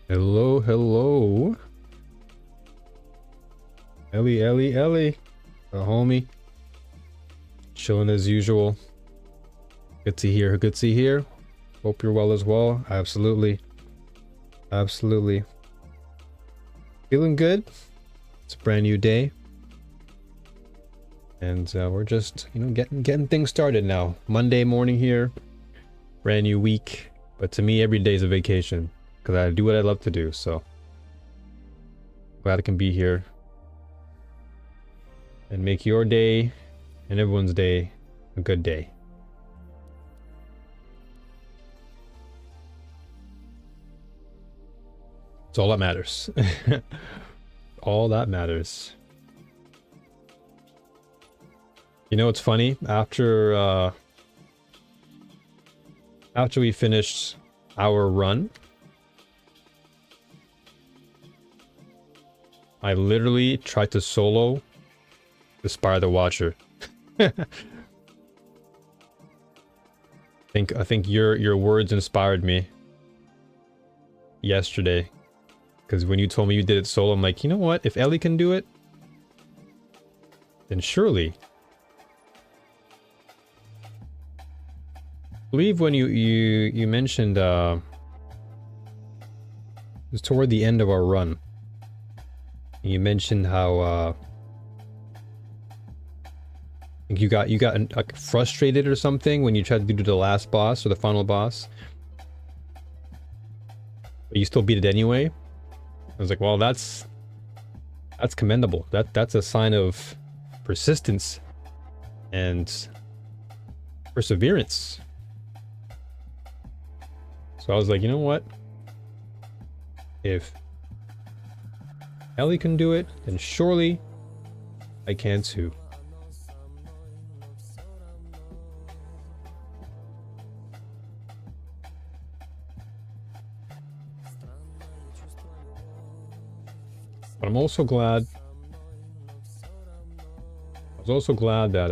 Hello, hello. Ellie. The homie. Chilling as usual. Good to hear, good to hear. Hope you're well as well. Absolutely. Absolutely. Feeling good. It's a brand new day. And we're just, getting things started now. Monday morning here. Brand new week. But to me, every day is a vacation. Because I do what I love to do, so. Glad I can be here. And make your day and everyone's day a good day. It's all that matters. All that matters. You know, it's funny. After we finished our run, I literally tried to solo the Spire the Watcher. I think your words inspired me yesterday. Because when you told me you did it solo, I'm like, you know what? If Ellie can do it, then surely. I believe when you mentioned it was toward the end of our run. You mentioned how I think you got like frustrated or something when you tried to do the last boss or the final boss. But you still beat it anyway. I was like, well, that's commendable. That's a sign of persistence and perseverance. So I was like, you know what? If Ellie can do it, then surely I can too. But I'm also glad. I was also glad that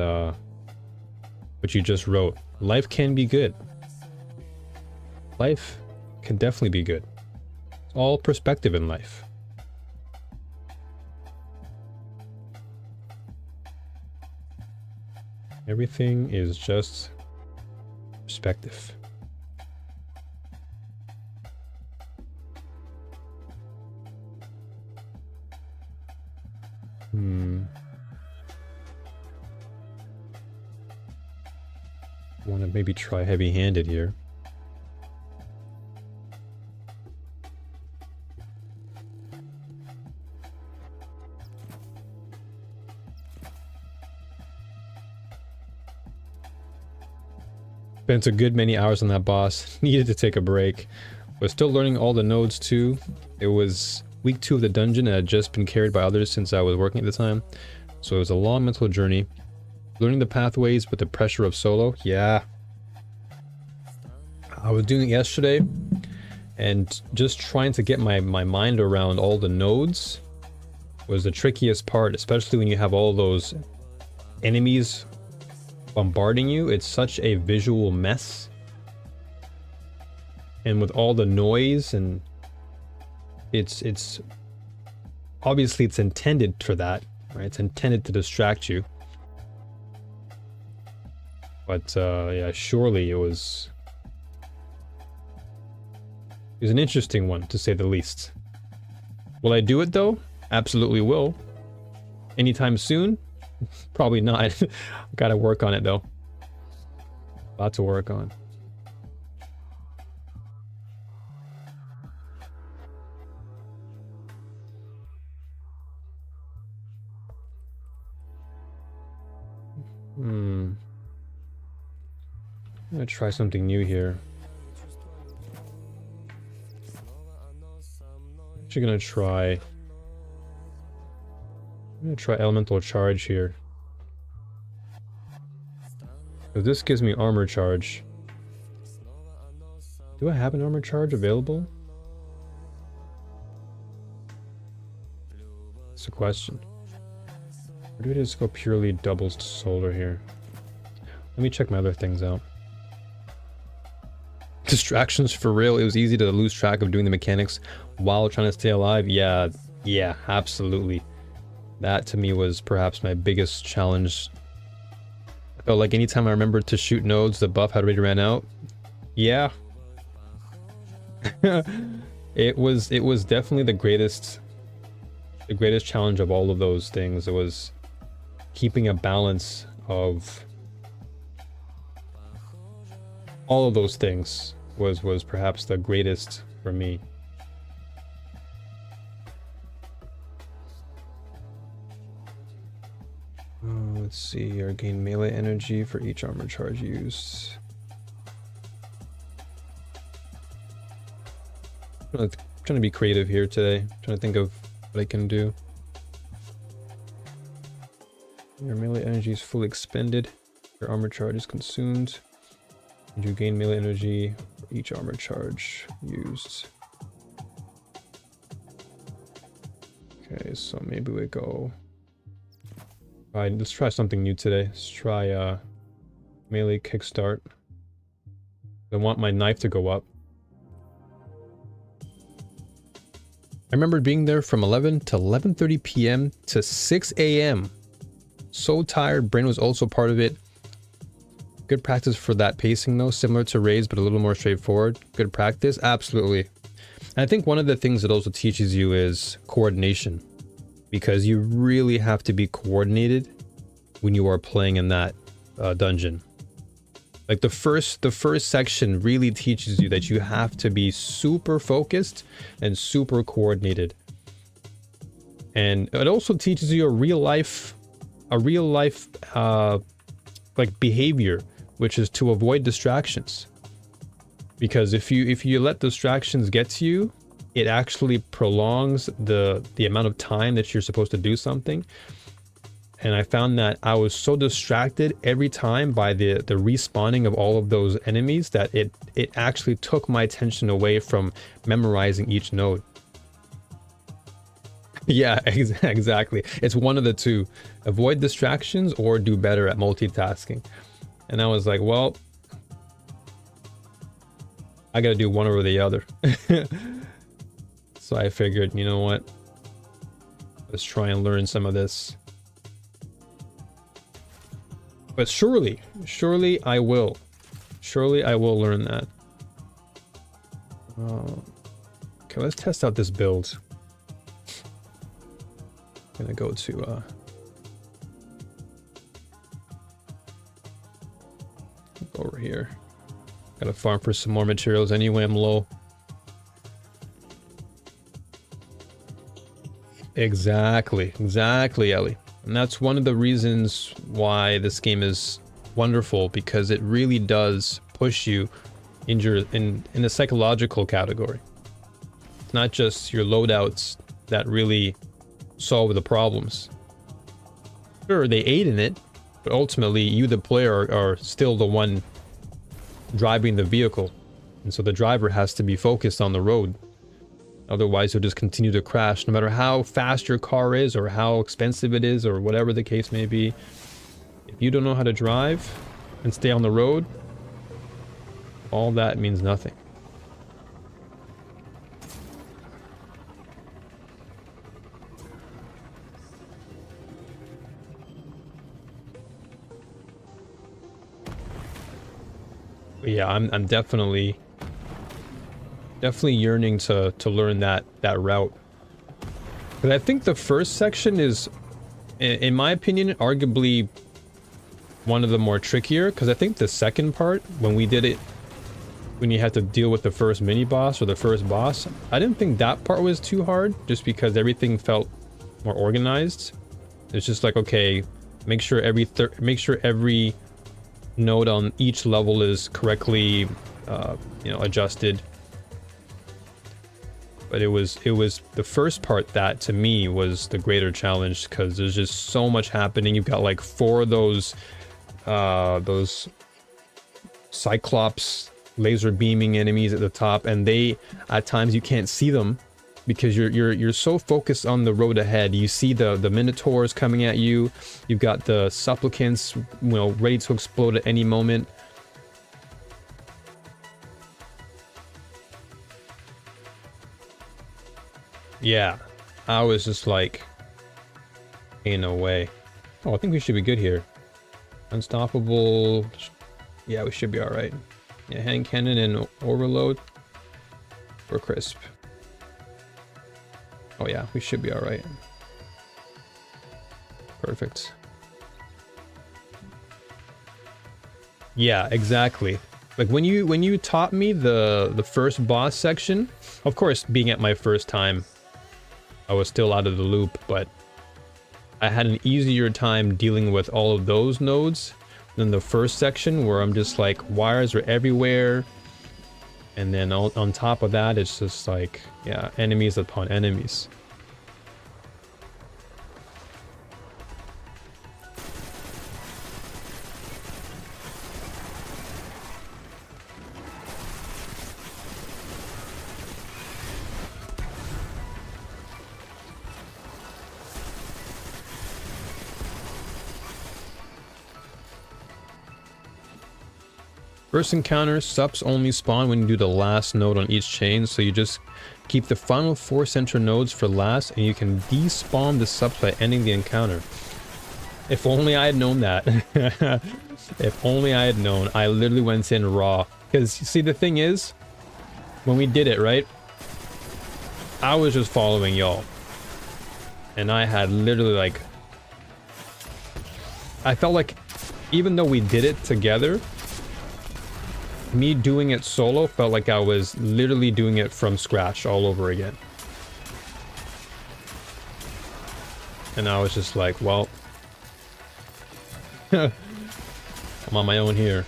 what you just wrote. Life can be good. Life can definitely be good. It's all perspective in life. Everything is just perspective. I want to maybe try heavy-handed here. Spent a good many hours on that boss. Needed to take a break. Was still learning all the nodes too. It was week 2 of the dungeon and had just been carried by others since I was working at the time. So it was a long mental journey. Learning the pathways with the pressure of solo. Yeah. I was doing it yesterday. And just trying to get my mind around all the nodes was the trickiest part. Especially when you have all those enemies bombarding you. It's such a visual mess. And with all the noise and it's obviously it's intended for that, right? It's intended to distract you. But yeah, surely it was an interesting one to say the least. Will I do it though? Absolutely will. Anytime soon? Probably not. Gotta work on it though. Lot to work on. I'm gonna try something new here. I'm gonna try elemental charge here. So this gives me armor charge. Do I have an armor charge available? That's a question. Or do I just go purely doubles to solar here? Let me check my other things out. distractions for real. It was easy to lose track of doing the mechanics while trying to stay alive. Yeah, absolutely. That to me was perhaps my biggest challenge. I felt like anytime I remembered to shoot nodes, the buff had already ran out. Yeah. It was definitely the greatest challenge of all of those things. It was keeping a balance of all of those things was perhaps the greatest for me. Let's see here, gain melee energy for each armor charge used. I'm trying to be creative here today. I'm trying to think of what I can do. Your melee energy is fully expended. Your armor charge is consumed. You gain melee energy for each armor charge used. Okay, so maybe we go... Alright, let's try something new today. Let's try melee kickstart. I want my knife to go up. I remember being there from 11 to 11:30 p.m. to 6 a.m. So tired, brain was also part of it. Good practice for that pacing though, similar to raids but a little more straightforward. Good practice, absolutely. And I think one of the things it also teaches you is coordination, because you really have to be coordinated when you are playing in that dungeon. Like the first section really teaches you that you have to be super focused and super coordinated. And it also teaches you a real life like behavior, which is to avoid distractions. Because if you let distractions get to you, it actually prolongs the amount of time that you're supposed to do something. And I found that I was so distracted every time by the respawning of all of those enemies that it actually took my attention away from memorizing each node. Yeah, exactly. It's one of the two. Avoid distractions or do better at multitasking. And I was like, well, I gotta do one or the other. So I figured, you know what? Let's try and learn some of this. But surely I will. Surely I will learn that. Okay, let's test out this build. I'm gonna go to over here. Gotta farm for some more materials anyway, I'm low. Exactly, Ellie. And that's one of the reasons why this game is wonderful, because it really does push you in the psychological category. It's not just your loadouts that really solve the problems. Sure, they aid in it, but ultimately you, the player, are still the one driving the vehicle. And so the driver has to be focused on the road. Otherwise, you'll just continue to crash, no matter how fast your car is or how expensive it is or whatever the case may be. If you don't know how to drive and stay on the road, all that means nothing. But yeah, I'm definitely yearning to learn that route. But I think the first section is, in my opinion, arguably one of the more trickier, because I think the second part, when we did it, when you had to deal with the first mini boss or the first boss, I didn't think that part was too hard, just because everything felt more organized. It's just like, okay, make sure every node on each level is correctly adjusted. But it was the first part that to me was the greater challenge, because there's just so much happening. You've got like 4 of those Cyclops laser beaming enemies at the top, and they at times you can't see them because you're so focused on the road ahead. You see the Minotaurs coming at you. You've got the supplicants, ready to explode at any moment. Yeah, I was just like, ain't no way. Oh, I think we should be good here. Unstoppable. Yeah, we should be all right. Yeah, hand cannon and overload. We're crisp. Oh yeah, we should be all right. Perfect. Yeah, exactly. Like when you taught me the first boss section, of course, being at my first time, I was still out of the loop, but I had an easier time dealing with all of those nodes than the first section where I'm just like, wires are everywhere. And then on top of that, it's just like, yeah, enemies upon enemies. First encounter, subs only spawn when you do the last node on each chain, so you just keep the final 4 center nodes for last, and you can despawn the subs by ending the encounter. If only I had known that. If only I had known. I literally went in raw. Because, you see, the thing is, when we did it, right? I was just following y'all. And I had literally, like... I felt like, even though we did it together, me doing it solo felt like I was literally doing it from scratch all over again. And I was just like, well, I'm on my own here.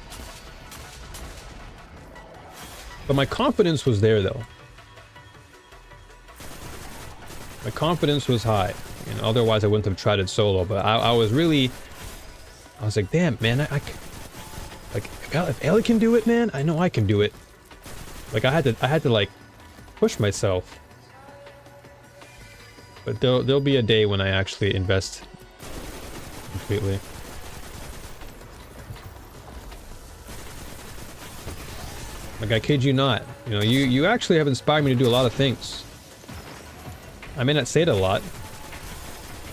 But my confidence was there though. My confidence was high. You know, otherwise I wouldn't have tried it solo, but I was really, I was like, damn, man, like, if Ellie can do it, man, I know I can do it. Like, I had to like, push myself. But there'll be a day when I actually invest completely. Like, I kid you not. You know, you actually have inspired me to do a lot of things. I may not say it a lot.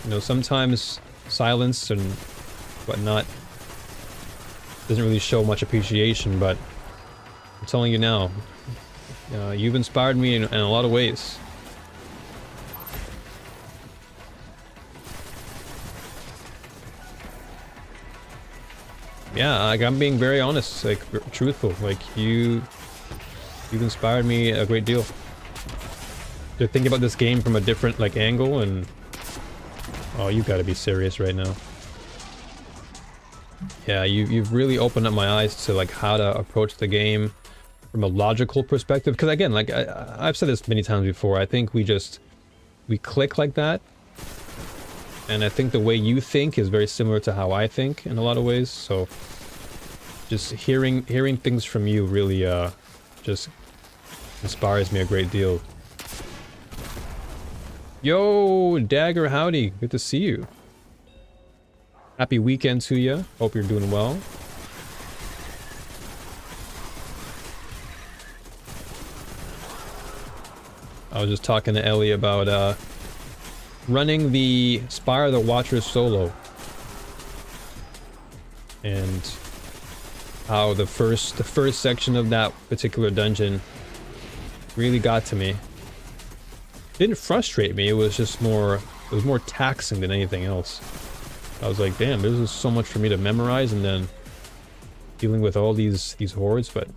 You know, sometimes silence and whatnot doesn't really show much appreciation, but I'm telling you now, you've inspired me in a lot of ways. Yeah, like, I'm being very honest, like, truthful. Like, you've inspired me a great deal to think about this game from a different, like, angle. And oh, you gotta be serious right now. Yeah, you've really opened up my eyes to like how to approach the game from a logical perspective. Because again, like I've said this many times before, I think we click like that. And I think the way you think is very similar to how I think in a lot of ways. So just hearing things from you really just inspires me a great deal. Yo, Dagger, howdy. Good to see you. Happy weekend to you. Hope you're doing well. I was just talking to Ellie about running the Spire the Watcher solo. And how the first section of that particular dungeon really got to me. It didn't frustrate me, it was just more taxing than anything else. I was like, damn, there's just so much for me to memorize, and then dealing with all these hordes, but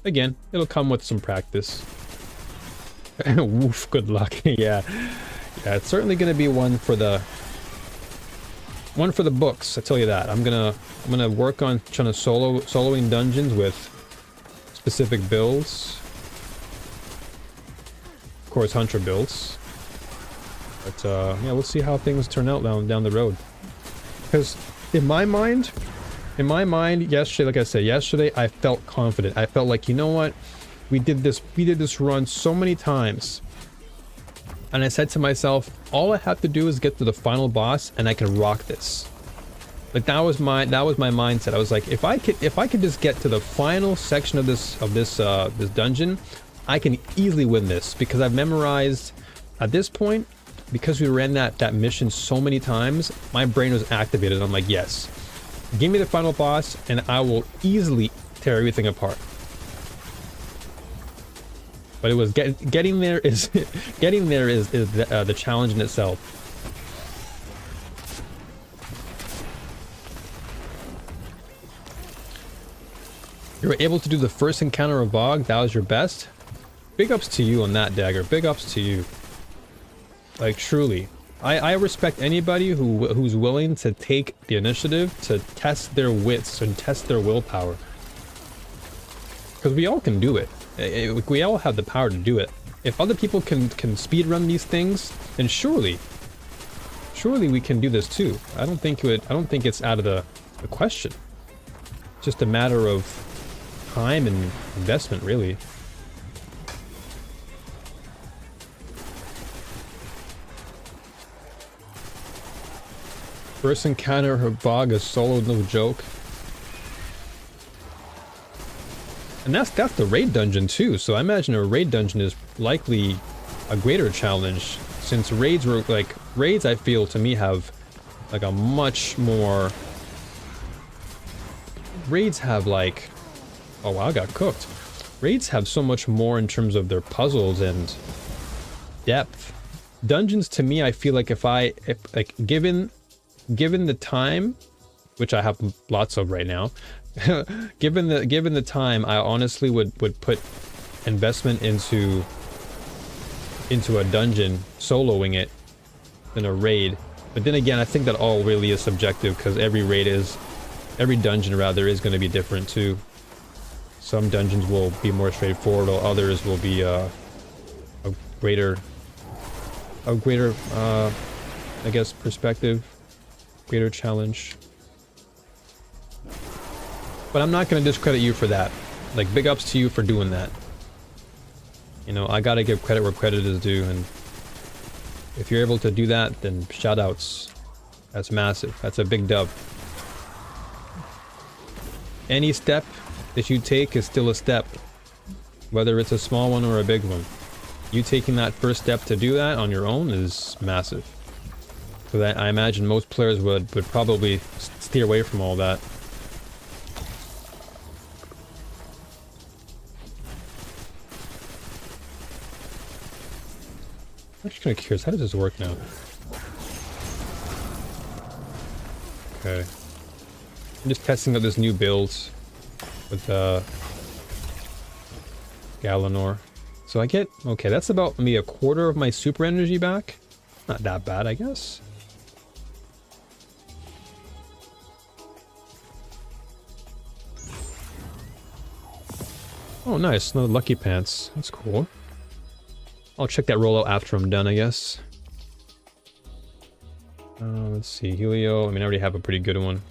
again, it'll come with some practice. Woof, good luck. Yeah, it's certainly gonna be one for the books, I tell you that. I'm gonna work on trying to soloing dungeons with specific builds. Of course, hunter builds. But yeah, we'll see how things turn out down the road. Because in my mind, yesterday, like I said, yesterday, I felt confident. I felt like, you know what? We did this run so many times. And I said to myself, all I have to do is get to the final boss and I can rock this. Like that was my mindset. I was like, if I could just get to the final section of this dungeon, I can easily win this because I've memorized At this point, because we ran that mission so many times, my brain was activated. I'm like, yes, give me the final boss and I will easily tear everything apart. But it was getting there is the challenge in itself. You were able to do the first encounter of Vogue. That was your best. Big ups to you on that, Dagger. Big ups to you. Like, truly. I respect anybody who's willing to take the initiative to test their wits and test their willpower. Because we all can do it. We all have the power to do it. If other people can speedrun these things, then surely we can do this too. I don't think it's out of the question. It's just a matter of time and investment, really. First encounter of Vogue is solo, no joke. And that's the raid dungeon too, so I imagine a raid dungeon is likely a greater challenge, since raids I feel to me have like a much more... Raids have like... Oh wow, I got cooked. Raids have so much more in terms of their puzzles and depth. Dungeons to me, I feel like if given the time, which I have lots of right now, given the time, I honestly would put investment into a dungeon, soloing it, than a raid. But then again, I think that all really is subjective, because every dungeon rather is going to be different too. Some dungeons will be more straightforward, while others will be a greater I guess perspective, greater challenge. But I'm not going to discredit you for that. Like, big ups to you for doing that. You know, I gotta give credit where credit is due, and if you're able to do that, then shout outs. That's massive. That's a big dub. Any step that you take is still a step, whether it's a small one or a big one. You taking that first step to do that on your own is massive. So that I imagine most players would probably steer away from all that. I'm just kind of curious, how does this work now? Okay. I'm just testing out this new build with Galanor. So I get, okay, that's about maybe a quarter of my super energy back. Not that bad, I guess. Oh, nice, another lucky pants. That's cool. I'll check that rollout after I'm done, I guess. Let's see, Helio. I mean, I already have a pretty good one.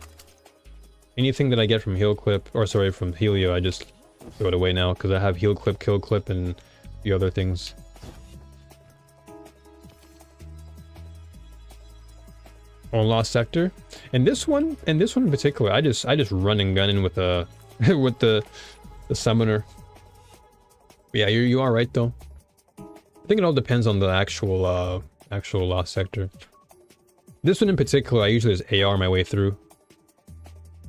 Anything that I get from Heal Clip, or sorry, from Helio, I just throw it away now, because I have Heal Clip, Kill Clip, and the other things. On Lost Sector. And this one in particular, I just run and gun in with the with the summoner. But yeah, you are right though. I think it all depends on the actual Lost Sector. This one in particular, I usually just AR my way through.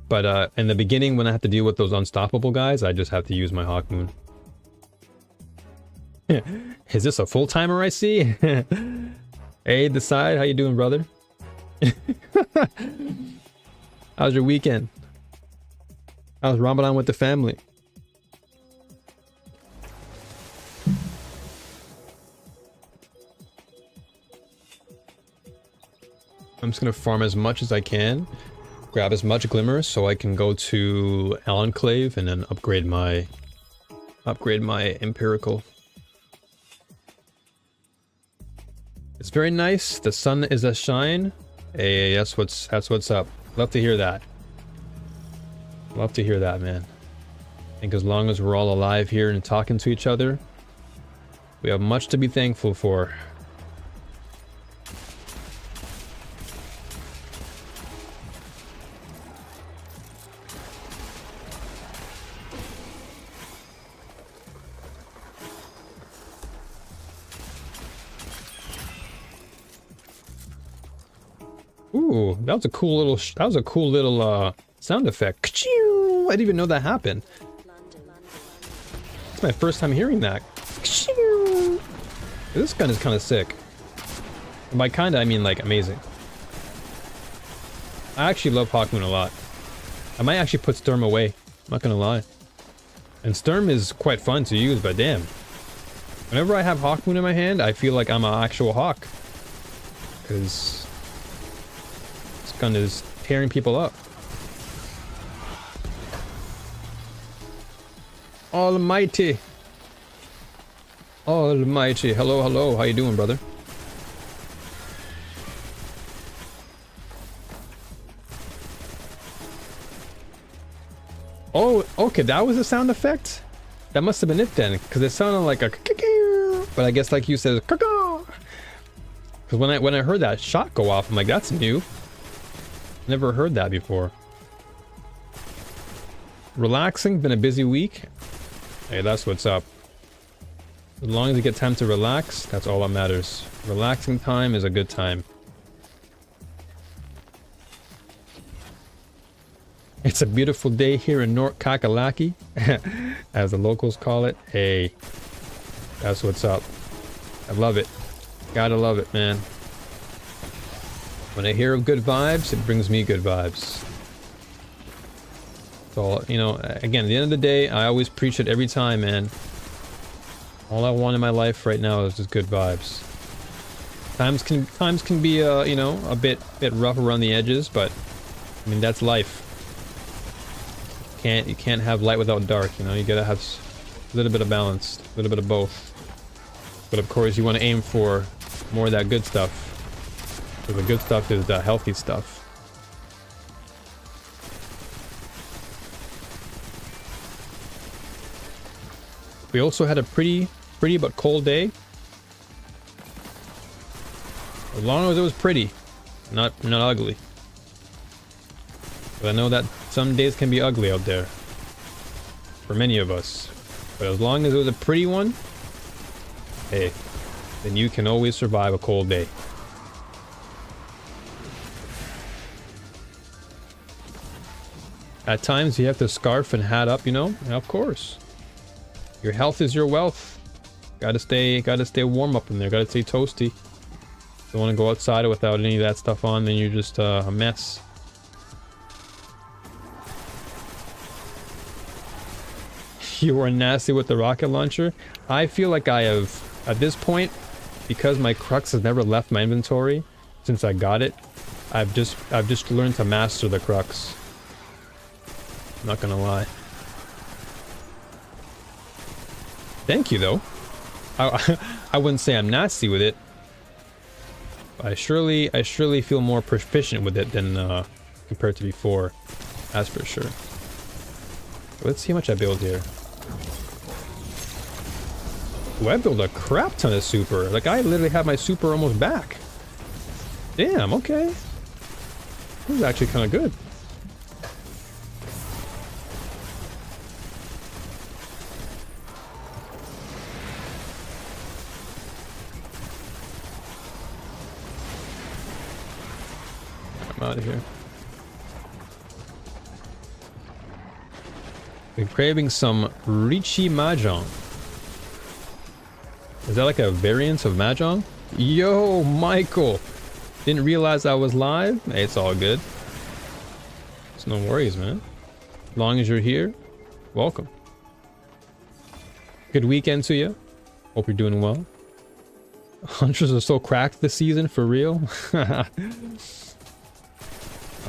But in the beginning, when I have to deal with those unstoppable guys, I just have to use my Hawkmoon. Is this a full-timer I see? Hey, Decide, how you doing, brother? How's your weekend? How's Ramadan with the family? I'm just gonna farm as much as I can, grab as much glimmer so I can go to Enclave and then upgrade my empirical. It's very nice. The sun is a shine. Hey, that's what's up. Love to hear that. Love to hear that, man. I think as long as we're all alive here and talking to each other, we have much to be thankful for. Ooh, that was a cool little sound effect. Ka-chew! I didn't even know that happened. It's my first time hearing that. Ka-chew! This gun is kind of sick. And by kinda, I mean like amazing. I actually love Hawkmoon a lot. I might actually put Sturm away. I'm not gonna lie. And Sturm is quite fun to use, but damn. Whenever I have Hawkmoon in my hand, I feel like I'm an actual hawk. Because this gun is tearing people up. Almighty. Almighty. Hello, hello. How you doing, brother? Oh, okay, that was the sound effect? That must have been it then, because it sounded like a but I guess like you said, because when I heard that shot go off, I'm like, that's new. Never heard that before. Relaxing, been a busy week. Hey, that's what's up. As long as you get time to relax, that's all that matters. Relaxing time is a good time. It's a beautiful day here in North Kakalaki, as the locals call it. Hey, that's what's up. I love it. Gotta love it, man. When I hear good vibes, it brings me good vibes. So, you know, again, at the end of the day, I always preach it every time, man. All I want in my life right now is just good vibes. Times can be, you know, a bit rough around the edges, but I mean, that's life. You can't have light without dark, you know. You gotta have a little bit of balance, a little bit of both. But of course, you want to aim for more of that good stuff. So the good stuff is the healthy stuff. We also had a pretty but cold day. As long as it was pretty, not ugly. But I know that some days can be ugly out there. For many of us. But as long as it was a pretty one, hey, then you can always survive a cold day. At times you have to scarf and hat up, you know? And of course. Your health is your wealth. Gotta stay warm up in there, gotta stay toasty. Don't want to go outside without any of that stuff on, then you're just a mess. You were nasty with the rocket launcher. I feel like I have, at this point, because my crux has never left my inventory since I got it, I've just learned to master the crux. I'm not gonna lie. Thank you though. I wouldn't say I'm nasty with it. I surely feel more proficient with it than compared to before. That's for sure. Let's see how much I build here. Ooh, I build a crap ton of super. Like, I literally have my super almost back. Damn, okay. This is actually kind of good. I'm out of here. Been craving some Richi Mahjong. Is that like a variant of Mahjong? Yo, Michael! Didn't realize I was live? Hey, it's all good. It's no worries, man. As long as you're here, welcome. Good weekend to you. Hope you're doing well. Hunters are so cracked this season, for real. I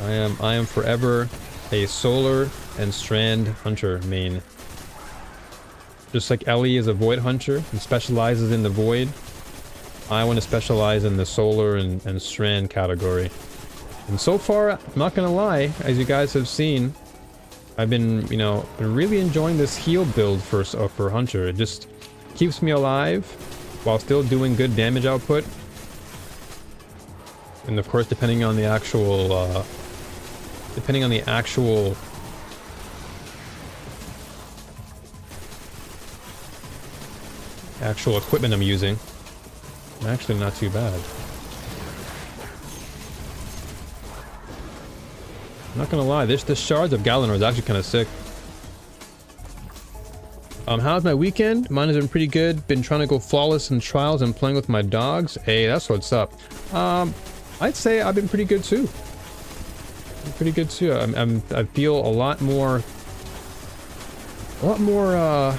am forever a solar and strand hunter main. Just like Ellie is a void hunter and specializes in the void, I want to specialize in the solar and strand category. And so far, I'm not gonna lie, as you guys have seen, I've been, you know, really enjoying this heal build for hunter. It just keeps me alive while still doing good damage output. And of course, depending on the actual actual equipment I'm using, actually not too bad. Not gonna lie, this Shards of Galanor is actually kind of sick. How's my weekend? Mine has been pretty good. Been trying to go flawless in trials and playing with my dogs. Hey, that's what's up. I'd say I've been pretty good too. I feel a lot more, I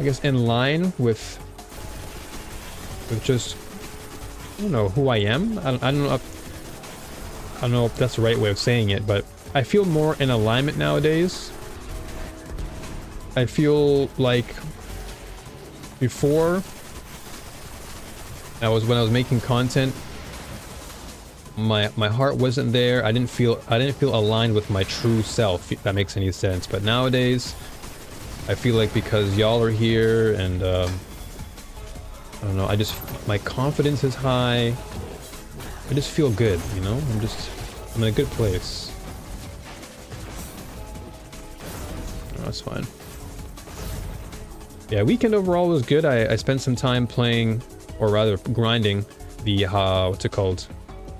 guess, in line with just, I don't know, who I am. I don't know if that's the right way of saying it, but I feel more in alignment nowadays. I feel like before, when I was making content, my heart wasn't there. I didn't feel aligned with my true self, if that makes any sense. But nowadays, I feel like because y'all are here and I don't know, my confidence is high. I just feel good, you know? I'm in a good place. Oh, that's fine. Yeah, weekend overall was good. I spent some time playing, or rather grinding, the, what's it called?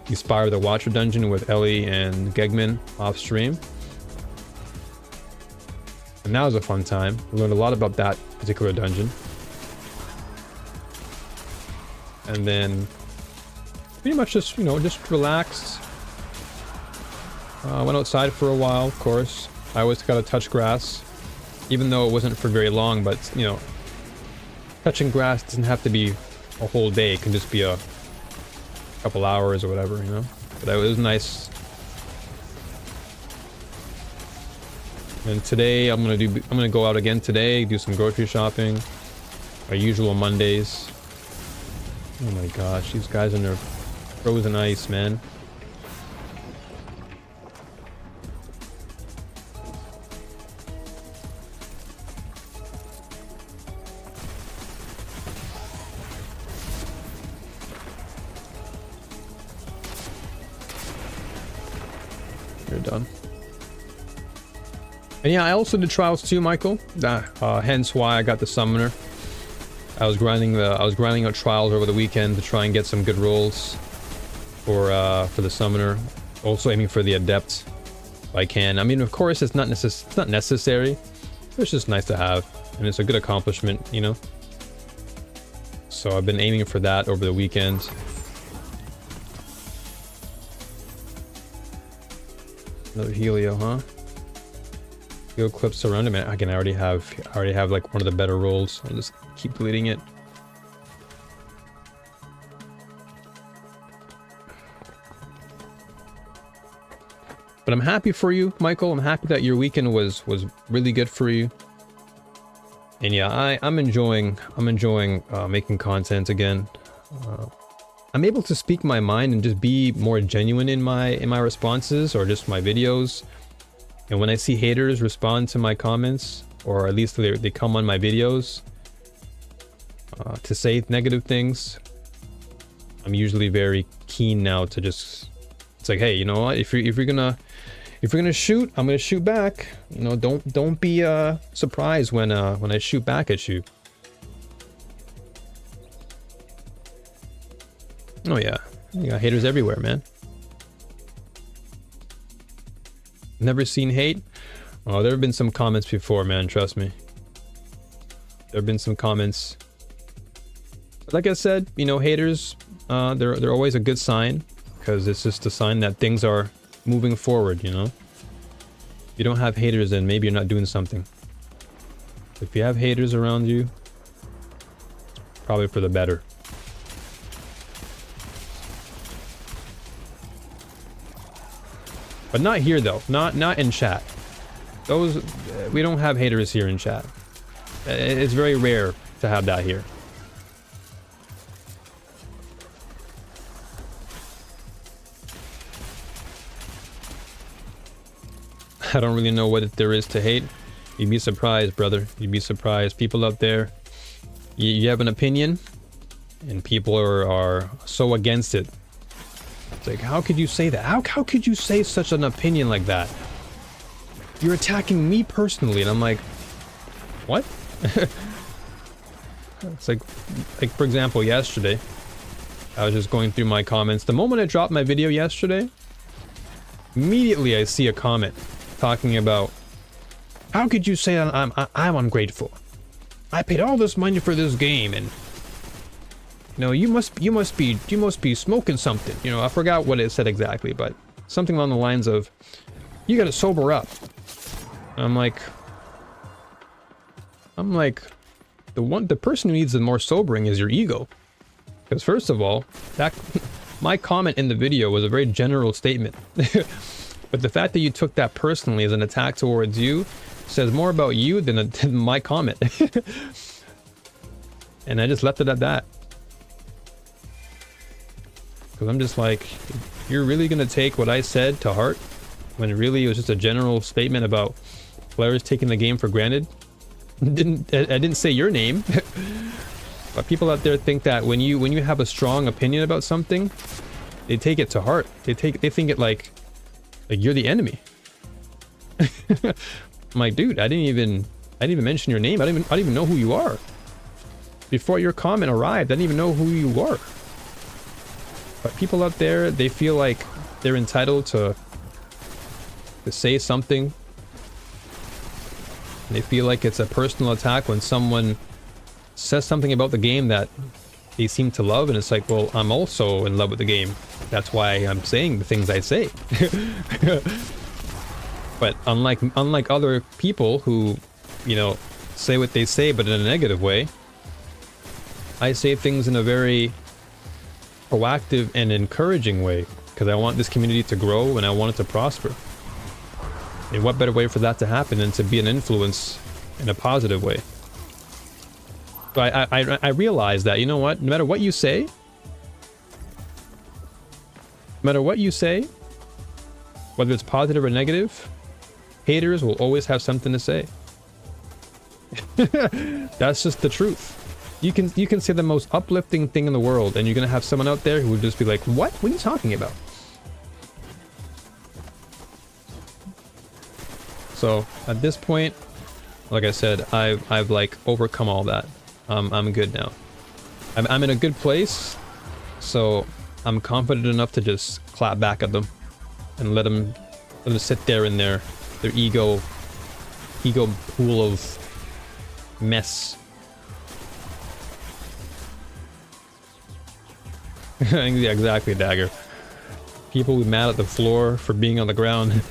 The Spire the Watcher dungeon with Ellie and Gegman off stream. And that was a fun time. I learned a lot about that particular dungeon. And then pretty much just, you know, just relaxed. Went outside for a while, of course. I always gotta touch grass. Even though it wasn't for very long, but, you know, touching grass doesn't have to be a whole day. It can just be a couple hours or whatever, you know? But it was nice. And today, I'm gonna go out again today, do some grocery shopping. Our usual Mondays. Oh my gosh, these guys in their frozen ice, man. Done. And yeah, I also did trials too, Michael. Hence why I got the summoner. I was grinding out trials over the weekend to try and get some good rolls for the summoner. Also aiming for the adept if I can. I mean, of course, it's not necessary. It's just nice to have, and it's a good accomplishment, you know. So I've been aiming for that over the weekend. Another Helio, huh? Helio clips around him. I already have like one of the better rolls. I'll just keep deleting it. But I'm happy for you, Michael. I'm happy that your weekend was really good for you. And yeah, I'm enjoying making content again. I'm able to speak my mind and just be more genuine in my responses, or just my videos. And when I see haters respond to my comments, or at least they come on my videos to say negative things, I'm usually very keen now to just, it's like, hey, you know what? If you're gonna shoot, I'm gonna shoot back. You know, don't be surprised when I shoot back at you. Oh yeah, you got haters everywhere, man. Never seen hate? Oh, there have been some comments before, man, trust me. There have been some comments. But like I said, you know, haters, they're always a good sign, because it's just a sign that things are moving forward, you know? If you don't have haters, then maybe you're not doing something. If you have haters around you, it's probably for the better. But not here though, not in chat. Those, we don't have haters here in chat. It's very rare to have that here. I don't really know what there is to hate. You'd be surprised, brother. You'd be surprised. People out there, you have an opinion, and people are so against it. It's like, how could you say that? How could you say such an opinion like that? You're attacking me personally. And I'm like, what? It's like for example, yesterday, I was just going through my comments. The moment I dropped my video yesterday, Immediately I see a comment talking about, how could you say I'm ungrateful? I paid all this money for this game, and you know, you must be smoking something. You know, I forgot what it said exactly, but something along the lines of, you gotta sober up. I'm like, the person who needs the more sobering is your ego. Because first of all, that my comment in the video was a very general statement. But the fact that you took that personally as an attack towards you says more about you than my comment. And I just left it at that. Because I'm just like, you're really gonna take what I said to heart when really it was just a general statement about players taking the game for granted? I didn't say your name. But people out there think that when you have a strong opinion about something, they take it to heart. They think it like you're the enemy. I'm like, dude, I didn't even mention your name. I didn't even know who you are. Before your comment arrived, I didn't even know who you were. But people out there, they feel like they're entitled to say something. They feel like it's a personal attack when someone says something about the game that they seem to love, and it's like, well, I'm also in love with the game. That's why I'm saying the things I say. But unlike other people who, you know, say what they say but in a negative way, I say things in a very proactive and encouraging way, because I want this community to grow and I want it to prosper. And what better way for that to happen than to be an influence in a positive way? So I realize that, you know what, no matter what you say, whether it's positive or negative, haters will always have something to say. That's just the truth. You can say the most uplifting thing in the world, and you're gonna have someone out there who would just be like, what are you talking about? So at this point, like I said, I've like overcome all that. I'm good now. I'm in a good place, so I'm confident enough to just clap back at them and let them sit there in their ego pool of mess. Yeah, exactly, Dagger. People will be mad at the floor for being on the ground.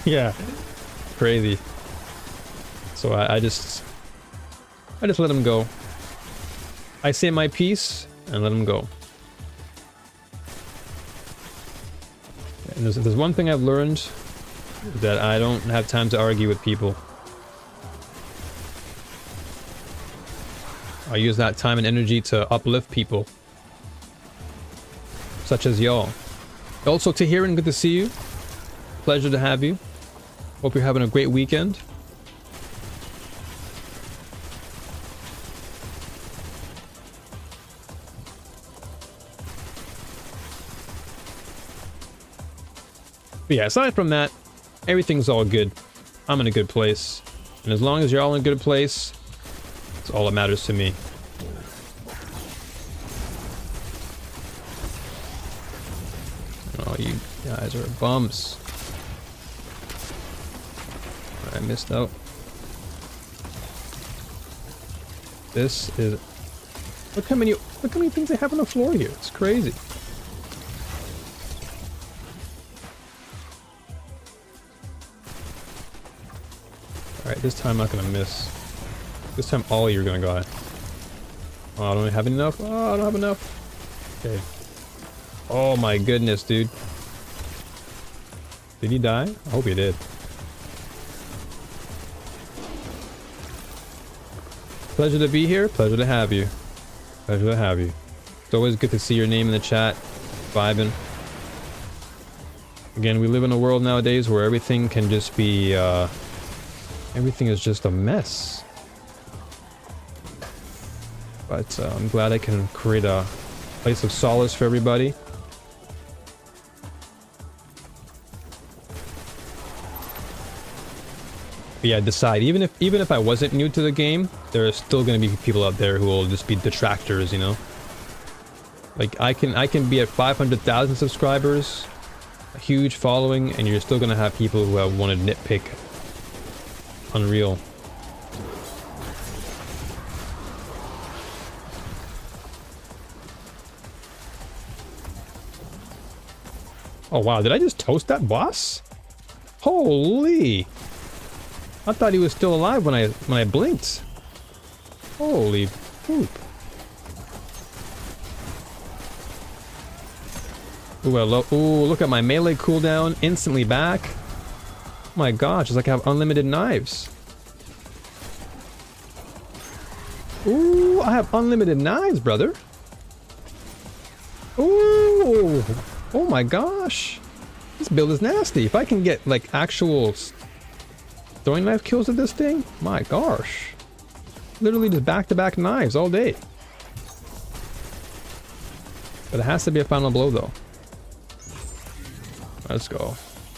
Yeah, crazy. So I just let them go. I say my piece and let them go. And there's one thing I've learned, that I don't have time to argue with people. I use that time and energy to uplift people, such as y'all. Also, Tahiran, good to see you. Pleasure to have you. Hope you're having a great weekend. But yeah, aside from that, everything's all good. I'm in a good place. And as long as you're all in a good place, it's all that matters to me. Oh, you guys are bums. I missed out. This is... Look how many things they have on the floor here. It's crazy. Alright, this time I'm not gonna miss. This time all you're gonna got. Oh, I don't have enough. Oh, I don't have enough. Okay. Oh my goodness, dude. Did he die? I hope he did. Pleasure to be here. Pleasure to have you. Pleasure to have you. It's always good to see your name in the chat. Vibing. Again, we live in a world nowadays where everything can just be, everything is just a mess. But I'm glad I can create a place of solace for everybody. But yeah, decide. Even if I wasn't new to the game, there are still going to be people out there who will just be detractors, you know? Like, I can be at 500,000 subscribers a huge following, and you're still gonna have people who want to nitpick. Unreal. Oh wow, did I just toast that boss? Holy! I thought he was still alive when I blinked. Holy poop. Ooh, ooh, look at my melee cooldown, instantly back. Oh my gosh, it's like I have unlimited knives. Ooh, I have unlimited knives, brother. Ooh, oh my gosh. This build is nasty. If I can get like actual throwing knife kills with this thing, my gosh. Literally just back-to-back knives all day. But it has to be a final blow though. Let's go.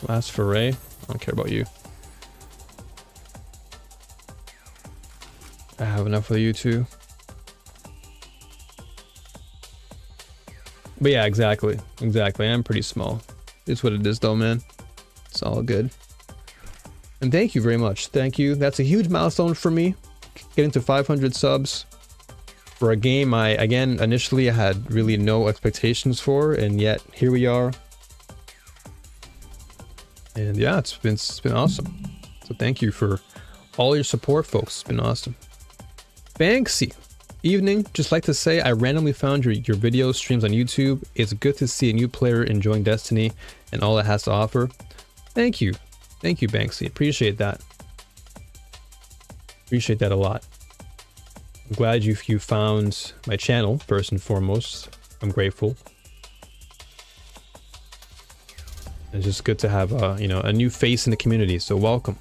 Last foray. I don't care about you. I have enough for you too. But yeah, exactly. Exactly. I'm pretty small. It's what it is though, man. It's all good. And thank you very much. Thank you. That's a huge milestone for me. Getting to 500 subs for a game again, initially I had really no expectations for, and yet here we are. And yeah, it's been awesome. So thank you for all your support, folks. It's been awesome. Banksy. Evening. Just like to say I randomly found your video streams on YouTube. It's good to see a new player enjoying Destiny and all it has to offer. Thank you. Thank you, Banksy. Appreciate that. Appreciate that a lot. I'm glad you found my channel, first and foremost. I'm grateful. It's just good to have you know, a new face in the community, so welcome.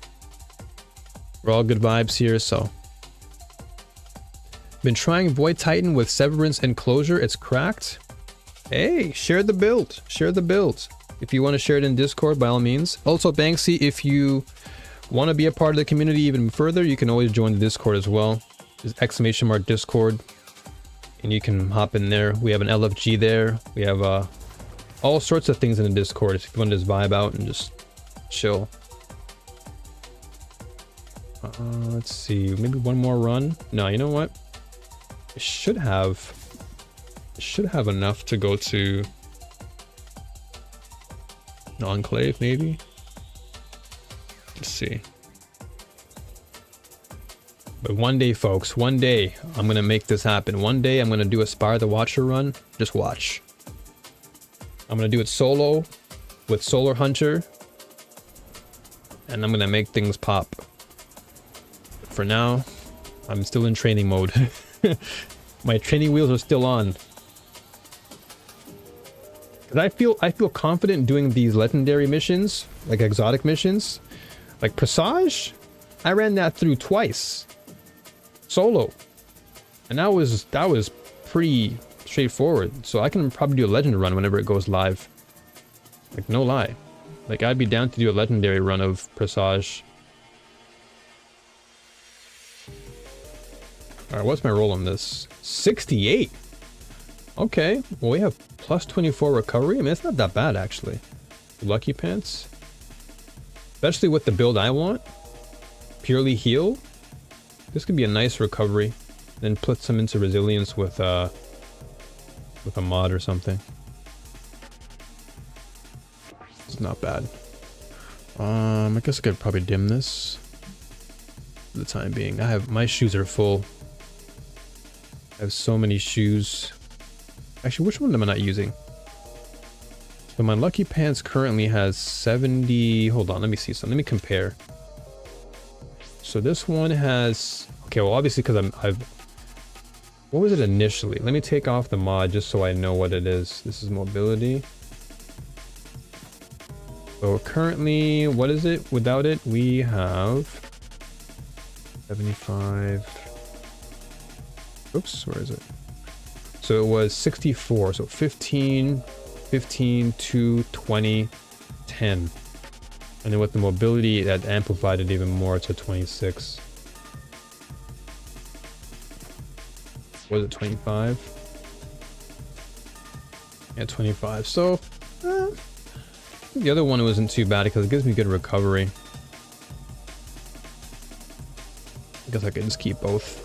We're all good vibes here, so. Been trying Void Titan with Severance and Closure. It's cracked. Hey, share the build. Share the build. If you want to share it in Discord, by all means. Also, Banksy, if you want to be a part of the community even further, you can always join the Discord as well. There's !Discord, and you can hop in there. We have an LFG there. We have all sorts of things in the Discord if you want to just vibe out and just chill. Let's see, maybe one more run. No, you know what? I should have enough to go to an Enclave, maybe. Let's see. But one day, folks, one day I'm gonna make this happen. One day I'm gonna do a Spire the Watcher run. Just watch. I'm gonna do it solo with Solar Hunter, and I'm gonna make things pop. But for now, I'm still in training mode. My training wheels are still on. Cause I feel confident doing these legendary missions, like exotic missions, like Presage. I ran that through twice, solo, and that was pretty straightforward. So I can probably do a legend run whenever it goes live. Like no lie, like I'd be down to do a legendary run of Presage. All right, what's my roll on this? 68. Okay, well we have plus 24 recovery. I mean, it's not that bad actually. Lucky pants, especially with the build I want. Purely heal. This could be a nice recovery. Then put some into resilience with a mod or something. It's not bad. I guess I could probably dim this for the time being. My shoes are full. I have so many shoes. Actually, which one am I not using? So my Lucky Pants currently has 70. Hold on, let me see something. Let me compare. So this one has, okay, well obviously because what was it initially? Let me take off the mod just so I know what it is. This is mobility. So currently, what is it? Without it, we have 75. Oops, where is it? So it was 64, so 15, 2, 20, 10. And then with the mobility, that amplified it even more to 26. Was it 25? Yeah, 25. So, The other one wasn't too bad because it gives me good recovery. I guess I could just keep both.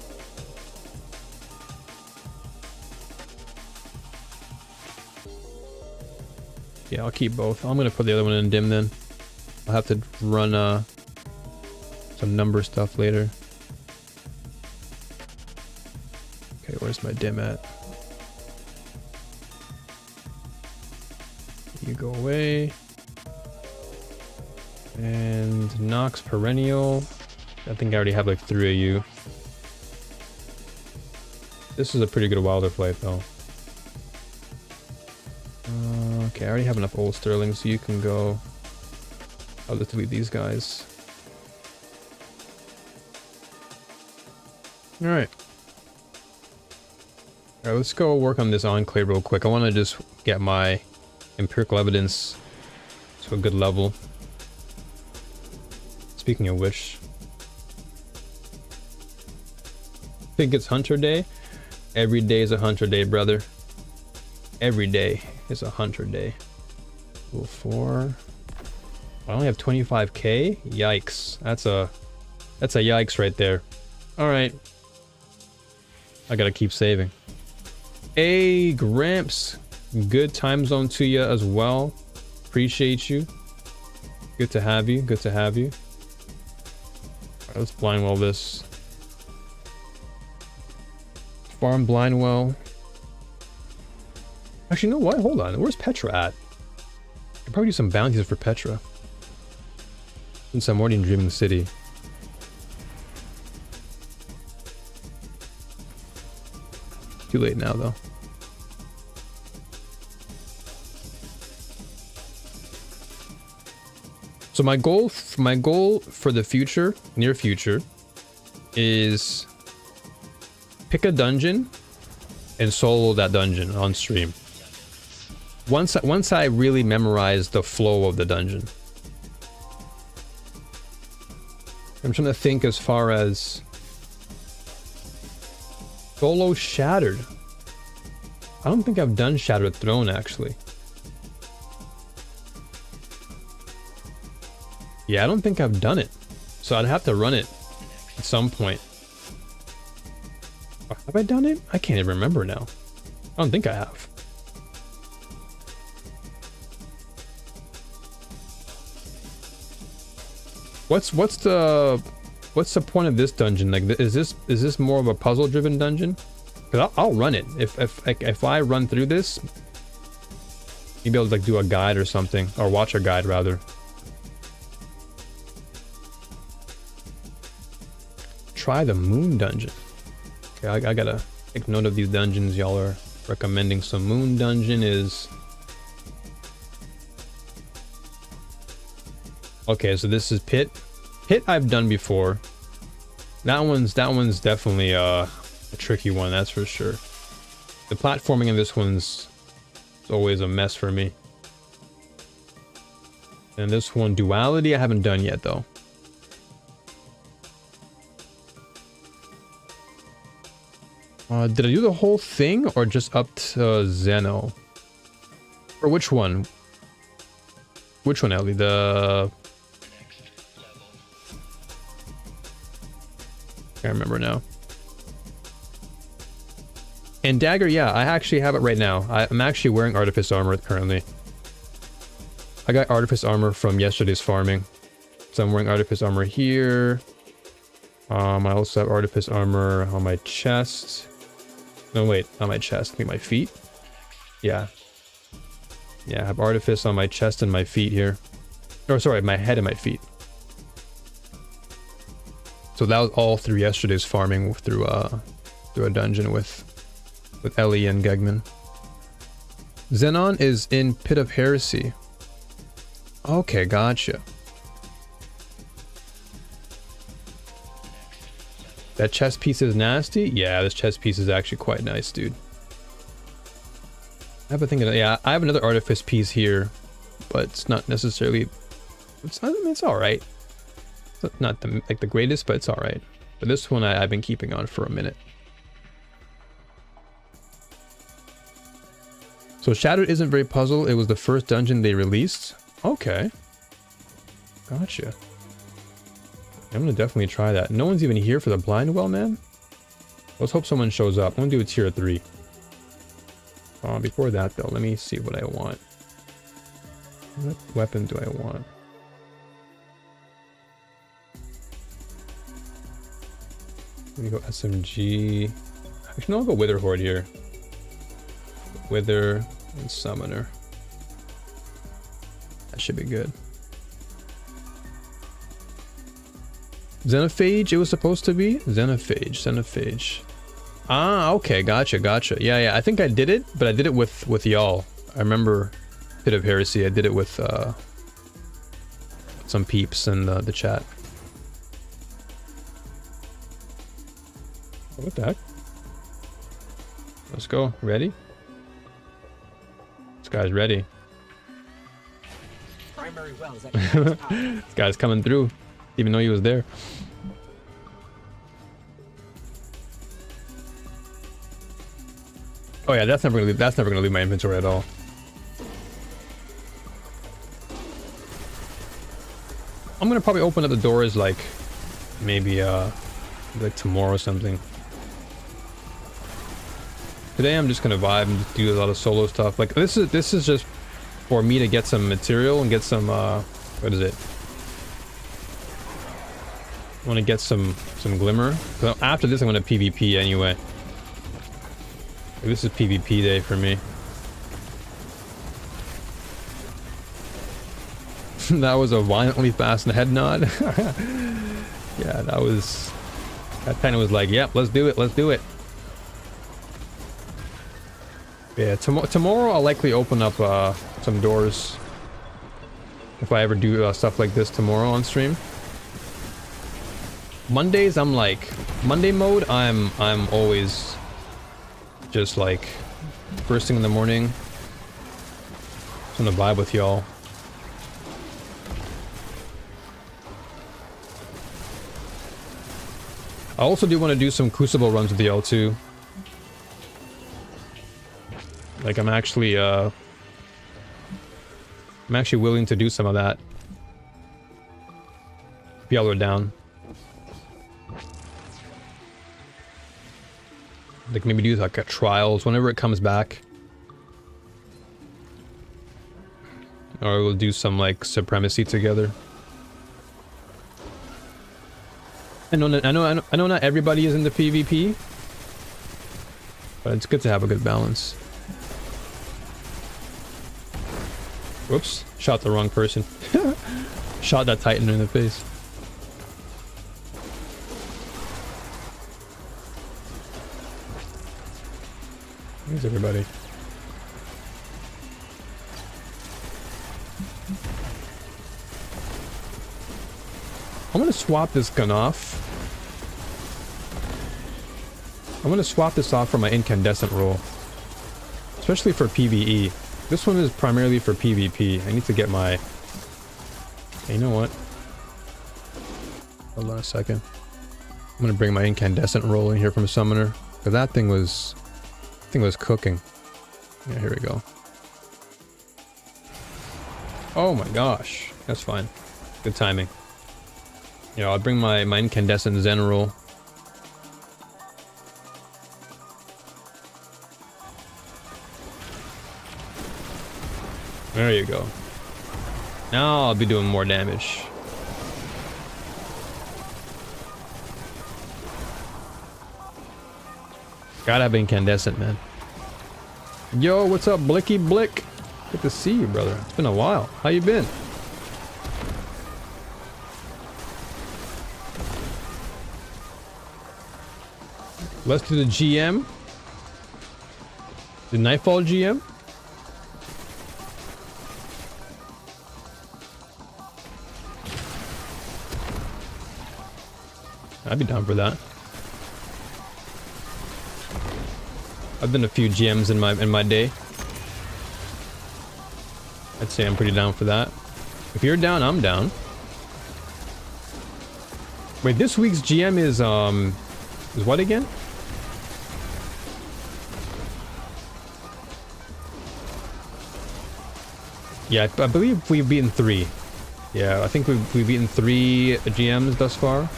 Yeah, I'll keep both. I'm gonna put the other one in dim then. I'll have to run some number stuff later. Okay, where's my dim at? You go away. And Nox Perennial. I think I already have like 3 of you. This is a pretty good wilder flight though. Okay, I already have enough old sterling, so you can go. I'll just delete these guys. Alright. Alright, let's go work on this enclave real quick. I want to just get my empirical evidence to a good level. Speaking of which, think it's hunter day? Every day is a hunter day, brother. Every day is a hunter day. Level 4. I only have 25k? Yikes. That's a yikes right there. Alright. I gotta keep saving. Hey, Gramps. Good time zone to you as well. Appreciate you. Good to have you. Good to have you. Alright, let's blind well this. Farm blind well. Actually, you know what? Hold on. Where's Petra at? I could probably do some bounties for Petra. Since I'm already in Dreaming City. Too late now, though. So my goal for the future, near future, is pick a dungeon and solo that dungeon on stream. Once I really memorize the flow of the dungeon. I'm trying to think as far as solo Shattered. I don't think I've done Shattered Throne actually. Yeah, I don't think I've done it. So I'd have to run it at some point. Have I done it? I can't even remember now. I don't think I have. What's the point of this dungeon? Like, is this more of a puzzle driven dungeon? Cause I'll run it if I run through this. Maybe I'll like do a guide or something, or watch a guide rather. Try the moon dungeon. Okay, I gotta take note of these dungeons y'all are recommending. So moon dungeon is. Okay, so this is Pit. Pit I've done before. That one's definitely a tricky one, that's for sure. The platforming in this one's always a mess for me. And this one, Duality, I haven't done yet though. Did I do the whole thing or just up to Zeno? Or which one? Which one, Ellie? The... I can't remember now. And Dagger, yeah, I actually have it right now. I'm actually wearing Artifice Armor currently. I got Artifice Armor from yesterday's farming. So I'm wearing Artifice Armor here. I also have Artifice Armor on my chest. No, wait, not my chest. I think my feet. Yeah. Yeah, I have Artifice on my chest and my feet here. Or sorry, my head and my feet. So that was all through yesterday's farming through a dungeon with Ellie and Gegman. Xenon is in Pit of Heresy. Okay, gotcha. That chest piece is nasty? Yeah, this chest piece is actually quite nice, dude. I have a thing that, yeah, I have another Artifice piece here, but it's not necessarily, it's alright. It's not the greatest, but it's alright. But this one I've been keeping on for a minute. So Shattered isn't very puzzle. It was the first dungeon they released. Okay. Gotcha. I'm gonna definitely try that. No one's even here for the blind well, man. Let's hope someone shows up. I'm gonna do a tier 3. Before that, though, let me see what I want. What weapon do I want? Let me go SMG. Actually, no, I'll go Wither Horde here. Wither and Summoner. That should be good. Xenophage, it was supposed to be? Xenophage. Ah, okay, gotcha. Yeah, I think I did it, but I did it with y'all. I remember Pit of Heresy, I did it with some peeps in the chat. What the heck? Let's go. Ready? This guy's ready. This guy's coming through. Even though he was there. Oh yeah, that's never gonna leave my inventory at all. I'm gonna probably open up the doors like maybe like tomorrow or something. Today I'm just gonna vibe and just do a lot of solo stuff. Like this is just for me to get some material and get some what is it? I want to get some glimmer. So after this, I'm going to PvP anyway. This is PvP day for me. That was a violently fast head nod. Yeah, that kind of was like, yep, let's do it. Yeah, tomorrow I'll likely open up some doors. If I ever do stuff like this tomorrow on stream. Mondays, I'm like, Monday mode, I'm always just like first thing in the morning. Just gonna vibe with y'all. I also do want to do some Crucible runs with y'all too. Like I'm actually willing to do some of that. If y'all are down. Like maybe do like a trials whenever it comes back. Or we'll do some like Supremacy together. I know not everybody is into PvP. But it's good to have a good balance. Whoops, shot the wrong person. Shot that Titan in the face. Where's everybody? I'm gonna swap this gun off. I'm gonna swap this off for my incandescent roll. Especially for PvE. This one is primarily for PvP. I need to get my... Hey, you know what? Hold on a second. I'm gonna bring my incandescent roll in here from Summoner. Because that thing was cooking. Yeah, here we go. Oh my gosh. That's fine. Good timing. Yeah, I'll bring my incandescent Zen roll. There you go. Now I'll be doing more damage. Gotta have incandescent, man. Yo, what's up, Blicky Blick? Good to see you, brother. It's been a while. How you been? Let's do the GM. The Nightfall GM. I'd be down for that. I've done a few GMs in my day. I'd say I'm pretty down for that. If you're down, I'm down. Wait, this week's GM is what again? Yeah, I believe we've beaten 3. Yeah, I think we've beaten 3 GMs thus far.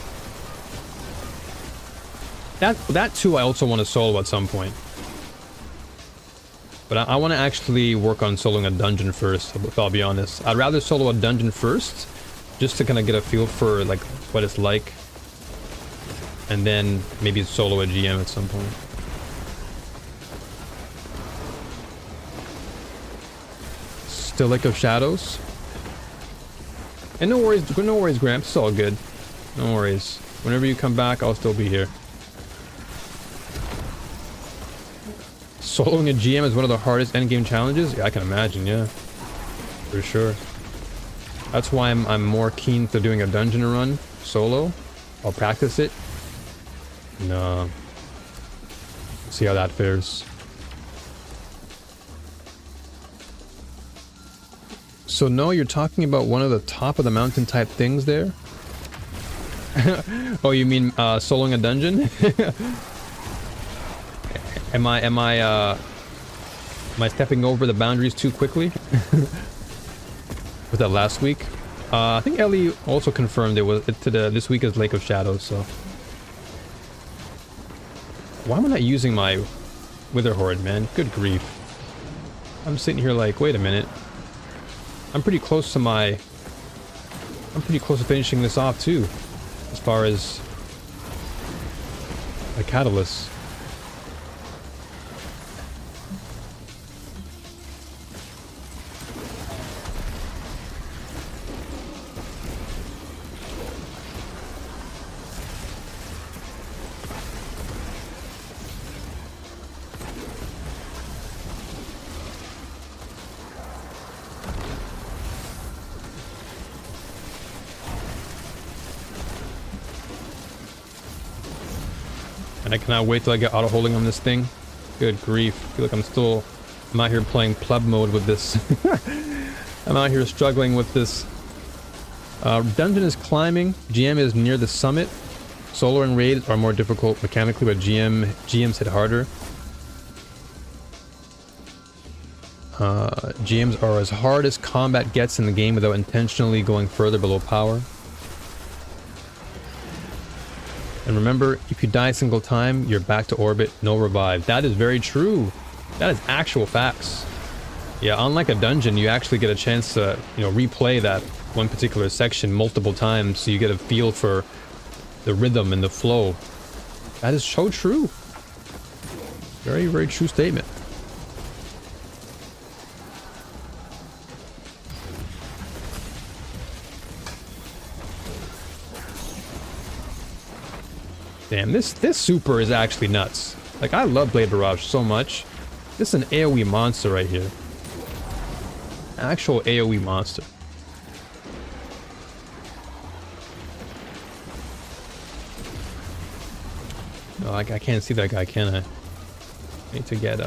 That too, I also want to solo at some point. But I want to actually work on soloing a dungeon first, if I'll be honest. I'd rather solo a dungeon first, just to kind of get a feel for like what it's like. And then maybe solo a GM at some point. Still Lake of Shadows. And no worries, Gramps. It's all good. No worries. Whenever you come back, I'll still be here. Soloing a GM is one of the hardest endgame challenges? Yeah, I can imagine, yeah. For sure. That's why I'm more keen to doing a dungeon run solo. I'll practice it. No. See how that fares. So no, you're talking about one of the top of the mountain type things there? Oh, you mean soloing a dungeon? Am I stepping over the boundaries too quickly? Was that last week? I think Ellie also confirmed this week is Lake of Shadows, so. Why am I not using my Wither Horde, man? Good grief. I'm sitting here like, wait a minute. I'm pretty close to finishing this off too, as far as a catalyst. And I cannot wait till I get auto-holding on this thing. Good grief. I feel like I'm out here playing pleb mode with this. I'm out here struggling with this. Dungeon is climbing. GM is near the summit. Solo and raid are more difficult mechanically, but GMs hit harder. GMs are as hard as combat gets in the game without intentionally going further below power. And remember, if you die a single time, you're back to orbit, no revive. That is very true. That is actual facts. Yeah, unlike a dungeon, you actually get a chance to, replay that one particular section multiple times, so you get a feel for the rhythm and the flow. That is so true. Very, very true statement. Damn, this super is actually nuts. Like, I love Blade Barrage so much. This is an AoE monster right here. Actual AoE monster. No, I can't see that guy, can I? I need to get,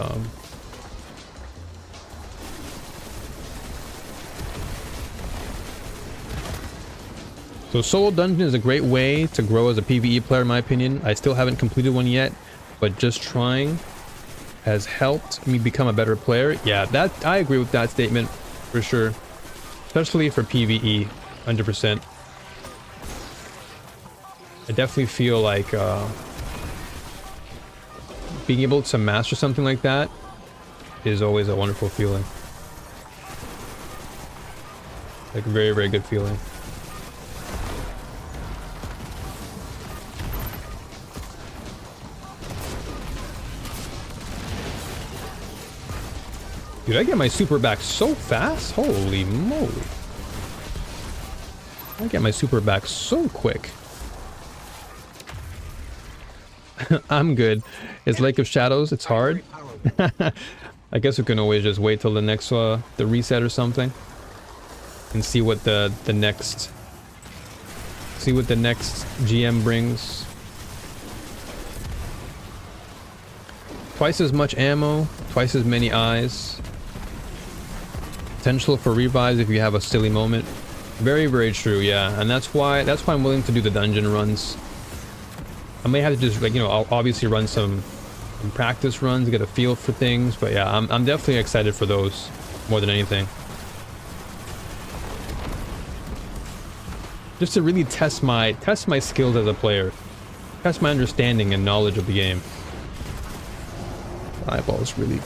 So solo dungeon is a great way to grow as a PvE player, in my opinion. I still haven't completed one yet, but just trying has helped me become a better player. Yeah, I agree with that statement for sure, especially for PvE, 100%. I definitely feel like being able to master something like that is always a wonderful feeling. Like, very, very good feeling. Dude, I get my super back so fast. Holy moly. I get my super back so quick. I'm good. It's Lake of Shadows. It's hard. I guess we can always just wait till the next the reset or something, and see what the next GM brings. Twice as much ammo, twice as many eyes. Potential for revives if you have a silly moment. Very, very true, yeah. And that's why I'm willing to do the dungeon runs. I may have to just, like, I'll obviously run some practice runs to get a feel for things, but yeah, I'm definitely excited for those more than anything. just to really test my skills as a player, test my understanding and knowledge of the game. Eyeballs really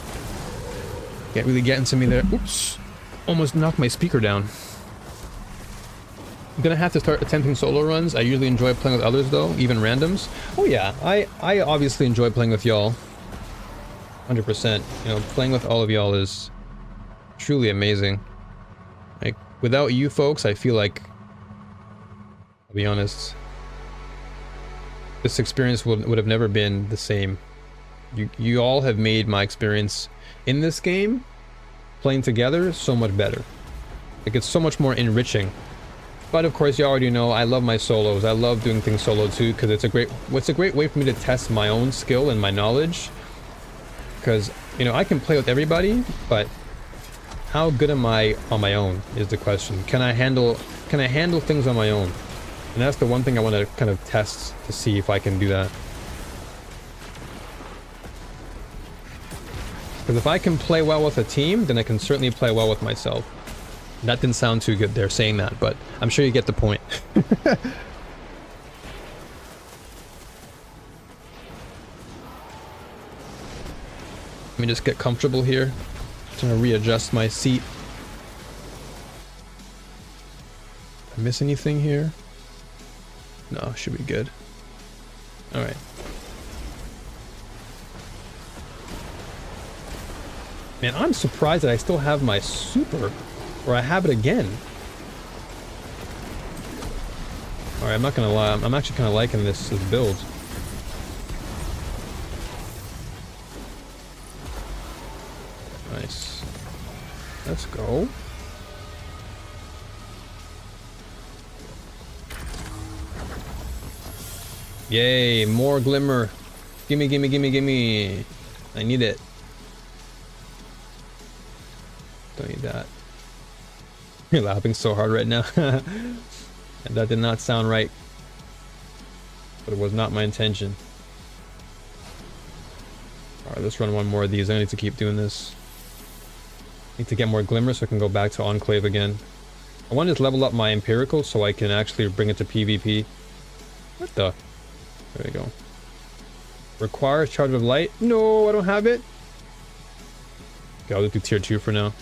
getting to me there. Oops, almost knocked my speaker down. I'm gonna have to start attempting solo runs. I usually enjoy playing with others though, even randoms. Oh yeah, I obviously enjoy playing with y'all. 100%. You know, playing with all of y'all is truly amazing. Like, without you folks, I feel like, I'll be honest, this experience would have never been the same. You all have made my experience in this game, playing together, so much better. Like, it's so much more enriching. But of course, you already know I love my solos. I love doing things solo too, because it's a great way for me to test my own skill and my knowledge. Because, you know, I can play with everybody, but how good am I on my own is the question. Can I handle things on my own? And that's the one thing I want to kind of test to see if I can do that. Because if I can play well with a team, then I can certainly play well with myself. That didn't sound too good there saying that, but I'm sure you get the point. Let me just get comfortable here. I'm gonna readjust my seat. Did I miss anything here? No, should be good. Alright. Man, I'm surprised that I still have my super. Or I have it again. Alright, I'm not gonna lie. I'm actually kind of liking this build. Nice. Let's go. Yay, more glimmer. Gimme, gimme, gimme, gimme. I need it. Don't need that. You're laughing so hard right now. And that did not sound right. But it was not my intention. Alright, let's run one more of these. I need to keep doing this. Need to get more glimmer so I can go back to Enclave again. I want to just level up my Empirical so I can actually bring it to PvP. What the? There we go. Requires Charge of Light? No, I don't have it. Okay, I'll do tier 2 for now.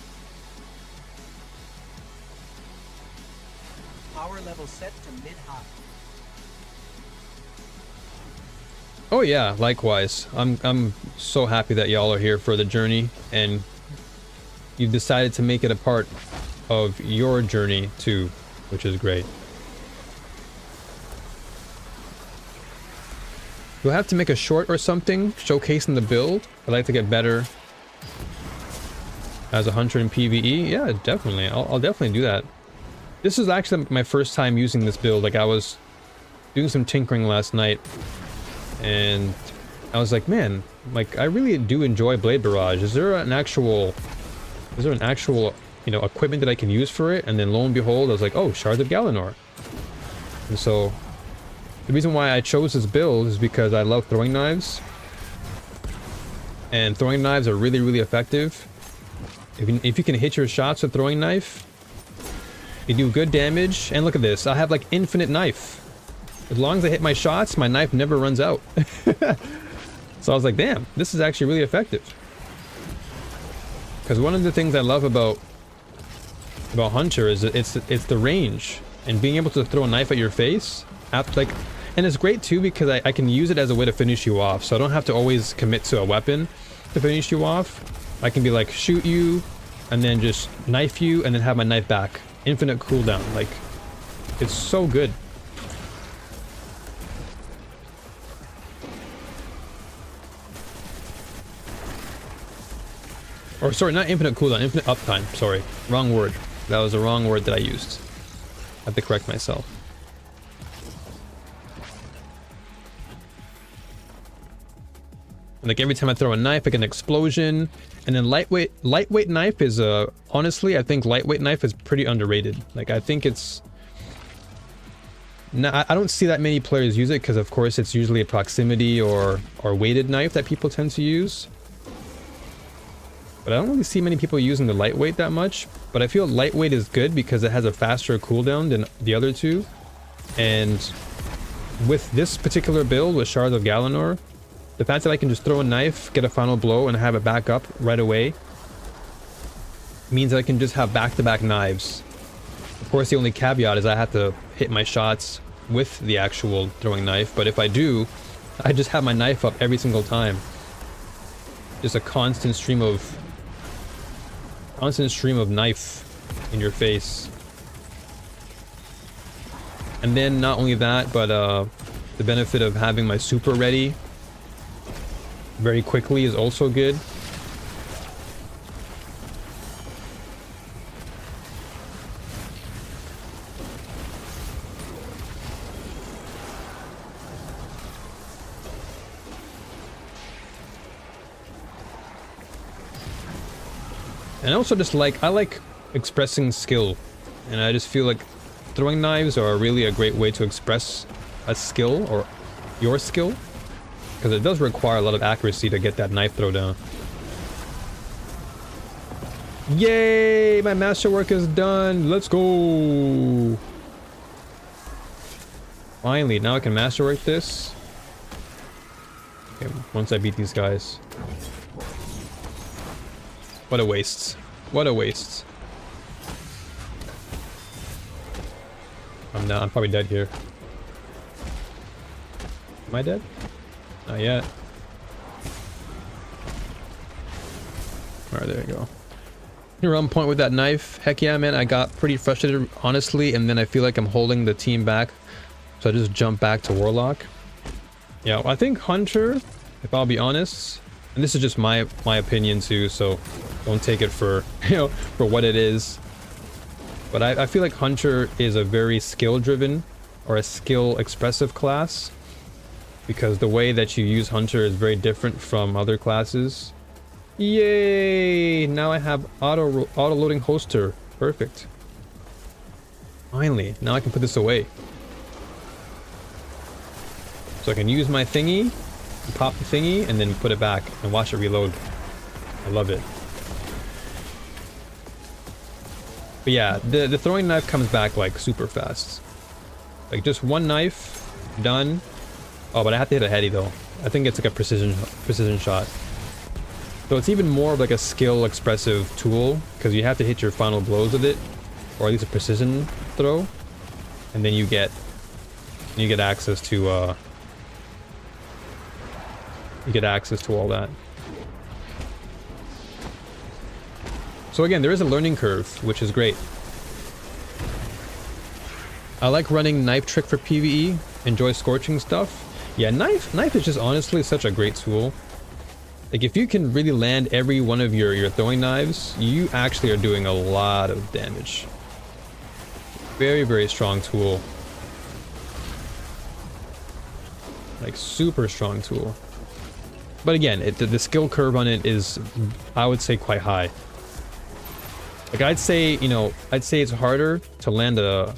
Power level set to mid-high. Oh yeah, likewise. I'm so happy that y'all are here for the journey and you've decided to make it a part of your journey too, which is great. Do I have to make a short or something showcasing the build? I'd like to get better as a hunter in PvE. Yeah, definitely. I'll definitely do that. This is actually my first time using this build. Like, I was doing some tinkering last night and I was like, man, like, I really do enjoy Blade Barrage. Is there an actual, you know, equipment that I can use for it? And then lo and behold, I was like, oh, Shards of Galanor. And so the reason why I chose this build is because I love throwing knives. And throwing knives are really, really effective. If you can hit your shots with throwing knife, you do good damage. And look at this, I have like infinite knife. As long as I hit my shots, my knife never runs out. So I was like, damn, this is actually really effective. Because one of the things I love about Hunter is that it's the range. And being able to throw a knife at your face. And it's great too because I can use it as a way to finish you off. So I don't have to always commit to a weapon to finish you off. I can be like, shoot you, and then just knife you, and then have my knife back. Infinite cooldown. Like, it's so good. Or sorry, not infinite cooldown, infinite uptime. Sorry, wrong word. That was the wrong word that I used. I have to correct myself. Like every time I throw a knife, I get an explosion. And then lightweight knife is honestly, I think lightweight knife is pretty underrated. Like, I think it's I don't see that many players use it because of course it's usually a proximity or weighted knife that people tend to use. But I don't really see many people using the lightweight that much. But I feel lightweight is good because it has a faster cooldown than the other two. And with this particular build with Shards of Galanor, the fact that I can just throw a knife, get a final blow, and have it back up right away means that I can just have back-to-back knives. Of course, the only caveat is I have to hit my shots with the actual throwing knife, but if I do, I just have my knife up every single time. Just a constant stream of knife in your face. And then not only that, but the benefit of having my super ready very quickly is also good. And I also just I like expressing skill, and I just feel like throwing knives are really a great way to express a skill, or your skill, because it does require a lot of accuracy to get that knife throw down. Yay! My masterwork is done! Let's go! Finally, now I can masterwork this. Okay, once I beat these guys. What a waste. What a waste. I'm probably dead here. Am I dead? Not yet. Alright, there you go. You're on point with that knife. Heck yeah, man. I got pretty frustrated, honestly, and then I feel like I'm holding the team back. So I just jumped back to Warlock. Yeah, well, I think Hunter, if I'll be honest, and this is just my opinion too, so don't take it for, for what it is. But I feel like Hunter is a very skill-driven, or a skill-expressive class, because the way that you use Hunter is very different from other classes. Yay! Now I have auto-loading holster. Perfect. Finally, now I can put this away. So I can use my thingy, pop the thingy, and then put it back and watch it reload. I love it. But yeah, the throwing knife comes back like super fast. Like just one knife, done. Oh, but I have to hit a heady though. I think it's like a precision shot. So it's even more of like a skill expressive tool, because you have to hit your final blows with it, or at least a precision throw, and then you get access to all that. So again, there is a learning curve, which is great. I like running Knife Trick for PvE, enjoy scorching stuff. Yeah, knife is just honestly such a great tool. Like if you can really land every one of your throwing knives, you actually are doing a lot of damage. Very, very strong tool. Like super strong tool. But again, the skill curve on it is, I would say, quite high. Like I'd say it's harder to land a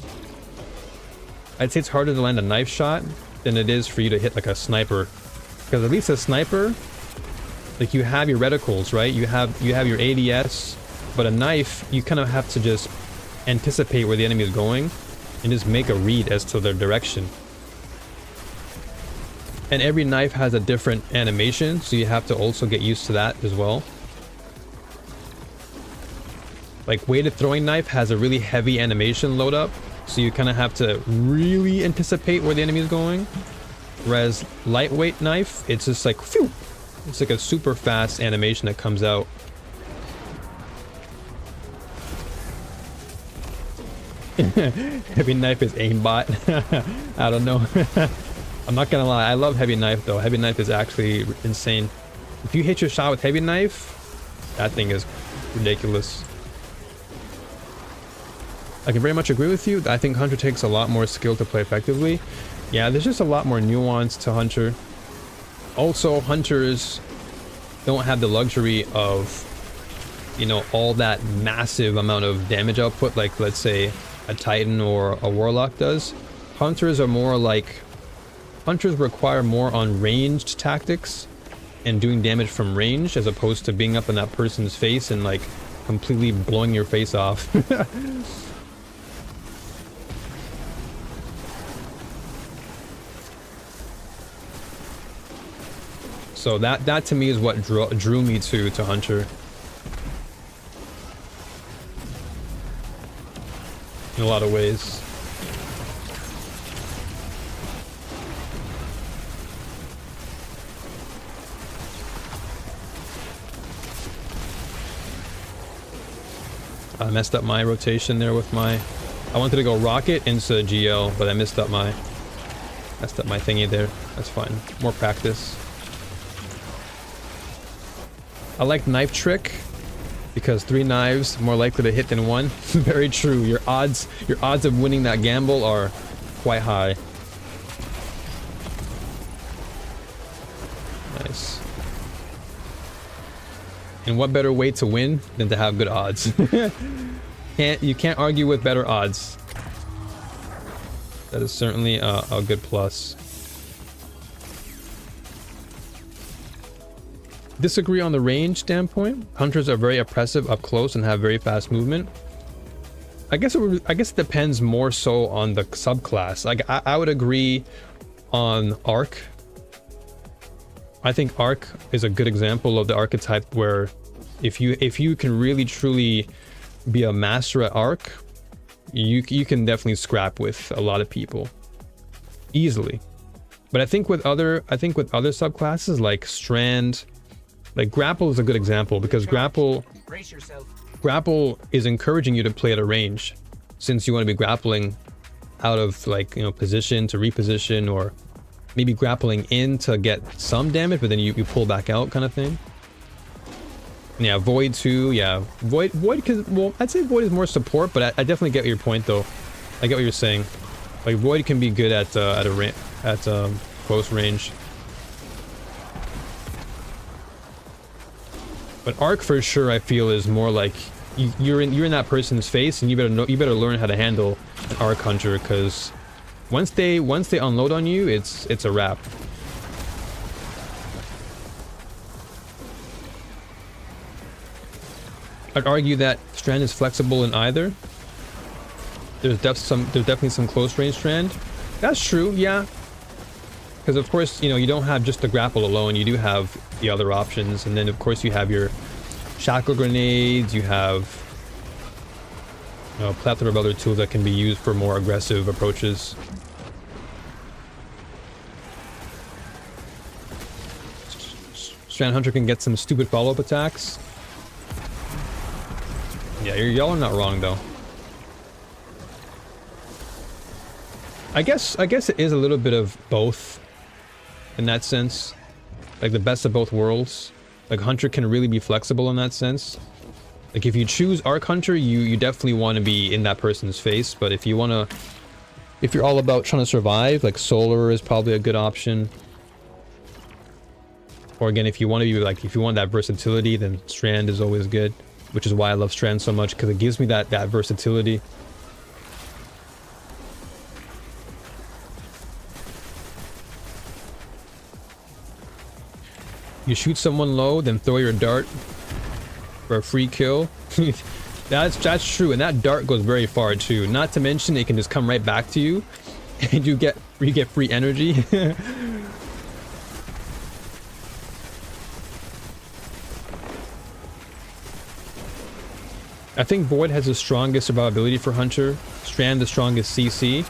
knife shot than it is for you to hit like a sniper. Because at least a sniper, like you have your reticles, right? You have your ADS, but a knife, you kind of have to just anticipate where the enemy is going and just make a read as to their direction. And every knife has a different animation, so you have to also get used to that as well. Like weighted throwing knife has a really heavy animation load up, so you kind of have to really anticipate where the enemy is going. Whereas lightweight knife, it's just like phew, it's like a super fast animation that comes out. Heavy knife is aimbot. I don't know. I'm not gonna lie, I love heavy knife though. Heavy knife is actually insane. If you hit your shot with heavy knife, that thing is ridiculous. I can very much agree with you. I think Hunter takes a lot more skill to play effectively. Yeah, there's just a lot more nuance to Hunter. Also, Hunters don't have the luxury of, all that massive amount of damage output like, let's say, a Titan or a Warlock does. Hunters are more like... Hunters require more on ranged tactics and doing damage from range, as opposed to being up in that person's face and like completely blowing your face off. So that to me is what drew me to Hunter. In a lot of ways. I messed up my rotation there with my... I wanted to go rocket into GL, but I messed up my thingy there. That's fine. More practice. I like knife trick because 3 knives more likely to hit than 1. Very true. Your odds of winning that gamble are quite high. Nice. And what better way to win than to have good odds? You can't argue with better odds. That is certainly a good plus. Disagree on the range standpoint. Hunters are very oppressive up close and have very fast movement. I guess it depends more so on the subclass. Like I would agree on Arc. I think Arc is a good example of the archetype where if you can really truly be a master at Arc, you can definitely scrap with a lot of people easily. But I think with other subclasses like Strand, like Grapple is a good example because Grapple is encouraging you to play at a range, since you want to be grappling out of, like, you know, position to reposition, or maybe grappling in to get some damage, but then you pull back out kind of thing. And yeah, Void too. Yeah, Void because, well, I'd say Void is more support, but I definitely get your point though. I get what you're saying. Like Void can be good at close range. But Arc for sure, I feel, is more like you're in that person's face, and you better learn how to handle an Arc Hunter, because once they unload on you, it's a wrap. I'd argue that Strand is flexible in either. There's definitely some close range Strand. That's true, yeah. Because of course, you know, you don't have just the grapple alone, you do have the other options, and then of course you have your shackle grenades, you have, you know, a plethora of other tools that can be used for more aggressive approaches. Strand Hunter can get some stupid follow-up attacks. Yeah, y'all are not wrong though. I guess it is a little bit of both in that sense. Like the best of both worlds. Like Hunter can really be flexible in that sense. Like if you choose Arc Hunter, you definitely want to be in that person's face, but if you're all about trying to survive, like Solar is probably a good option. Or again, if you want to be like, if you want that versatility, then Strand is always good. Which is why I love Strand so much, because it gives me that versatility. You shoot someone low, then throw your dart for a free kill. That's true, and that dart goes very far too. Not to mention it can just come right back to you, and you get free energy. I think Void has the strongest survivability for Hunter. Strand the strongest CC.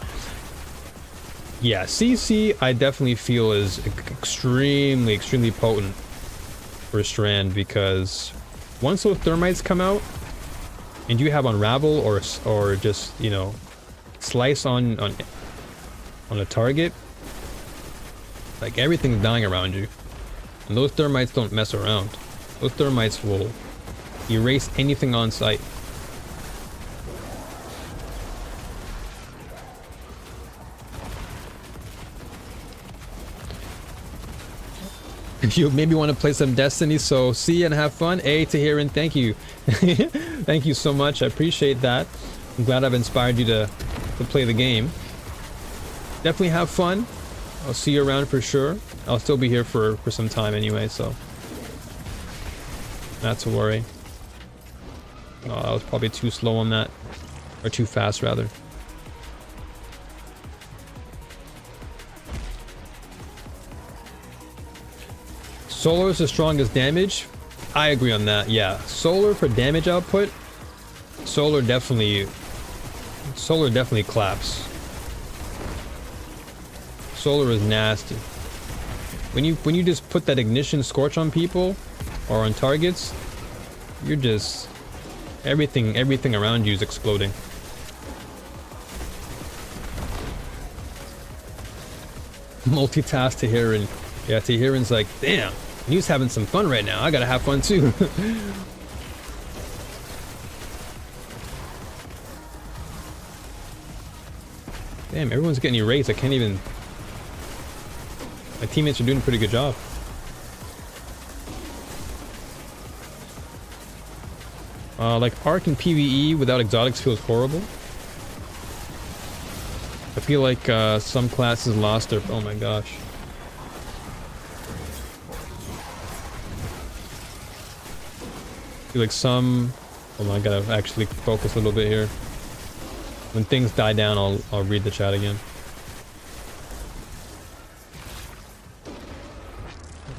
Yeah, CC I definitely feel is extremely potent for Strand, because once those thermites come out and you have Unravel or just, you know, slice on a target, like everything's dying around you. And those thermites don't mess around. Those thermites will erase anything on sight. You maybe want to play some Destiny, so see you and have fun. Tahirin, thank you. Thank you so much. I appreciate that. I'm glad I've inspired you to play the game. Definitely have fun. I'll see you around for sure. I'll still be here for some time anyway, so not to worry. Oh, I was probably too slow on that. Or too fast, rather. Solar is the strongest damage. I agree on that. Yeah, solar for damage output. Solar definitely claps. Solar is nasty. When you just put that ignition scorch on people or on targets, you're just everything around you is exploding. Multitask Tahiran. Yeah, Tahiran's like, damn, he's having some fun right now. I gotta have fun too. Damn, everyone's getting erased. I can't even... My teammates are doing a pretty good job. Like Arc and PvE without exotics feels horrible. I feel like some classes lost their... Oh my gosh. I feel like some... Hold on, I gotta actually focus a little bit here. When things die down, I'll read the chat again.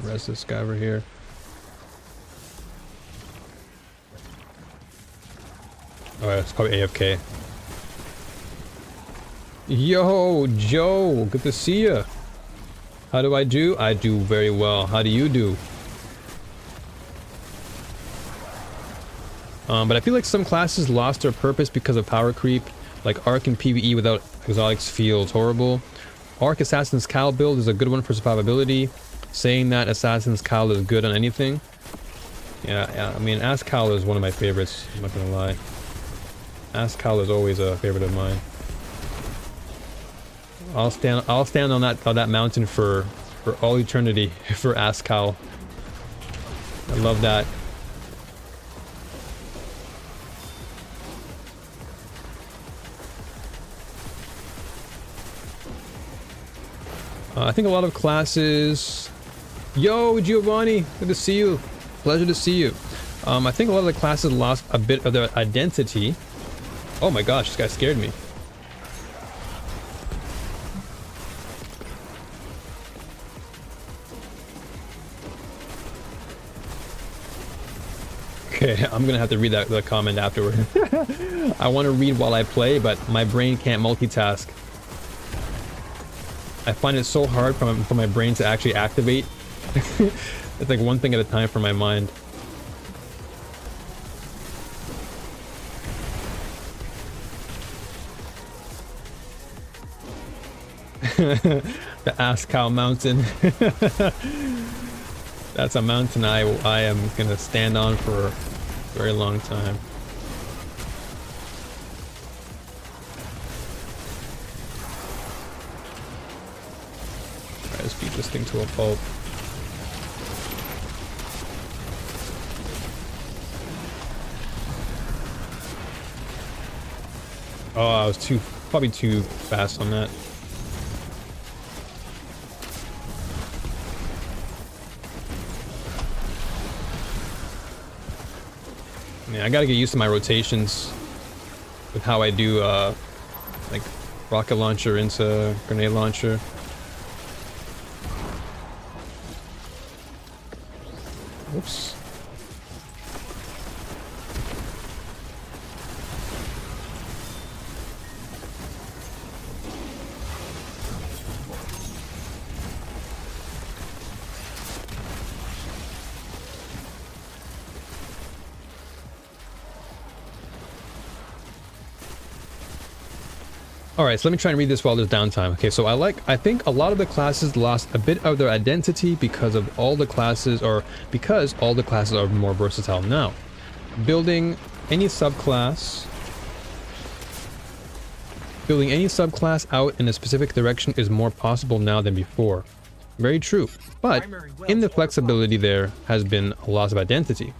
Rest this guy over here. Oh, yeah, it's probably AFK. Yo, Joe, good to see you. How do I do? I do very well. How do you do? But I feel like some classes lost their purpose because of power creep. Like Arc and PvE without exotics feels horrible. Arc Assassin's Cowl build is a good one for survivability. Saying that Assassin's Cowl is good on anything. Yeah, I mean, Ass Cowl is one of my favorites, I'm not gonna lie. Ass Cowl is always a favorite of mine. I'll stand on that mountain for all eternity for Ass Cowl. I love that. I think a lot of classes... Yo, Giovanni! Good to see you. Pleasure to see you. I think a lot of the classes lost a bit of their identity. Oh my gosh, this guy scared me. Okay, I'm gonna have to read that comment afterward. I want to read while I play, but my brain can't multitask. I find it so hard for my brain to actually activate. It's like one thing at a time for my mind. The Ass Cow Mountain. That's a mountain I am gonna stand on for a very long time. Let's beat this thing to a pulp. Oh, I was probably too fast on that. Yeah, I gotta get used to my rotations with how I do, like rocket launcher into grenade launcher. Oops. Alright, so let me try and read this while there's downtime. Okay, so I think a lot of the classes lost a bit of their identity because all the classes are more versatile now. Building any subclass out in a specific direction is more possible now than before. Very true. But in the flexibility there has been a loss of identity.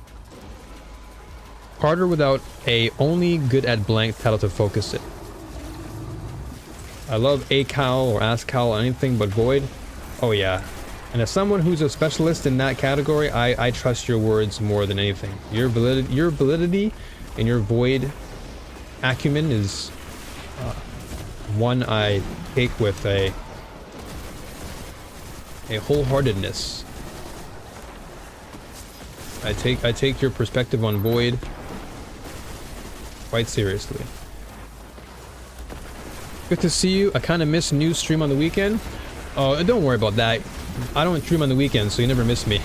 Harder without a only good at blank title to focus it. I love A cowl or Ass cowl or anything but Void. Oh yeah. And as someone who's a specialist in that category, I trust your words more than anything. Your validity and your Void acumen is one I take with a wholeheartedness. I take your perspective on Void quite seriously. Good to see you. I kind of miss new stream on the weekend. Oh, don't worry about that. I don't stream on the weekend, so you never miss me.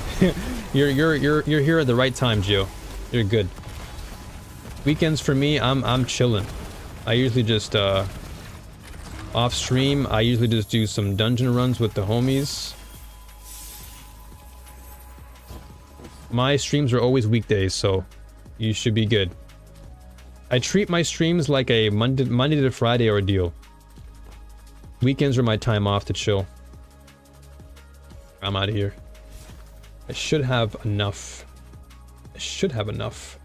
You're here at the right time, Gio. You're good. Weekends for me, I'm chilling. I usually just off stream. I usually just do some dungeon runs with the homies. My streams are always weekdays, so you should be good. I treat my streams like a Monday to Friday ordeal. Weekends are my time off to chill. I'm out of here. I should have enough. I should have enough.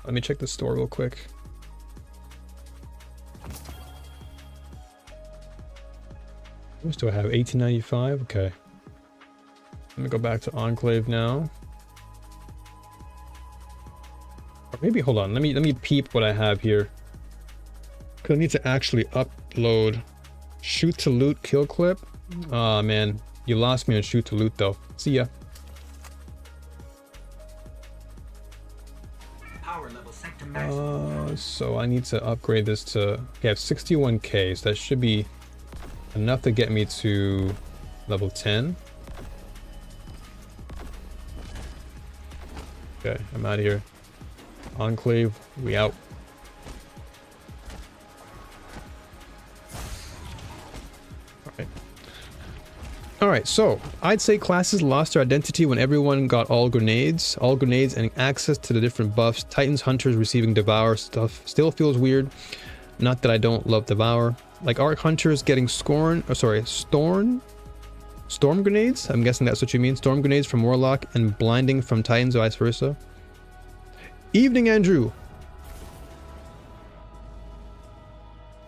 Let me check the store real quick. What else do I have? 1895? Okay. Let me go back to Enclave now. Or maybe, hold on. Let me peep what I have here. Cause I need to actually upload shoot to loot kill clip. Aw, man. You lost me on shoot to loot though. See ya. Power level set to maximum. So I need to upgrade this to... Okay, I have 61k, so that should be enough to get me to level 10. Okay, I'm out of here. Enclave, we out. Alright, so I'd say classes lost their identity when everyone got all grenades and access to the different buffs. Titans, Hunters receiving Devour stuff still feels weird. Not that I don't love Devour. Like Arc Hunters getting Storm grenades? I'm guessing that's what you mean. Storm grenades from Warlock and blinding from Titans, vice versa. Evening, Andrew!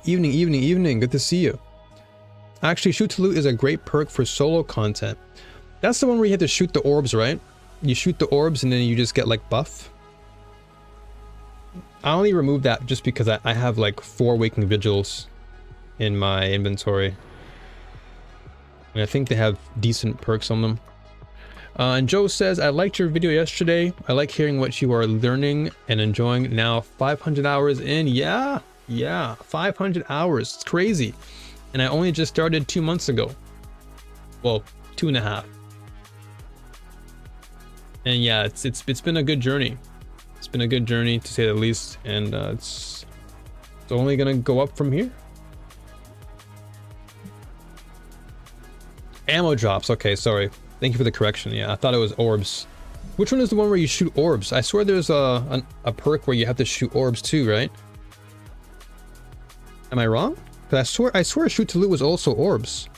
Evening. Good to see you. Actually, shoot to loot is a great perk for solo content. That's the one where you have to shoot the orbs, right? You shoot the orbs and then you just get like buff. I only removed that just because I have like 4 Waking Vigils in my inventory. And I think they have decent perks on them. And Joe says, I liked your video yesterday. I like hearing what you are learning and enjoying now 500 hours in. Yeah, 500 hours. It's crazy. And I only just started 2 months ago. Well, 2.5. And yeah, it's been a good journey. It's been a good journey to say the least, and it's only gonna go up from here. Ammo drops. Okay, sorry. Thank you for the correction. Yeah, I thought it was orbs. Which one is the one where you shoot orbs? I swear there's a perk where you have to shoot orbs too, right? Am I wrong? But I swear shoot to loot was also orbs.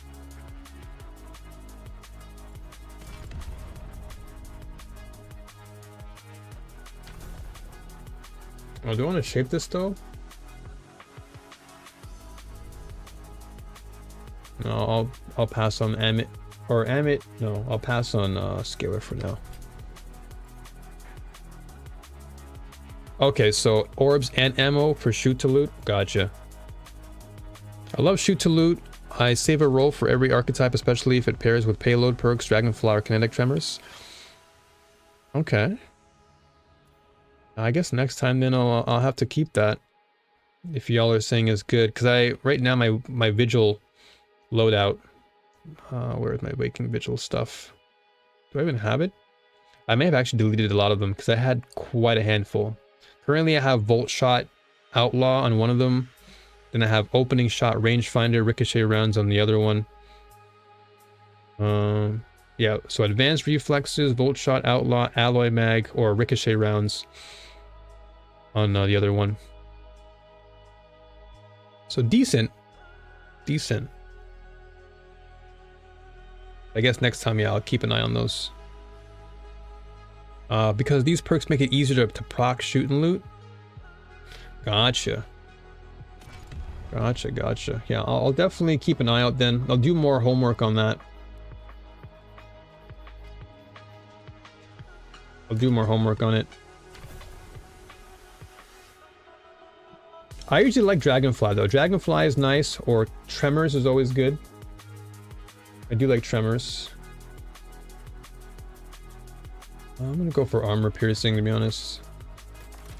Oh, do I want to shape this though? No, I'll pass on Amit. Or Amit, no, I'll pass on Scalar for now. Okay, so orbs and ammo for shoot to loot. Gotcha. I love shoot to loot. I save a roll for every archetype, especially if it pairs with payload perks, dragonfly, or kinetic tremors. Okay. I guess next time then I'll have to keep that. If y'all are saying it's good, because right now my vigil loadout. Where is my waking vigil stuff? Do I even have it? I may have actually deleted a lot of them because I had quite a handful. Currently I have Volt Shot Outlaw on one of them. Then I have Opening Shot Rangefinder Ricochet rounds on the other one. Yeah, so Advanced Reflexes, Volt Shot Outlaw, Alloy Mag, or Ricochet rounds on the other one. So decent. I guess next time, yeah, I'll keep an eye on those. Because these perks make it easier to proc shoot and loot. Gotcha. Yeah, I'll definitely keep an eye out then. I'll do more homework on that. I'll do more homework on it. I usually like Dragonfly though. Dragonfly is nice, or Tremors is always good. I do like Tremors. I'm gonna go for armor piercing, to be honest.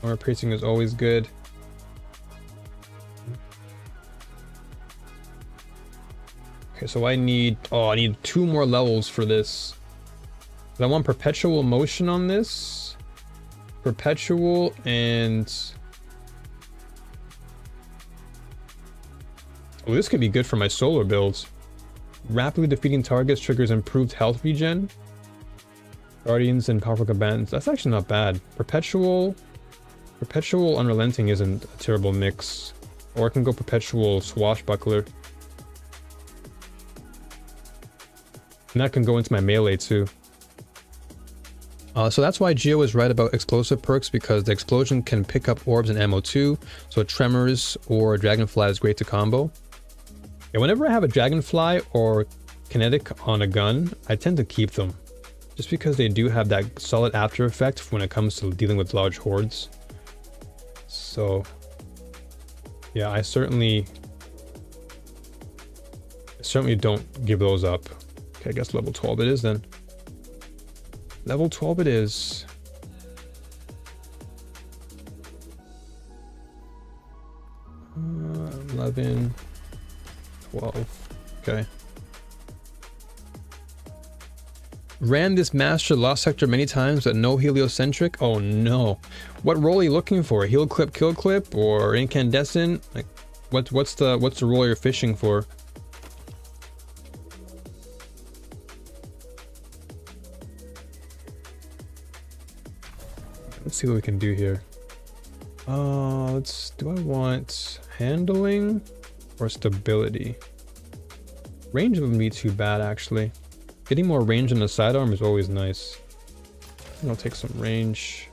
Armor piercing is always good. Okay, so I need 2 more levels for this. I want perpetual motion on this. Perpetual and... oh, this could be good for my solar builds. Rapidly defeating targets triggers improved health regen. Guardians and powerful combatants. That's actually not bad. Perpetual unrelenting isn't a terrible mix. Or I can go perpetual swashbuckler. And that can go into my melee too. So that's why Geo is right about explosive perks, because the explosion can pick up orbs and ammo too. So tremors or dragonfly is great to combo. Yeah, whenever I have a dragonfly or kinetic on a gun, I tend to keep them. Just because they do have that solid after effect when it comes to dealing with large hordes. So yeah, I certainly don't give those up. Okay, I guess level 12 it is then. Level 12 it is. 11, 12. Okay. Ran this master lost sector many times, but no heliocentric. Oh no. What role are you looking for? Heal clip, kill clip, or incandescent? Like, what's the role you're fishing for? Let's see what we can do here. Do I want handling or stability? Range wouldn't be too bad actually. Getting more range on the sidearm is always nice. I'll take some range.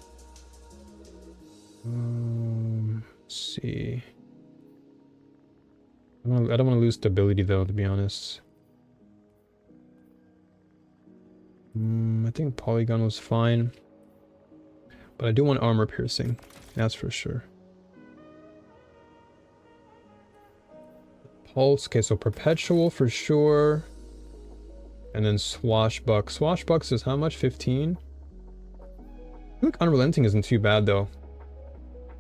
Let's see. I don't want to lose stability though, to be honest. I think polygon was fine. But I do want armor piercing, that's for sure. Pulse, okay, so perpetual for sure. And then swashbuck. Swashbucks is how much? 15? I feel like unrelenting isn't too bad though.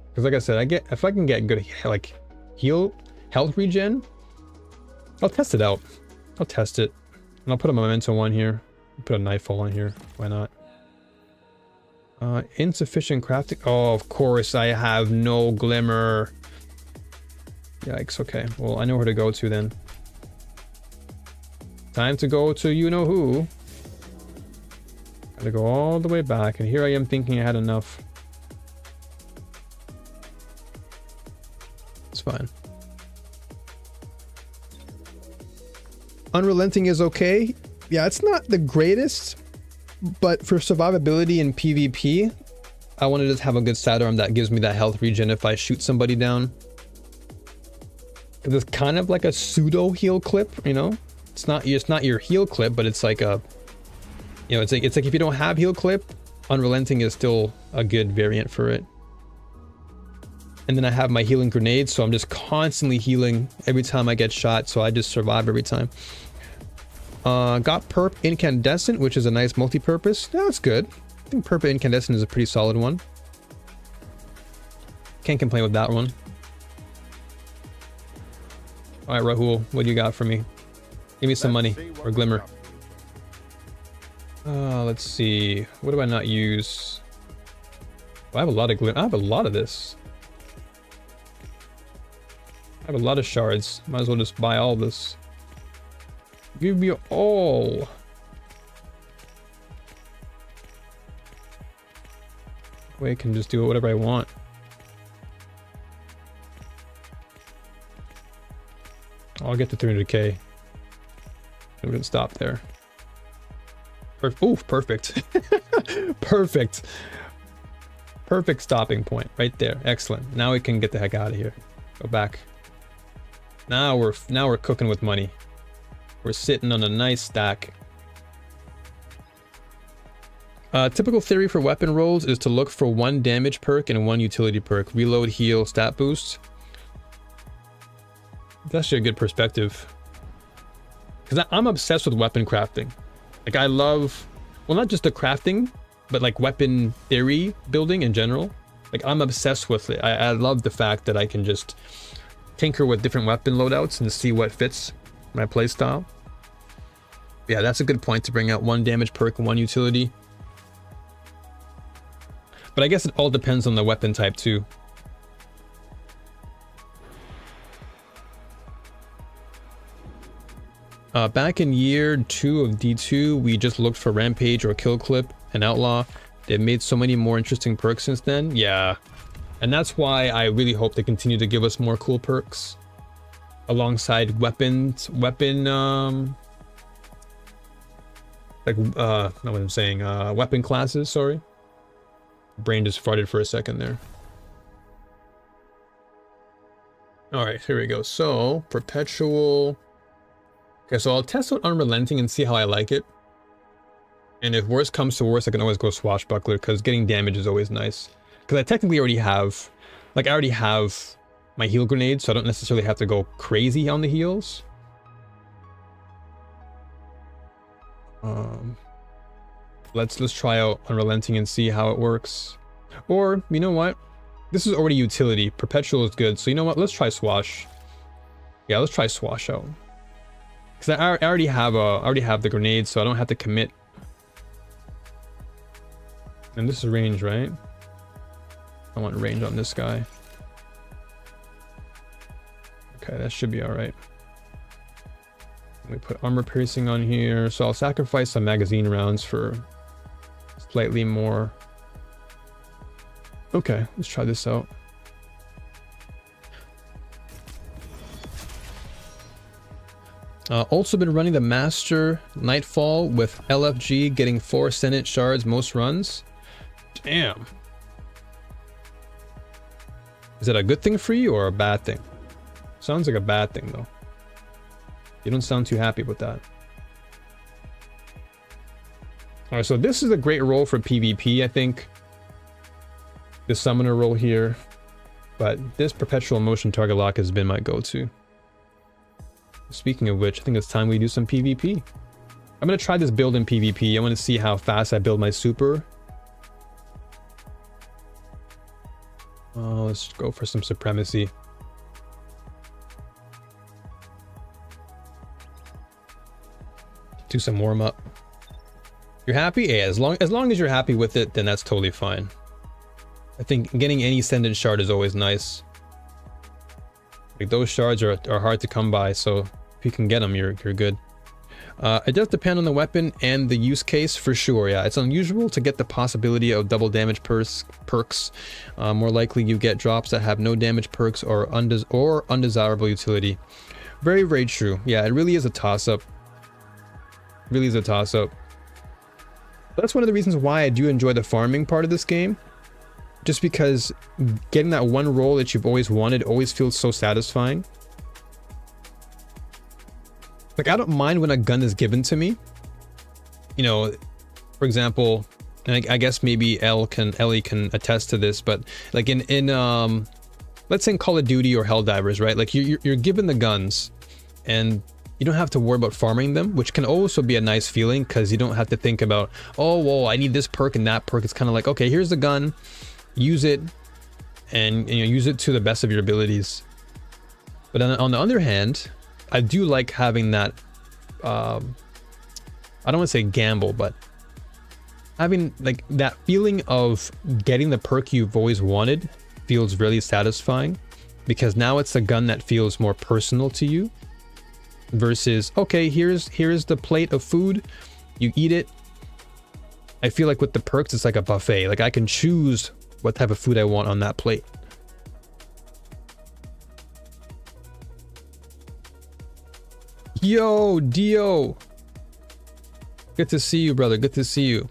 Because like I said, if I can get good like health regen, I'll test it out. I'll test it. And I'll put a memento one here. Put a nightfall on here. Why not? Insufficient crafting. Oh, of course, I have no glimmer. Yikes, okay. Well, I know where to go to then. Time to go to you-know-who. Gotta go all the way back, and here I am thinking I had enough. It's fine. Unrelenting is okay. Yeah, it's not the greatest. But for survivability in PvP, I want to just have a good sidearm that gives me that health regen if I shoot somebody down. It's kind of like a pseudo heal clip, you know? It's not your heal clip, but it's like a, you know, it's like if you don't have heal clip, unrelenting is still a good variant for it. And then I have my healing grenades, so I'm just constantly healing every time I get shot, so I just survive every time. Got Perk Incandescent, which is a nice multi-purpose. Yeah, that's good. I think Perk Incandescent is a pretty solid one. Can't complain with that one. Alright, Rahul, what do you got for me? Give me some money, or glimmer. Let's see. What do I not use? I have a lot of glimmer. I have a lot of this. I have a lot of shards. Might as well just buy all this. Give me all. Way I can just do whatever I want. I'll get to 300k. I'm gonna stop there. Ooh, perfect. Perfect. Perfect stopping point right there. Excellent. Now we can get the heck out of here. Go back. Now we're cooking with money. We're sitting on a nice stack. Typical theory for weapon rolls is to look for 1 damage perk and 1 utility perk. Reload, heal, stat boost. That's actually a good perspective. Because I'm obsessed with weapon crafting. Like I love, well, not just the crafting but like weapon theory building in general. Like I'm obsessed with it. I love the fact that I can just tinker with different weapon loadouts and see what fits my playstyle. Yeah, that's a good point to bring out 1 damage perk and 1 utility. But I guess it all depends on the weapon type too. Back in year 2 of D2, we just looked for Rampage or Kill Clip and Outlaw. They've made so many more interesting perks since then. Yeah. And that's why I really hope they continue to give us more cool perks. Alongside weapons, weapon classes, sorry. Brain just farted for a second there. Alright, here we go. So, Perpetual. Okay, so I'll test out Unrelenting and see how I like it. And if worse comes to worse, I can always go Swashbuckler, because getting damage is always nice. Because I technically already have, like, I already have my heal grenade, so I don't necessarily have to go crazy on the heals. Let's try out Unrelenting and see how it works. Or, you know what? This is already utility. Perpetual is good, so you know what? Let's try Swash. Yeah, let's try Swash out. Because I already have the grenade, so I don't have to commit. And this is range, right? I want range on this guy. Okay, that should be alright. Let me put armor piercing on here. So I'll sacrifice some magazine rounds for slightly more. Okay, let's try this out. Also been running the Master Nightfall with LFG, getting 4 Senate shards most runs. Damn. Is that a good thing for you or a bad thing? Sounds like a bad thing though. You don't sound too happy with that. Alright, so this is a great role for PvP, I think. This summoner role here. But this Perpetual Motion Target Lock has been my go-to. Speaking of which, I think it's time we do some PvP. I'm going to try this build in PvP. I want to see how fast I build my super. Oh, let's go for some Supremacy. Do some warm up. You're happy? Yeah, as long as you're happy with it, then that's totally fine. I think getting any Ascendant Shard is always nice. Like those shards are hard to come by, so if you can get them, you're good. It does depend on the weapon and the use case for sure. Yeah, it's unusual to get the possibility of double damage perks. More likely you get drops that have no damage perks or undesirable utility. Very, very true. Yeah, it really is a toss-up. Really is a toss-up. That's one of the reasons why I do enjoy the farming part of this game. Just because getting that one roll that you've always wanted always feels so satisfying. Like, I don't mind when a gun is given to me. You know, for example, and I guess maybe Ellie can attest to this, but like in let's say in Call of Duty or Helldivers, right? Like you're given the guns and you don't have to worry about farming them, which can also be a nice feeling because you don't have to think about, oh, well, I need this perk and that perk. It's kind of like, okay, here's the gun, use it, and you know, use it to the best of your abilities. But on the other hand, I do like having that, I don't want to say gamble, but having like that feeling of getting the perk you've always wanted feels really satisfying, because now it's a gun that feels more personal to you. Versus, okay, here's the plate of food, you eat it. I feel like with the perks, it's like a buffet. Like I can choose what type of food I want on that plate. Yo, Dio. Good to see you, brother. Good to see you.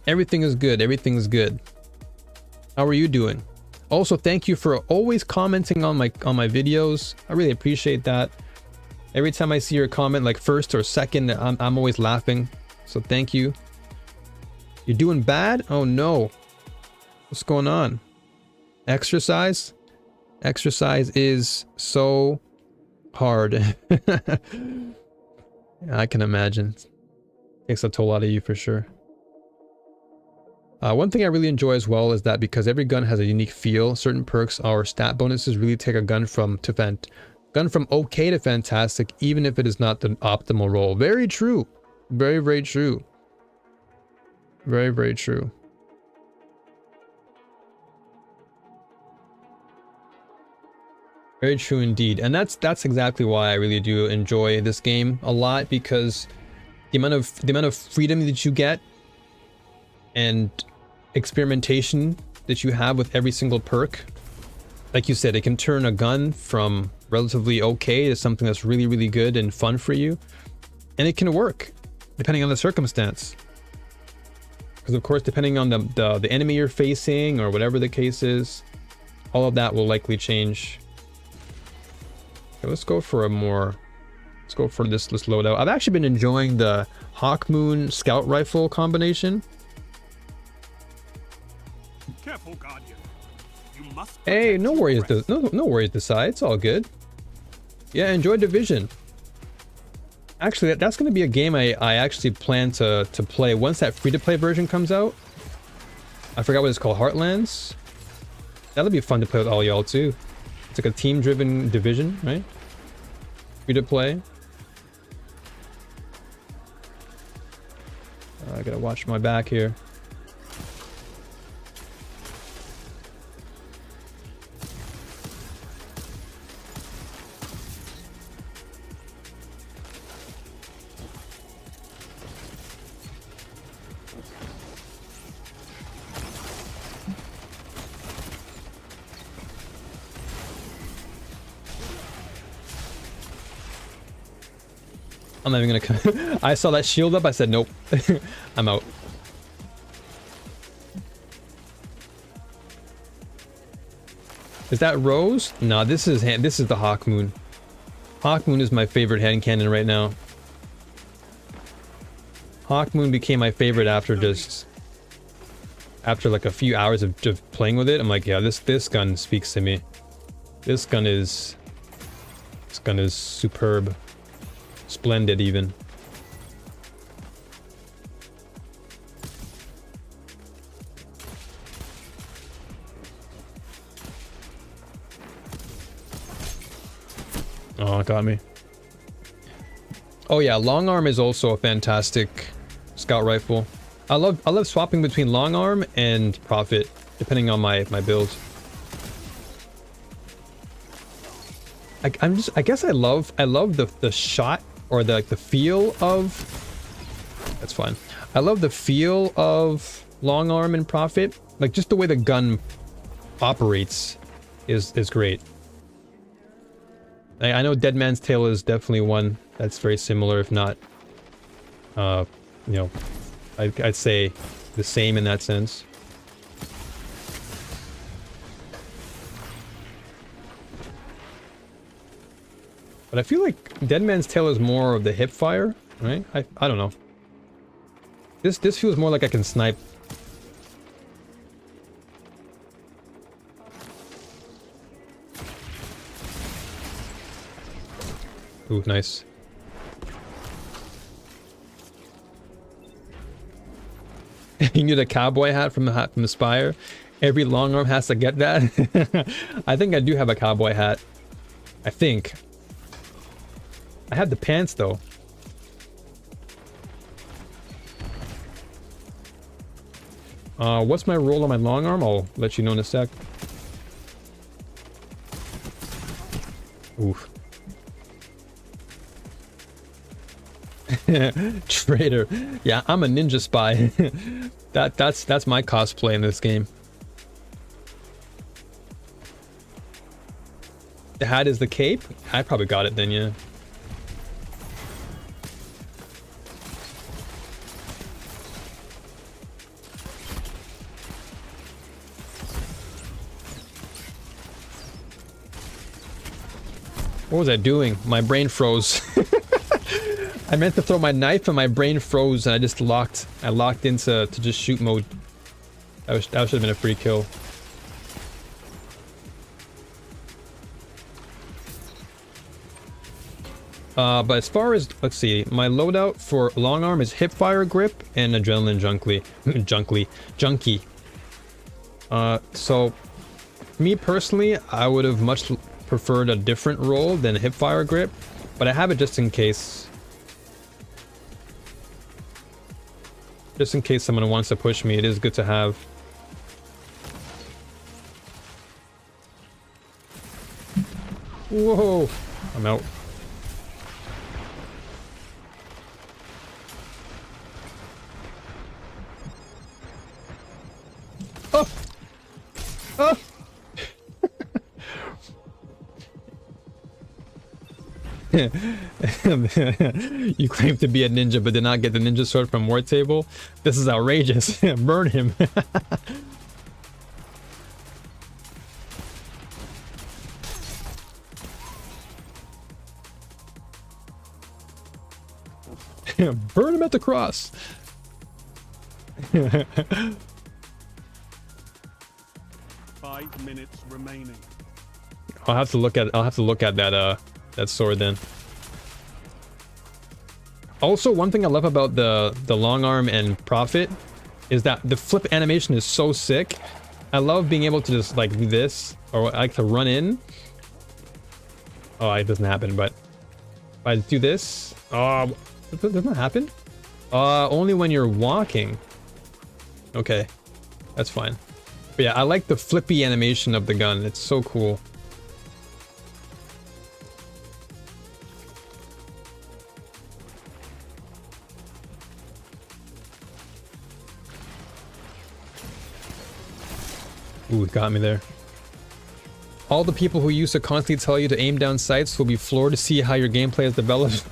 Everything is good. Everything is good. How are you doing? Also, thank you for always commenting on my videos. I really appreciate that. Every time I see your comment, like first or second, I'm always laughing. So thank you. You're doing bad? Oh no. What's going on? Exercise? Exercise is so hard. I can imagine. Takes a toll out of you for sure. One thing I really enjoy as well is that because every gun has a unique feel, certain perks or stat bonuses really take a gun from okay to fantastic, even if it is not the optimal role. Very true. Very, very true. Very, very true. Very true indeed. And that's exactly why I really do enjoy this game a lot, because the amount of freedom that you get and experimentation that you have with every single perk. Like you said, it can turn a gun from relatively okay to something that's really, really good and fun for you. And it can work depending on the circumstance. Because of course, depending on the enemy you're facing or whatever the case is, all of that will likely change. Okay, let's go for this loadout. I've actually been enjoying the Hawkmoon scout rifle combination. Careful, Guardian. You must. Hey, no worries. No worries. Decide. It's all good. Yeah, enjoy Division. Actually, that's going to be a game I actually plan to play once that free-to-play version comes out. I forgot what it's called. Heartlands. That'll be fun to play with all y'all too. It's like a team-driven Division, right? Free-to-play. I gotta watch my back here. I'm not even gonna come. I saw that shield up. I said, nope. I'm out. Is that Rose? No, this is the Hawkmoon. Hawkmoon is my favorite hand cannon right now. Hawkmoon became my favorite after like a few hours of just playing with it. I'm like, yeah, this gun speaks to me. This gun is superb. Splendid, even. Oh, it got me. Oh yeah, long arm is also a fantastic scout rifle. I love swapping between long arm and profit, depending on my build. I guess I love the shot, or the feel of. That's fine. I love the feel of long arm and profit. Like just the way the gun operates is great. I know Dead Man's Tale is definitely one that's very similar, if not, you know, I'd say the same in that sense. But I feel like Dead Man's Tale is more of the hip fire, right? I don't know. This feels more like I can snipe. Ooh, nice. You knew the cowboy hat from the Spire? Every long arm has to get that? I think I do have a cowboy hat. I think. I have the pants though. What's my roll on my long arm? I'll let you know in a sec. Oof. Traitor. Yeah, I'm a ninja spy. That's my cosplay in this game. The hat is the cape? I probably got it then, yeah. What was I doing? My brain froze. I meant to throw my knife and my brain froze and I locked into just shoot mode. That should have been a free kill. But as far as, let's see, my loadout for long arm is hipfire grip and adrenaline junkie. So me personally, I would have much preferred a different role than hipfire grip, but I have it just in case. Just in case someone wants to push me, it is good to have. Whoa! I'm out. Oh! Oh! You claim to be a ninja but did not get the ninja sword from war table. This is outrageous. Burn him. Burn him at the cross. 5 minutes remaining. I'll have to look at that that sword then. Also, one thing I love about the long arm and prophet is that the flip animation is so sick. I love being able to just like do this, or I like to run in. Oh, it doesn't happen, but if I do this, it doesn't happen. Only when you're walking. Okay, that's fine. But yeah, I like the flippy animation of the gun. It's so cool. Ooh, it got me there. All the people who used to constantly tell you to aim down sights will be floored to see how your gameplay has developed.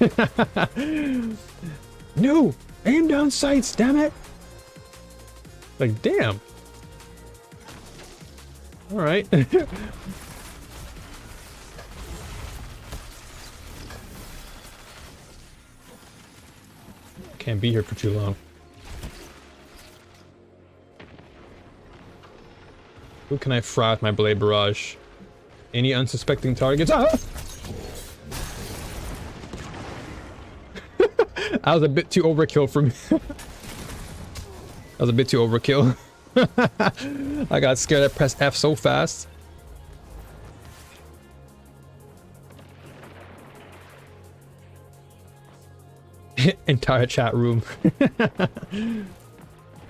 No! Aim down sights, damn it! Like, damn. Alright. Can't be here for too long. Who can I fry with my blade barrage? Any unsuspecting targets? Ah! That was a bit too overkill for me. That was a bit too overkill. I got scared. I pressed F so fast. Entire chat room.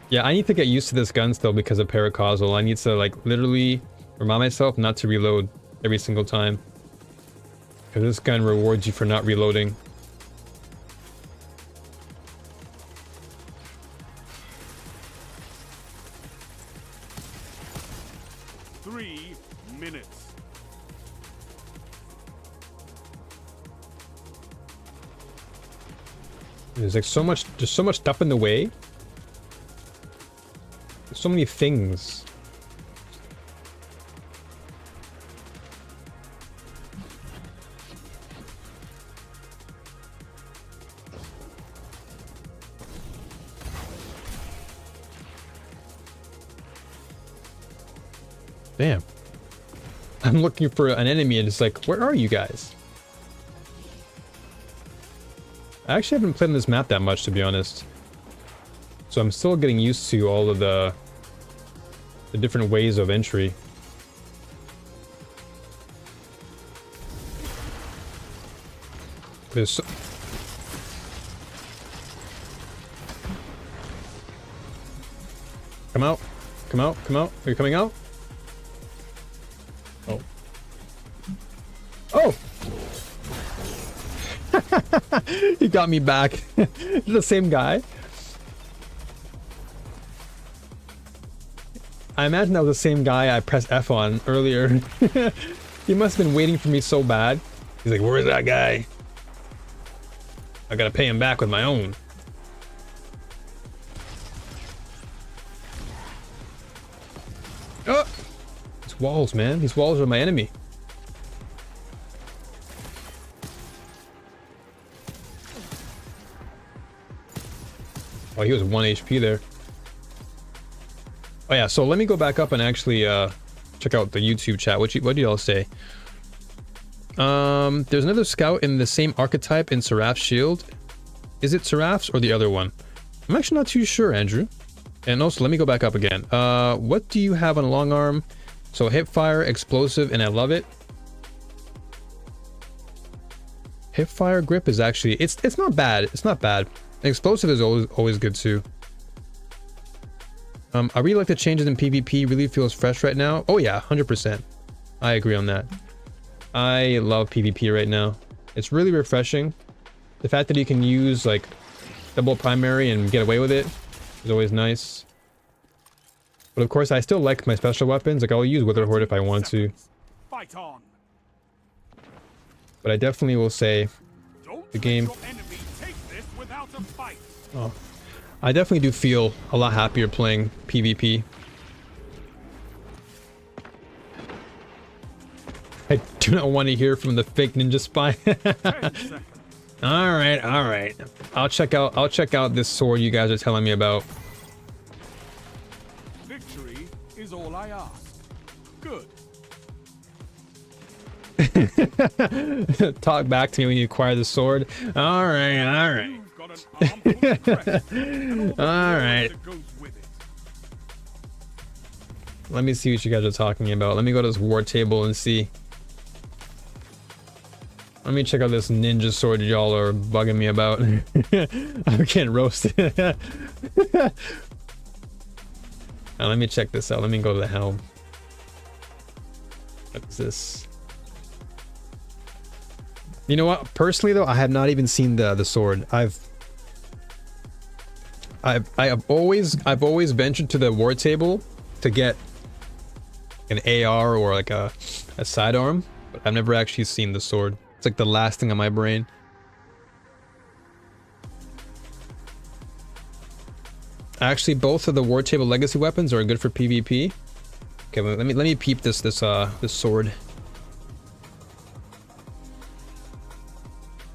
Yeah, I need to get used to this gun still because of paracausal. I need to like literally remind myself not to reload every single time. Because this gun rewards you for not reloading. There's like so much, there's so much stuff in the way. There's so many things. Damn. I'm looking for an enemy and it's like, where are you guys? I actually haven't played on this map that much, to be honest. So I'm still getting used to all of the different ways of entry. There's so come out. Come out. Come out. Are you coming out? Oh. Oh! He got me back. The same guy. I imagine that was the same guy I pressed F on earlier. He must have been waiting for me so bad. He's like, where's that guy? I gotta pay him back with my own. Oh! These walls, man. These walls are my enemy. Oh, he was 1 HP there. Oh yeah, so let me go back up and actually check out the YouTube chat. What do y'all say? There's another scout in the same archetype in Seraph's shield. Is it Seraph's or the other one? I'm actually not too sure, Andrew. And also, let me go back up again. What do you have on a long arm? So hipfire, explosive, and I love it. Hipfire grip is actually, it's not bad. It's not bad. Explosive is always good too. I really like the changes in PvP. Really feels fresh right now. Oh yeah, 100%. I agree on that. I love PvP right now. It's really refreshing. The fact that you can use like double primary and get away with it is always nice. But of course, I still like my special weapons. Like I'll use Witherhoard if I want to. Fight on. But I definitely will say the game. Oh, I definitely do feel a lot happier playing PvP. I do not want to hear from the fake ninja spy. all right. I'll check out this sword you guys are telling me about. Victory is all I ask. Good. Talk back to me when you acquire the sword. All right. You've got an arm full of strength, and all the All right. that goes with it. Let me see what you guys are talking about. Let me go to this war table and see. Let me check out this ninja sword y'all are bugging me about. I'm getting roasted. Now, let me check this out. Let me go to the helm. What is this? You know what? Personally, though, I have not even seen the sword. I've always ventured to the war table to get an AR or like a sidearm, but I've never actually seen the sword. It's like the last thing on my brain. Actually, both of the war table legacy weapons are good for PvP. Okay, let me peep this sword.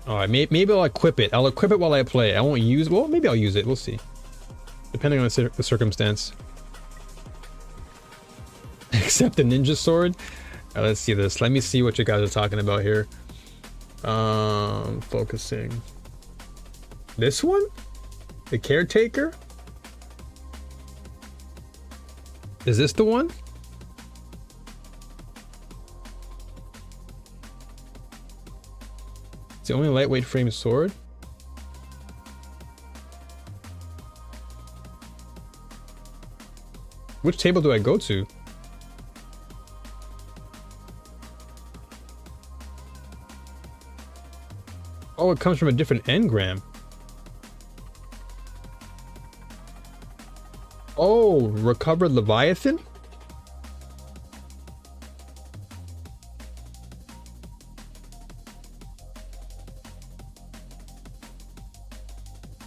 All right, maybe I'll equip it. I'll equip it while I play. I won't use. Well, maybe I'll use it. We'll see, depending on the circumstance. Except the ninja sword. All right, let's see this. Let me see what you guys are talking about here. Focusing. This one, the caretaker. Is this the one? It's the only lightweight frame sword. Which table do I go to? Oh, it comes from a different engram. Oh, recovered Leviathan?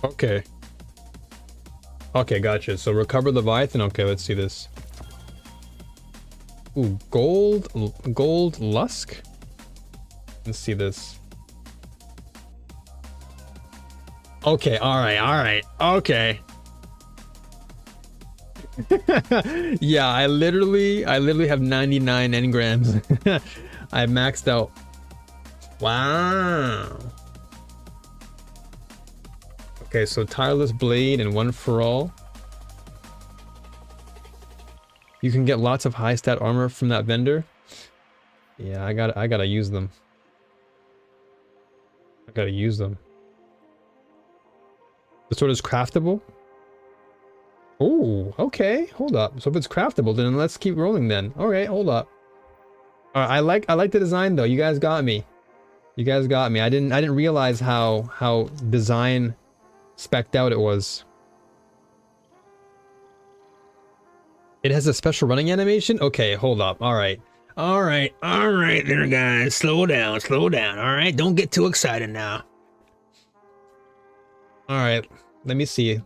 Okay. Okay, gotcha. So recover Leviathan. Okay, let's see this. Ooh, gold lusk. Let's see this. Okay, all right. Okay. Yeah, I literally have 99 engrams. I maxed out. Wow. Okay, so tireless blade and one for all. You can get lots of high stat armor from that vendor. Yeah, I gotta use them. I gotta use them. The sword is craftable. Oh, okay. Hold up. So if it's craftable, then let's keep rolling then. All right, hold up. All right, I like the design though. You guys got me. You guys got me. I didn't realize how design spec'd out it was. It has a special running animation? Okay, hold up. All right there, guys. Slow down. All right, don't get too excited now. All right, let me see.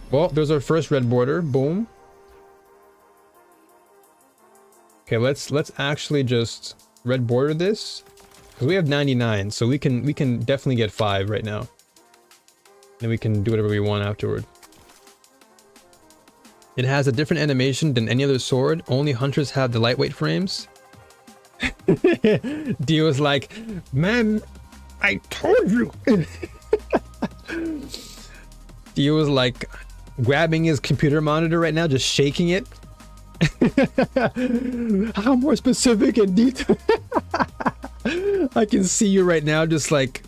Well, there's our first red border. Boom. Okay, let's actually just red border this because we have 99, so we can definitely get 5 right now. Then we can do whatever we want afterward. It has a different animation than any other sword. Only hunters have the lightweight frames. Dio's like, man, I told you. Dio was like grabbing his computer monitor right now, just shaking it. How more specific and detailed? I can see you right now, just like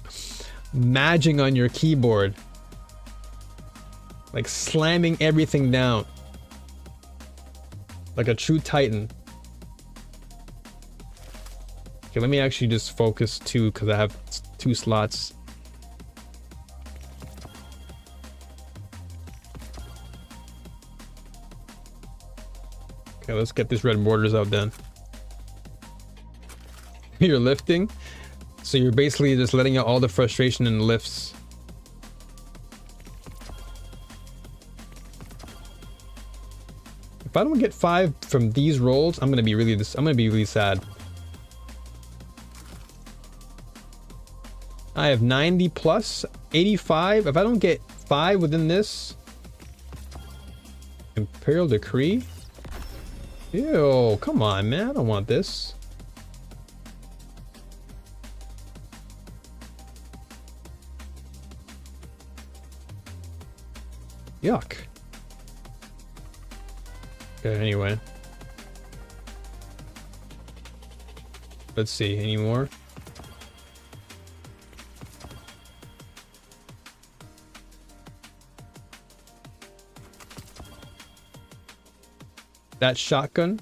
madging on your keyboard, like slamming everything down, like a true titan. Okay, let me actually just focus too, because I have 2 slots. Okay, let's get these red borders out then. You're lifting, so you're basically just letting out all the frustration in lifts. If I don't get 5 from these rolls, I'm gonna be really sad. I have 90 plus 85. If I don't get 5 within this Imperial Decree, ew, come on, man, I don't want this. Yuck. Okay, anyway. Let's see, any more? That shotgun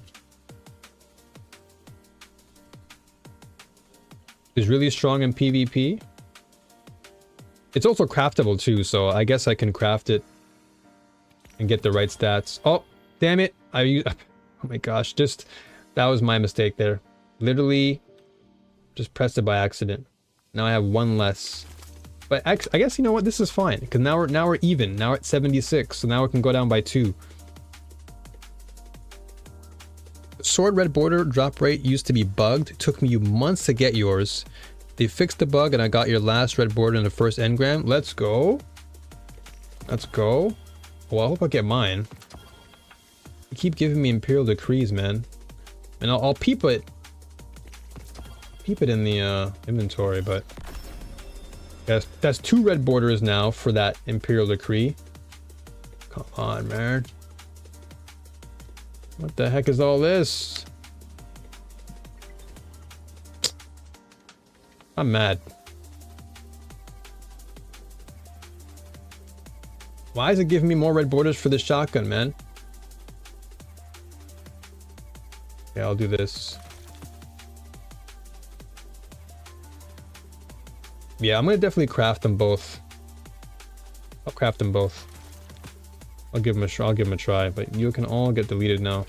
is really strong in PvP. It's also craftable too, so I guess I can craft it and get the right stats. Oh, damn it. Oh my gosh, that was my mistake there. Literally just pressed it by accident. Now I have 1 less. But I guess, you know what, this is fine, because now we're even. Now we're at 76, so now we can go down by 2. Sword red border drop rate used to be bugged. It took me months to get yours. They fixed the bug and I got your last red border in the first engram. Let's go. Let's go. Well, I hope I get mine. You keep giving me Imperial Decrees, man. And I'll peep it. Peep it in the inventory, but... that's 2 red borders now for that Imperial Decree. Come on, man. What the heck is all this? I'm mad. Why is it giving me more red borders for this shotgun, man? Okay, I'll do this. Yeah, I'm gonna definitely craft them both. I'll craft them both. I'll give them a try, but you can all get deleted now.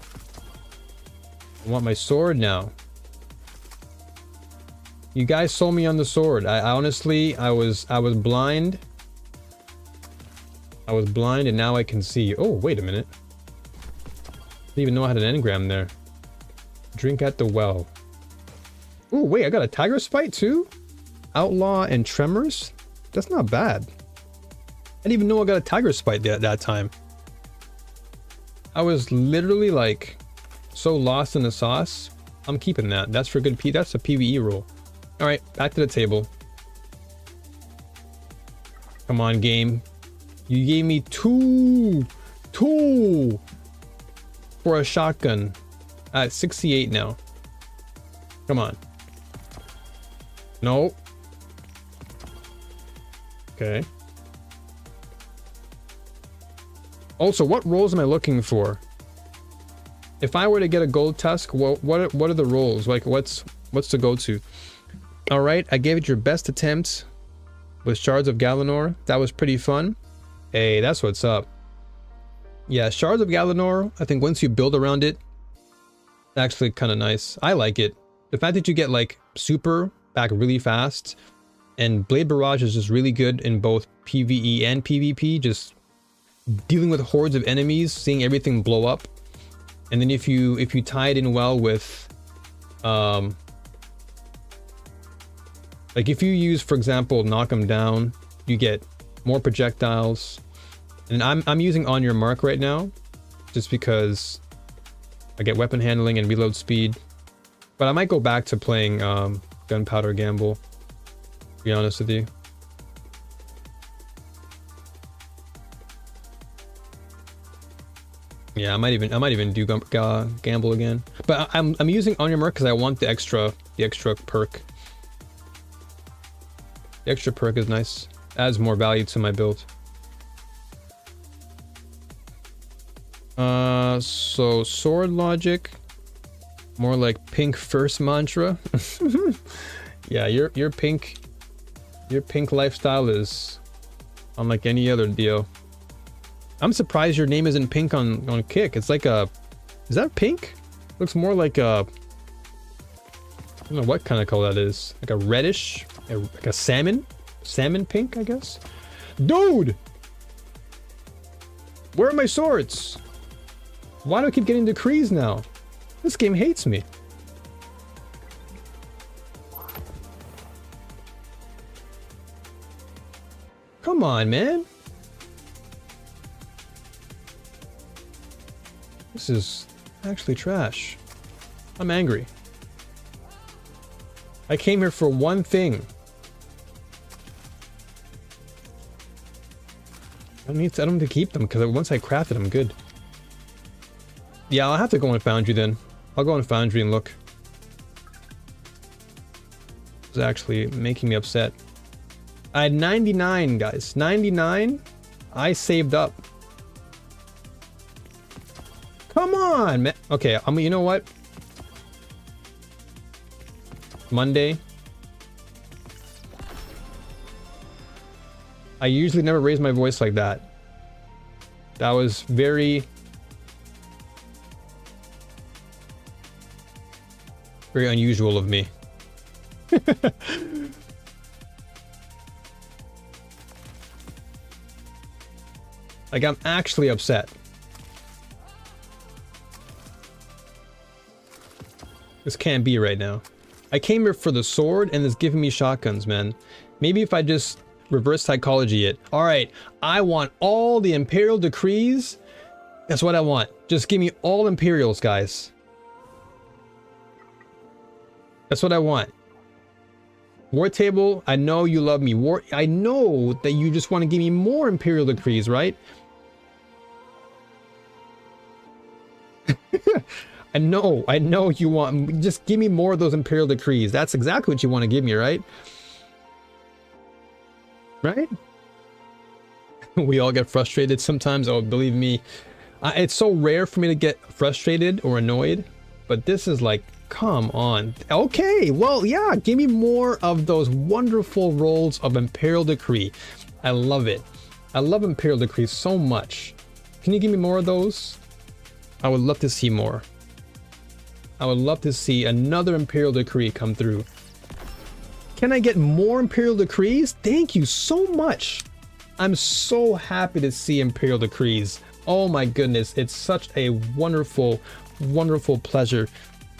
I want my sword now. You guys sold me on the sword. I honestly, I was blind. I was blind and now I can see. Oh, wait a minute. Didn't even know I had an engram there. Drink at the well. Oh, wait, I got a tiger spite too? Outlaw and tremors? That's not bad. I didn't even know I got a tiger spite that time. I was literally like so lost in the sauce. I'm keeping that. That's for good that's a PvE rule. All right, back to the table. Come on, game. You gave me two for a shotgun at 68 now. Come on. No. Okay. Also, what rolls am I looking for? If I were to get a gold tusk, what are the rolls? Like, what's the go-to? All right, I gave it your best attempt with Shards of Galanor. That was pretty fun. Hey, that's what's up. Yeah, Shards of Galanor, I think once you build around it, actually kind of nice. I like it. The fact that you get like super back really fast, and Blade Barrage is just really good in both PvE and PvP, just dealing with hordes of enemies, seeing everything blow up. And then if you tie it in well with like if you use, for example, knock them down, you get more projectiles. And I'm using On Your Mark right now just because I get weapon handling and reload speed. But I might go back to playing Gunpowder Gamble, to be honest with you. Yeah, I might even do Gamble again. But I'm using On Your Mark because I want the extra perk. The extra perk is nice. Adds more value to my build. So sword logic, more like pink first mantra. Yeah, your pink lifestyle is unlike any other deal. I'm surprised your name isn't pink on Kick. It's like a, is that pink? Looks more like a, I don't know what kind of color that is. Like a reddish, like a salmon pink, I guess. Dude, where are my swords? Why do I keep getting decrees now? This game hates me. Come on, man. This is actually trash. I'm angry. I came here for one thing. I don't need to keep them because once I craft it, I'm good. Yeah, I'll have to go on Foundry then. I'll go on Foundry and look. It's actually making me upset. I had 99, guys. 99. I saved up. Come on, man. Okay, you know what? Monday. I usually never raise my voice like that. That was very unusual of me. Like, I'm actually upset. This can't be right now. I came here for the sword and it's giving me shotguns, man. Maybe if I just reverse psychology it. Alright, I want all the Imperial decrees. That's what I want. Just give me all Imperials, guys. That's what I want. War table, I know you love me. I know that you just want to give me more Imperial decrees, right? I know you want, just give me more of those Imperial decrees. That's exactly what you want to give me, right? Right? We all get frustrated sometimes. Oh, believe me, it's so rare for me to get frustrated or annoyed, but this is like, come on. Okay, well, yeah, give me more of those wonderful rolls of Imperial Decree. I love it. I love Imperial Decree so much. Can you give me more of those? I would love to see more. I would love to see another Imperial Decree come through. Can I get more Imperial Decrees? Thank you so much. I'm so happy to see Imperial Decrees. Oh my goodness, it's such a wonderful, wonderful pleasure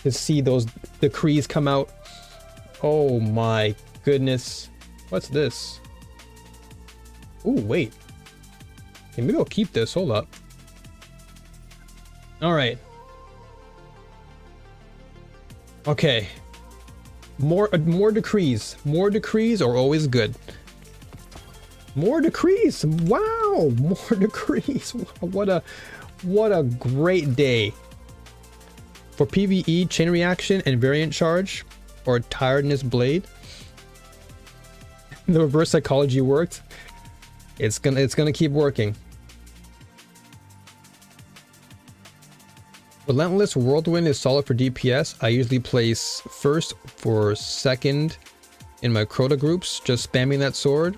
to see those decrees come out. Oh my goodness. What's this? Oh, wait. Okay, maybe I'll keep this. Hold up. All right. Okay. More decrees. More decrees are always good. More decrees. Wow. More decrees. What a great day. For PvE, chain reaction and variant charge, or tiredness blade. The reverse psychology worked. It's gonna keep working. Relentless Whirlwind is solid for DPS. I usually place first for second in my Crota groups, just spamming that sword.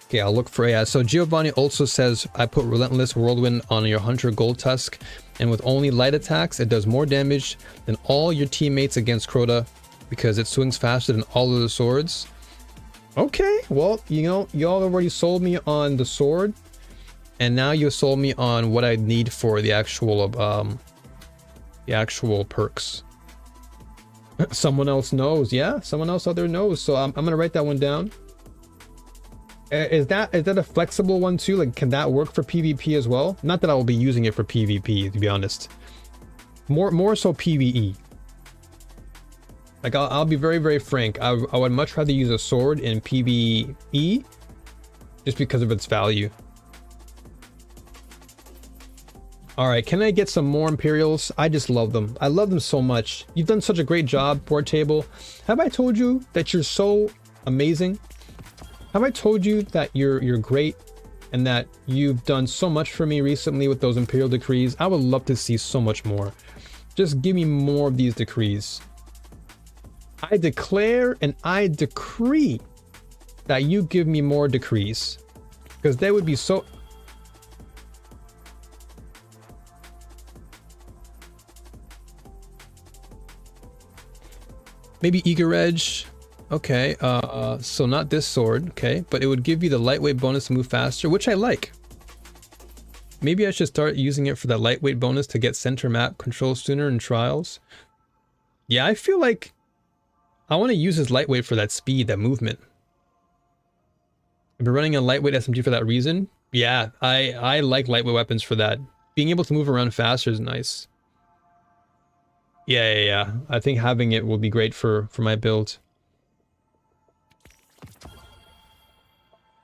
Okay, I'll look for, yeah. So Giovanni also says, I put Relentless Whirlwind on your Hunter Gold Tusk, and with only light attacks, it does more damage than all your teammates against Crota because it swings faster than all of the swords. Okay, well, you know, y'all already sold me on the sword, and now you sold me on what I need for the actual perks. Someone else knows. Yeah, someone else out there knows. So I'm gonna write that one down. Is that a flexible one too? Like, can that work for PvP as well? Not that I will be using it for PvP, to be honest. More so PvE. Like, I'll be very, very frank. I would much rather use a sword in PvE just because of its value. All right, can I get some more Imperials? I just love them. I love them so much. You've done such a great job, Board Table. Have I told you that you're so amazing? Have I told you that you're great and that you've done so much for me recently with those Imperial decrees? I would love to see so much more. Just give me more of these decrees. I declare and I decree that you give me more decrees, because they would be so... Maybe Eager Edge. Okay, so not this sword, okay, but it would give you the lightweight bonus to move faster, which I like. Maybe I should start using it for that lightweight bonus to get center map control sooner in trials. Yeah, I feel like I want to use this lightweight for that speed, that movement. I've been running a lightweight SMG for that reason. Yeah, I like lightweight weapons for that. Being able to move around faster is nice. Yeah. I think having it will be great for my build.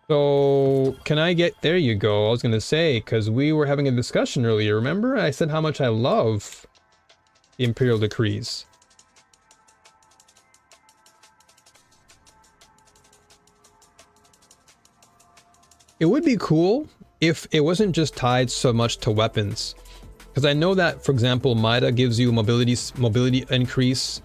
So, can I get... There you go. I was going to say, because we were having a discussion earlier, remember? I said how much I love the Imperial Decrees. It would be cool if it wasn't just tied so much to weapons. Because I know that, for example, Mida gives you mobility increase.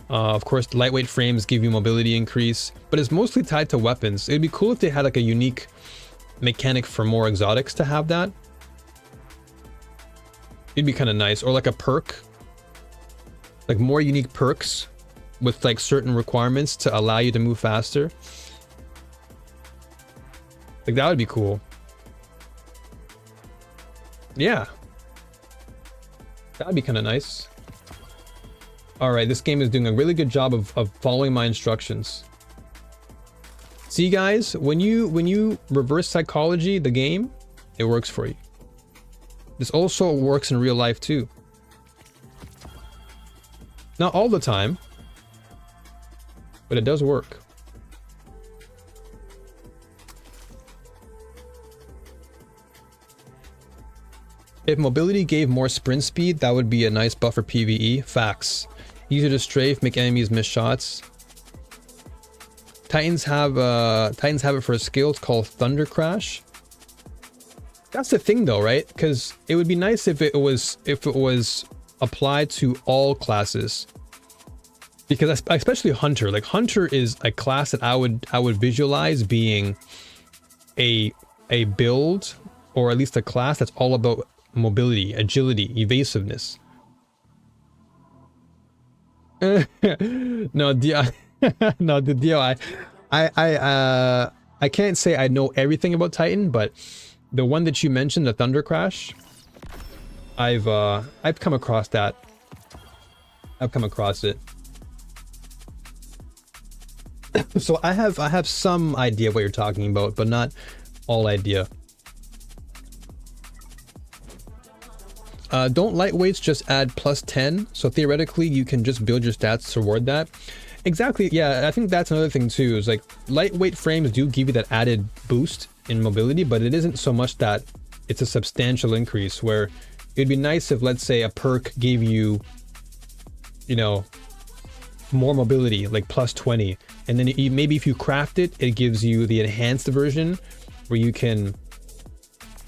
Of course, lightweight frames give you mobility increase, but it's mostly tied to weapons. It'd be cool if they had like a unique mechanic for more exotics to have that. It'd be kind of nice. Or like a perk. Like more unique perks with like certain requirements to allow you to move faster. Like that would be cool. Yeah. That'd be kind of nice. All right, this game is doing a really good job of following my instructions. See guys, when you reverse psychology the game, it works for you. This also works in real life too. Not all the time, but it does work. If mobility gave more sprint speed, that would be a nice buff for PvE. Facts. Easier to strafe, make enemies miss shots. Titans have it for a skill. It's called Thunder Crash. That's the thing though, right? Because it would be nice if it was applied to all classes. Because especially Hunter, like Hunter is a class that I would visualize being a build, or at least a class that's all about mobility, agility, evasiveness. No, no, the deal. I can't say I know everything about Titan, but the one that you mentioned, the Thunder Crash, I've come across that. I've come across it. So I have some idea what you're talking about, but not all idea. Don't lightweights just add +10? So theoretically, you can just build your stats toward that. Exactly, yeah, I think that's another thing too, is like lightweight frames do give you that added boost in mobility, but it isn't so much that it's a substantial increase, where it'd be nice if, let's say, a perk gave you, you know, more mobility, like +20, and then maybe if you craft it, it gives you the enhanced version where you can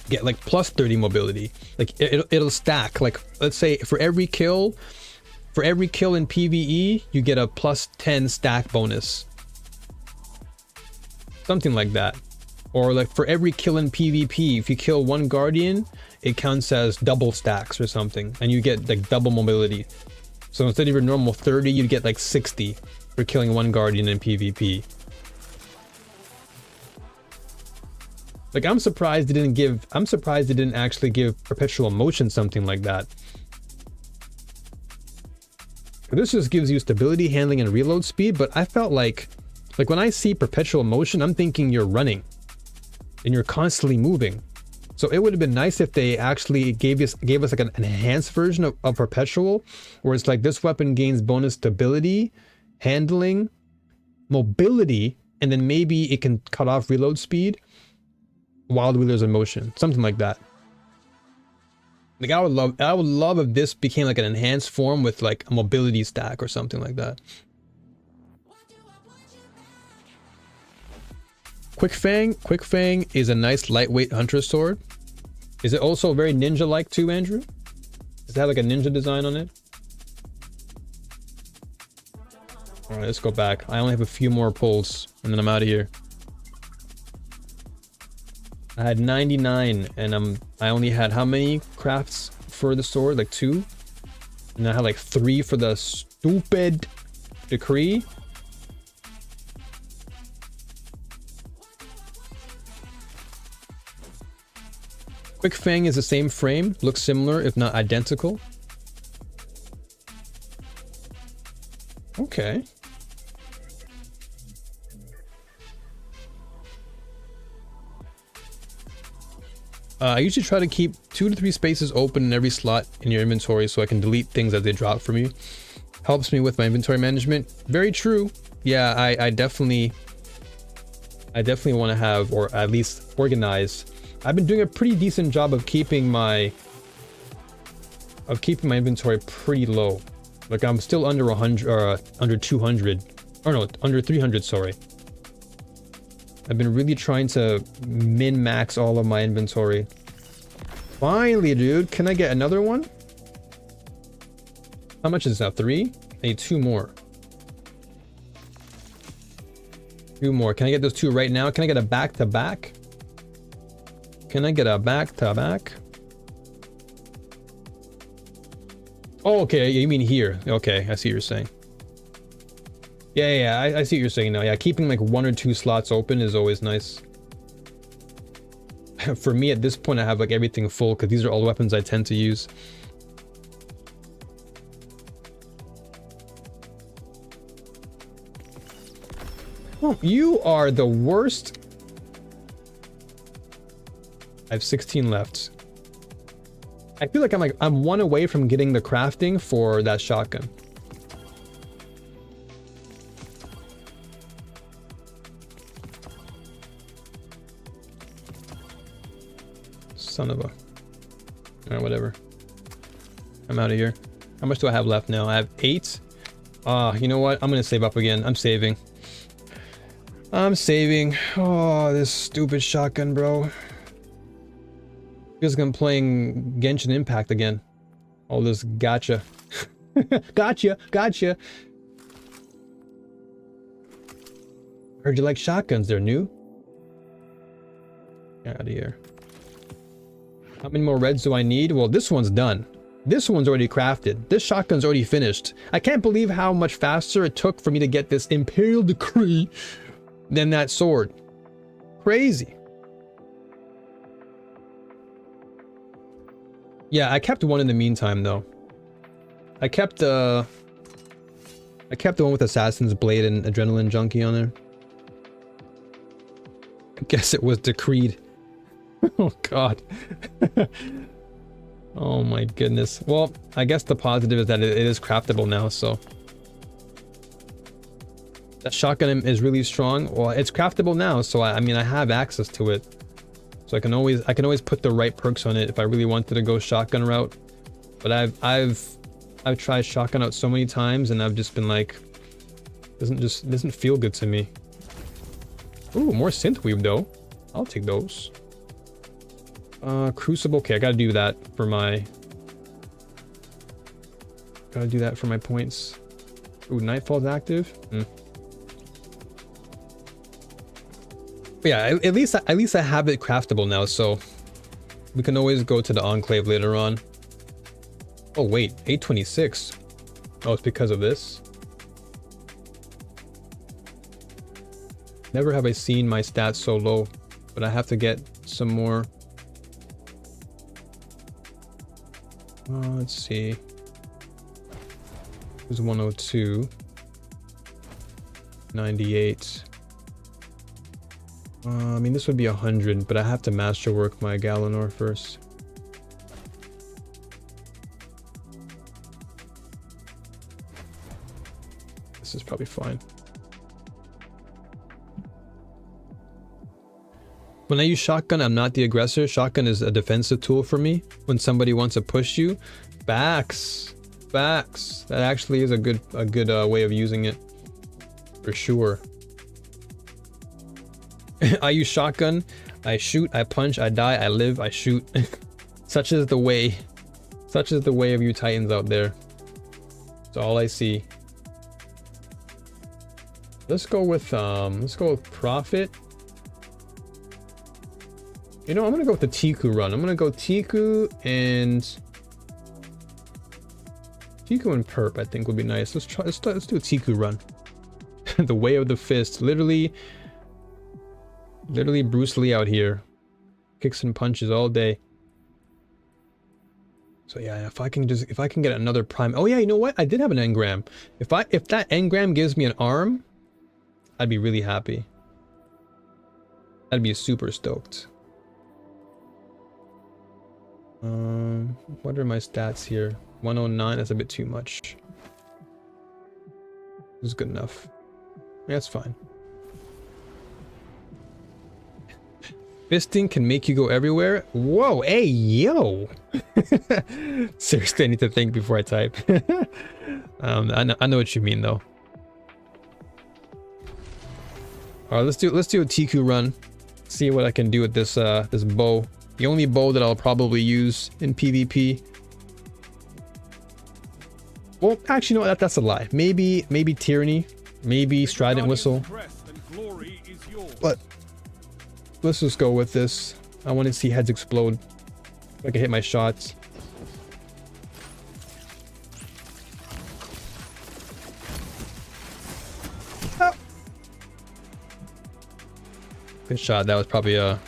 get like +30 mobility. Like it'll stack. Like let's say for every kill in PvE, you get a +10 stack bonus. Something like that. Or like for every kill in PvP, if you kill one guardian, it counts as double stacks or something, and you get like double mobility. So instead of your normal 30, you'd get like 60 for killing one guardian in PvP. Like I'm surprised they didn't actually give perpetual motion something like that. This just gives you stability, handling, and reload speed, but I felt like when I see perpetual motion, I'm thinking you're running and you're constantly moving. So it would have been nice if they actually gave us like an enhanced version of perpetual, where it's like this weapon gains bonus stability, handling, mobility, and then maybe it can cut off reload speed while the wheeler's in motion. Something like that. Like I would love if this became like an enhanced form with like a mobility stack or something like that. Quick Fang is a nice lightweight hunter sword. Is it also very ninja-like too, Andrew? Does it have like a ninja design on it? Alright, let's go back. I only have a few more pulls and then I'm out of here. I had 99 and I only had how many crafts for the sword? Like 2? And I had like 3 for the stupid decree. Quick Fang is the same frame, looks similar if not identical. Okay. I usually try to keep 2 to 3 spaces open in every slot in your inventory so I can delete things as they drop from you. Helps me with my inventory management. Very true. Yeah, I definitely want to have, or at least organize. I've been doing a pretty decent job of keeping my inventory pretty low. Like I'm still under 100 or under 200, or no, under 300, sorry. I've been really trying to min-max all of my inventory. Finally, dude, can I get another one? How much is that? 3? I need 2 more. 2 more. Can I get those 2 right now? Can I get a back-to-back? Can I get a back-to-back? Oh, okay, you mean here. Okay, I see what you're saying. Yeah, I see what you're saying now. Yeah, keeping like 1 or 2 slots open is always nice. For me, at this point, I have like everything full because these are all weapons I tend to use. Oh, you are the worst. I have 16 left. I feel like I'm 1 away from getting the crafting for that shotgun. Son of a... Alright, whatever. I'm out of here. How much do I have left now? I have 8. You know what? I'm gonna save up again. I'm saving. I'm saving. Oh, this stupid shotgun, bro. Feels like I'm playing Genshin Impact again. All this gotcha. Gotcha. Heard you like shotguns, they're new. Get out of here. How many more reds do I need? Well, this one's done. This one's already crafted. This shotgun's already finished. I can't believe how much faster it took for me to get this Imperial Decree than that sword. Crazy. Yeah, I kept one in the meantime, though. I kept the one with Assassin's Blade and Adrenaline Junkie on there. I guess it was decreed. Oh, God. Oh, my goodness. Well, I guess the positive is that it is craftable now, so... That shotgun is really strong. Well, it's craftable now, so I mean, I have access to it. So I can always put the right perks on it if I really wanted to go shotgun route. But I've tried shotgun out so many times and I've just been like, doesn't feel good to me. Ooh, more synthweave though. I'll take those. Crucible. Okay, I gotta do that for my points. Ooh, Nightfall's active. But yeah, at least I have it craftable now, so we can always go to the Enclave later on. Oh wait, 826. Oh, it's because of this. Never have I seen my stats so low, but I have to get some more. Let's see. There's 102. 98. I mean, this would be 100, but I have to masterwork my Galanor first. This is probably fine. When I use shotgun, I'm not the aggressor. Shotgun is a defensive tool for me. When somebody wants to push you, backs. That actually is a good way of using it, for sure. I use shotgun. I shoot. I punch. I die. I live. I shoot. Such is the way. Such is the way of you Titans out there. That's all I see. Let's go with Prophet. You know, I'm gonna go with the Tiku run. I'm gonna go Tiku and Perp. I think would be nice. Let's do a Tiku run. The way of the fist. Literally Bruce Lee out here. Kicks and punches all day. So yeah, if I can get another prime. Oh yeah, you know what? I did have an engram. If that engram gives me an arm, I'd be really happy. I'd be super stoked. What are my stats here? 109, that's a bit too much. This is good enough. Yeah, that's fine. Fisting can make you go everywhere. Whoa, hey, yo! Seriously, I need to think before I type. I know what you mean, though. All right, let's do a Tiku run. See what I can do with this this bow. The only bow that I'll probably use in PvP. Well, actually, no, that's a lie. Maybe Tyranny, maybe Strident Whistle. But let's just go with this. I want to see heads explode. If I can hit my shots. Oh. Good shot. That was probably a...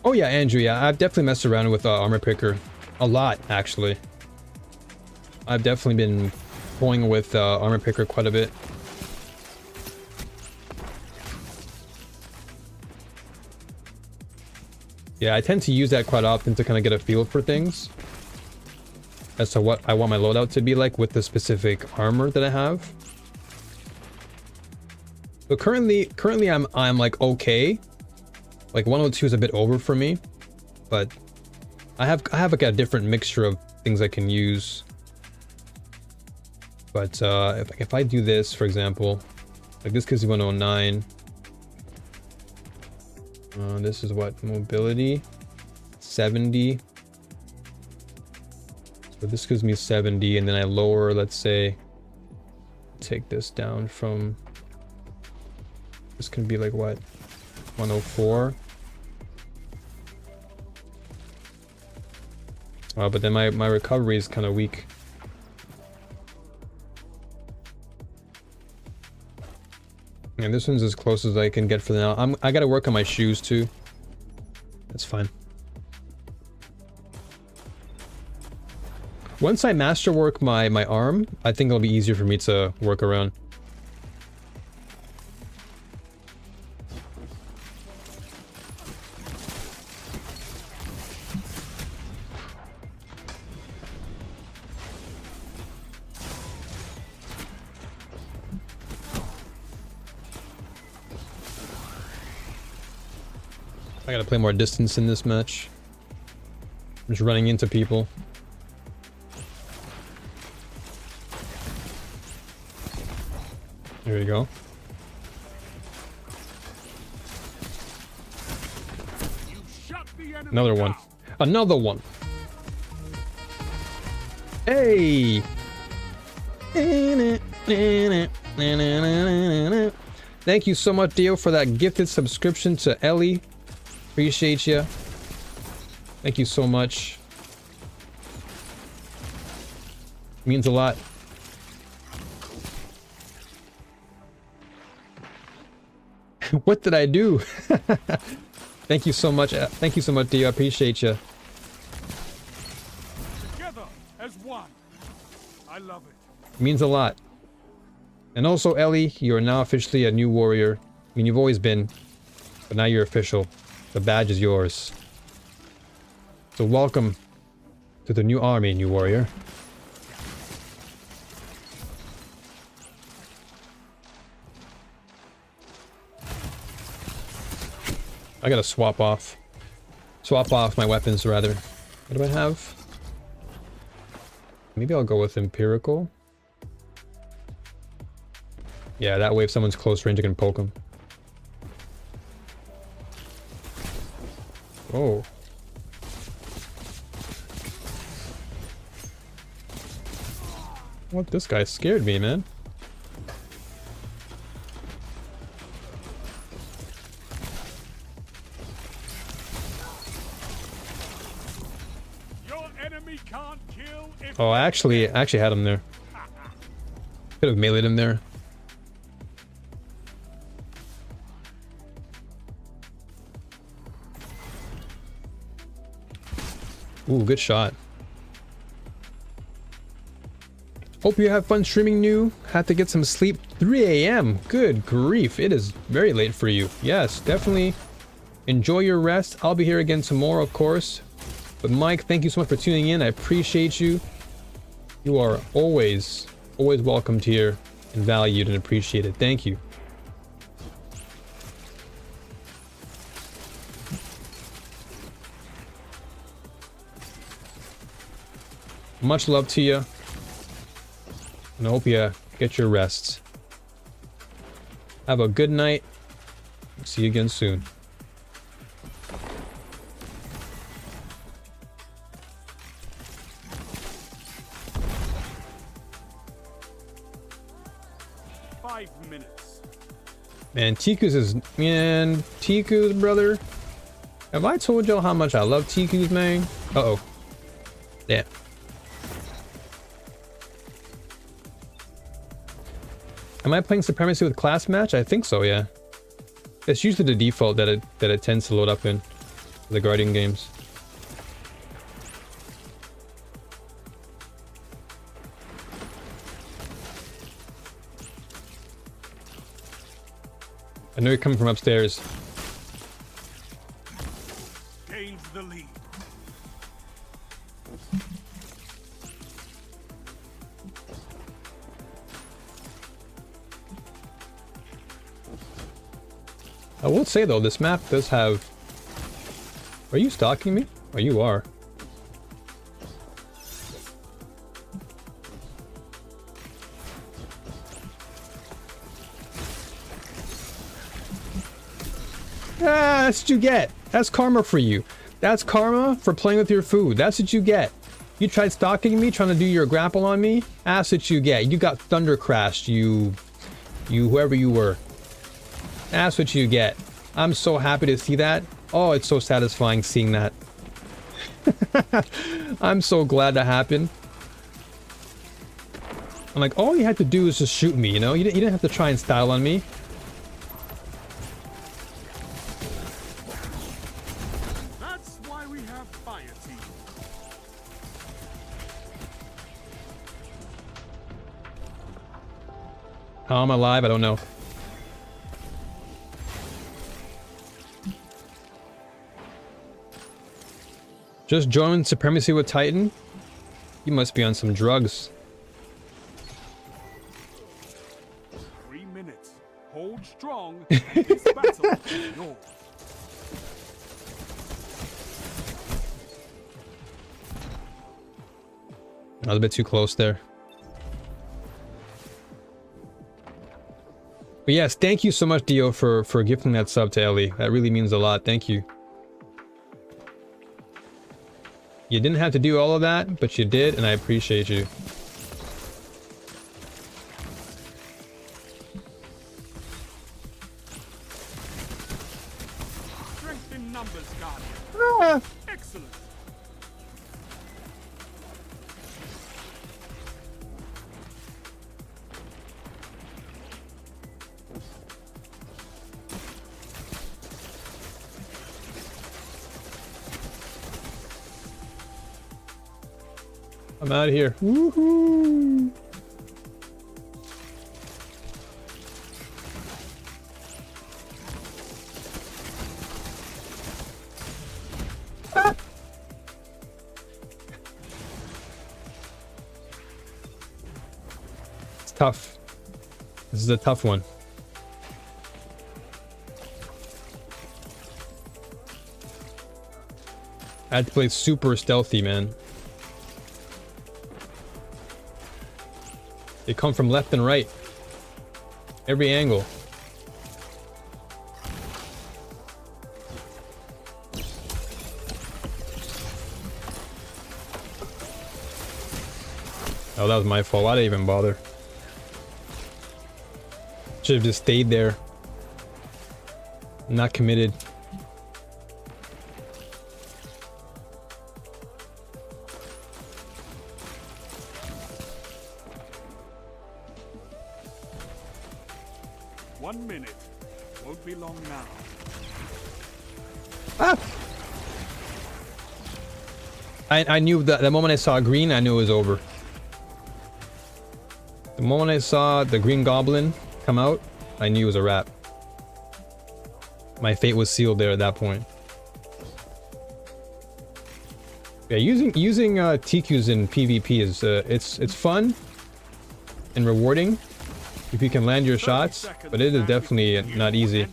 Oh yeah, Andrew, yeah, I've definitely messed around with Armor Picker. A lot, actually. I've definitely been toying with Armor Picker quite a bit. Yeah, I tend to use that quite often to kind of get a feel for things. As to what I want my loadout to be like with the specific armor that I have. But currently I'm like okay. Like 102 is a bit over for me, but I have like a different mixture of things I can use. But if I do this, for example, like this gives you 109. This is what, mobility 70. So this gives me 70, and then I lower, let's say, take this down from, this can be like what, 104. But then my recovery is kind of weak. And this one's as close as I can get for now. I gotta work on my shoes too. That's fine. Once I masterwork my arm, I think it'll be easier for me to work around. I gotta play more distance in this match. I'm just running into people. There you go. Another one. Another one. Hey! Thank you so much, Dio, for that gifted subscription to Ellie. Appreciate you. Thank you so much. Means a lot. What did I do? Thank you so much. Thank you so much, Dio. I appreciate you. Together as one. I love it. Means a lot. And also, Ellie, you are now officially a new warrior. I mean, you've always been, but now you're official. The badge is yours. So welcome to the new army, new warrior. I gotta swap off my weapons rather. What do I have? Maybe I'll go with empirical. Yeah, that way if someone's close range I can poke them. Oh. What? This guy scared me, man. Your enemy can't kill if Oh, I actually had him there. Could have meleeed him there. Ooh, good shot. Hope you have fun streaming new. Had to get some sleep. 3 a.m. Good grief. It is very late for you. Yes, definitely enjoy your rest. I'll be here again tomorrow, of course. But Mike, thank you so much for tuning in. I appreciate you. You are always welcomed here and valued and appreciated. Thank you. Much love to you. And I hope you get your rest. Have a good night. See you again soon. Man, Tiku's brother. Have I told y'all how much I love Tiku's, man? Uh-oh. Yeah. Am I playing Supremacy with class match? I think so, yeah. It's usually the default that it tends to load up in the Guardian games. I know you're coming from upstairs. Gains the lead. I will say though, this map does have... Are you stalking me? Oh, you are. Ah, that's what you get. That's karma for you. That's karma for playing with your food. That's what you get. You tried stalking me, trying to do your grapple on me. That's what you get. You got thunder crashed, you whoever you were. That's what you get. I'm so happy to see that. Oh, it's so satisfying seeing that. I'm so glad that happened. I'm like, all you had to do is just shoot me, you know? You didn't have to try and style on me. That's why we have fire team. How I'm alive, I don't know. Just joined Supremacy with Titan? You must be on some drugs. 3 minutes. Hold strong. And this battle is yours. I was a bit too close there. But yes, thank you so much, Dio, for gifting that sub to Ellie. That really means a lot. Thank you. You didn't have to do all of that, but you did, and I appreciate you. Strength in numbers, Guardian. Ah. Excellent. I'm out of here. Woohoo! Ah. It's tough. This is a tough one. I had to play super stealthy, man. They come from left and right. Every angle. Oh, that was my fault. Why did I even bother? Should have just stayed there. Not committed. One minute. Won't be long now. Ah! I knew that the moment I saw green, I knew it was over. The moment I saw the green goblin come out, I knew it was a wrap. My fate was sealed there at that point. Yeah, using TQs in PvP is it's fun and rewarding if you can land your shots, but it is definitely not easy.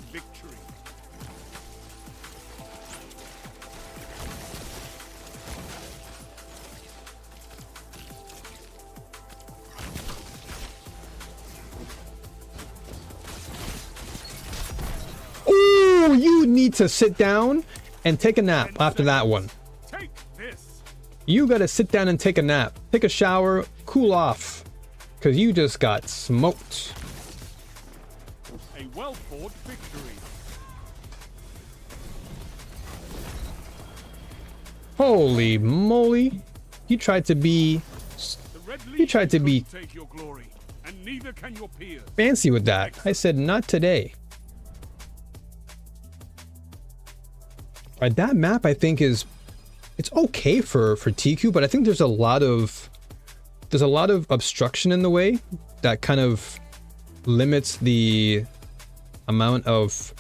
Oh, you need to sit down and take a nap after that one. Take this. You gotta sit down and take a nap. Take a shower, cool off. Because you just got smoked. A well-fought victory. Holy moly. He tried to be Take your glory, and neither can your peers. fancy with that. I said, not today. Alright, that map I think it's okay for TQ, but I think there's a lot of obstruction in the way that kind of limits the amount of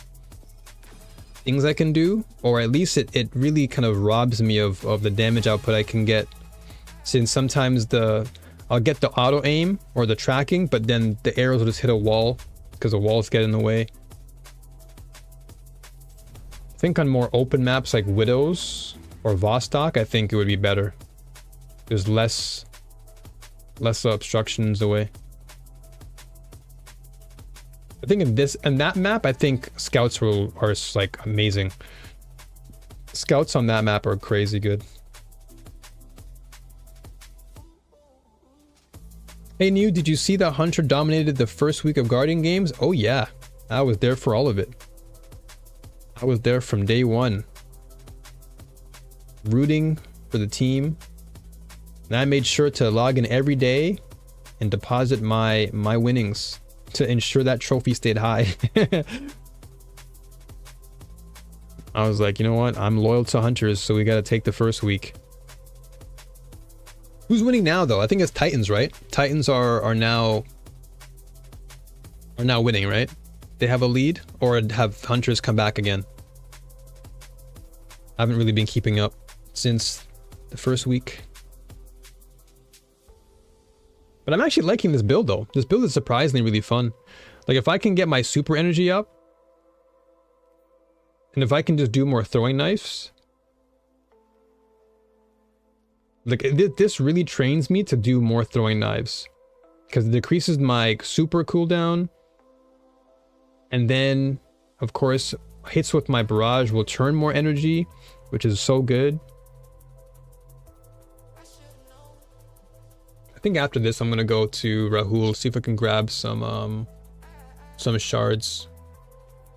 things I can do, or at least it really kind of robs me of the damage output I can get, since sometimes I'll get the auto aim or the tracking, but then the arrows will just hit a wall because the walls get in the way. I think on more open maps like Widows or Vostok, I think it would be better. There's less obstructions away. I think in that map, I think scouts are like amazing. Scouts on that map are crazy good. Hey New, did you see that Hunter dominated the first week of Guardian games? Oh yeah, I was there for all of it. I was there from day one, rooting for the team. And I made sure to log in every day and deposit my winnings to ensure that trophy stayed high. I was like, you know what? I'm loyal to Hunters, so we got to take the first week. Who's winning now, though? I think it's Titans, right? Titans are now winning, right? They have a lead, or have Hunters come back again? I haven't really been keeping up since the first week. But I'm actually liking this build, though. This build is surprisingly really fun. Like, if I can get my super energy up, and if I can just do more throwing knives, like, this really trains me to do more throwing knives. Because it decreases my super cooldown. And then, of course, hits with my barrage will turn more energy, which is so good. I think after this, I'm gonna go to Rahul, see if I can grab some shards.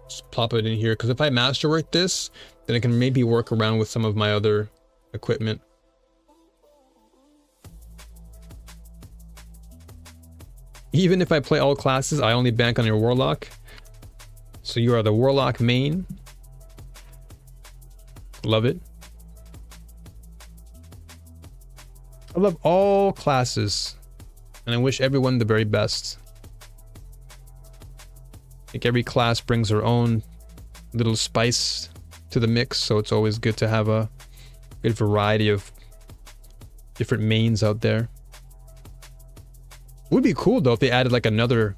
Just plop it in here, because if I masterwork this, then I can maybe work around with some of my other equipment. Even if I play all classes, I only bank on your Warlock. So you are the Warlock main. Love it. I love all classes, and I wish everyone the very best. I think every class brings their own little spice to the mix, so it's always good to have a good variety of different mains out there. Would be cool though if they added like another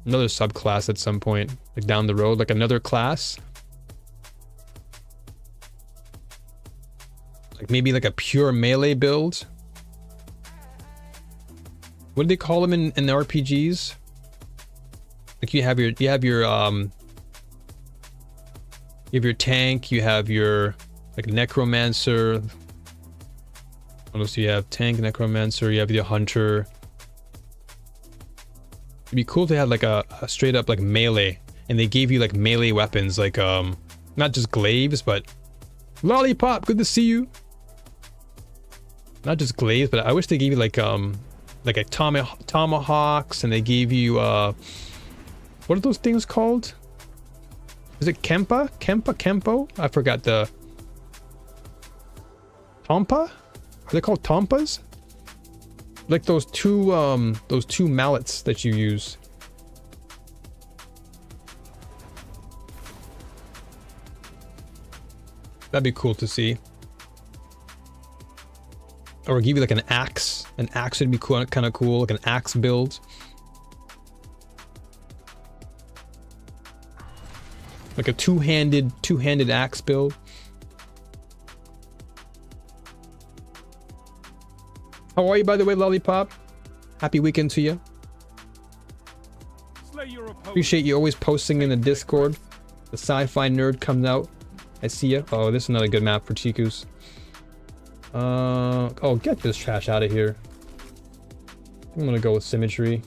subclass at some point, like down the road, like another class. Like maybe like a pure melee build. What do they call them in the RPGs? Like you have your tank, you have your like necromancer. What else do you have? Tank, necromancer, you have your hunter. It'd be cool to have like a straight up like melee, and they gave you like melee weapons, like not just glaives, but Lollipop, good to see you. Not just glaives, but I wish they gave you like a tomahawks, and they gave you what are those things called? Is it Kempo? I forgot the Tompa? Are they called Tompas? Like those two mallets that you use. That'd be cool to see. Or give you like an axe. An axe would be cool, kind of cool, like an axe build. Like a two-handed axe build. How are you, by the way, Lollipop? Happy weekend to you. Appreciate you always posting in the Discord. The sci-fi nerd comes out. I see you. Oh, this is another good map for Chikus. Oh, get this trash out of here. I'm gonna go with symmetry.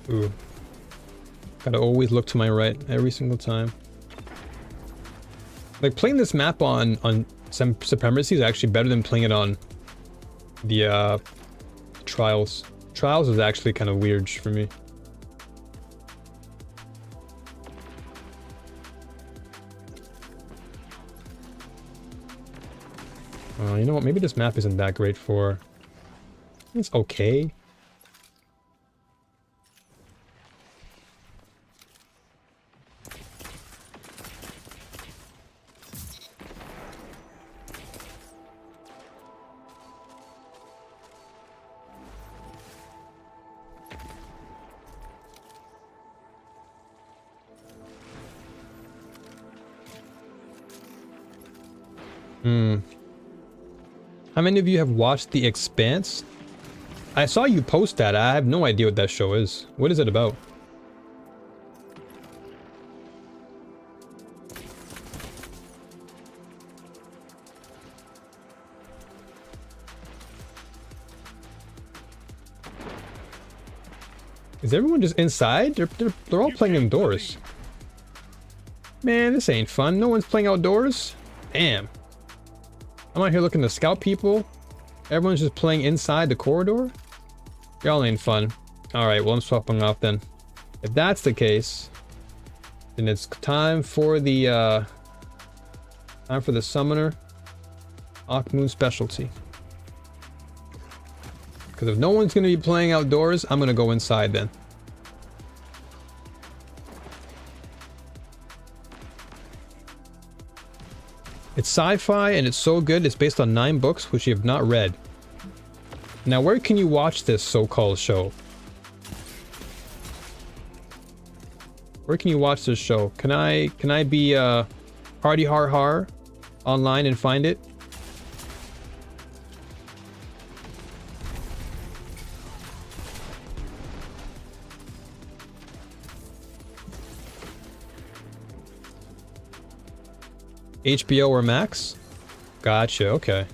Ooh. Gotta always look to my right every single time. Like, playing this map on some Supremacy is actually better than playing it on the Trials. Trials is actually kind of weird for me. You know what? Maybe this map isn't that great for... It's okay. How many of you have watched The Expanse? I saw you post that. I have no idea what that show is. What is it about? Is everyone just inside? They're all playing indoors. Man, this ain't fun. No one's playing outdoors. Damn. I'm out here looking to scout people. Everyone's just playing inside the corridor. Y'all ain't fun. Alright, well, I'm swapping off then. If that's the case, then it's time for the summoner Hawkmoon specialty. Because if no one's going to be playing outdoors, I'm going to go inside then. It's sci-fi and it's so good. It's based on 9 books which you have not read. Now, where can you watch this so-called show? Where can you watch this show? Can I be hardy har har online and find it? HBO or Max? Gotcha, okay.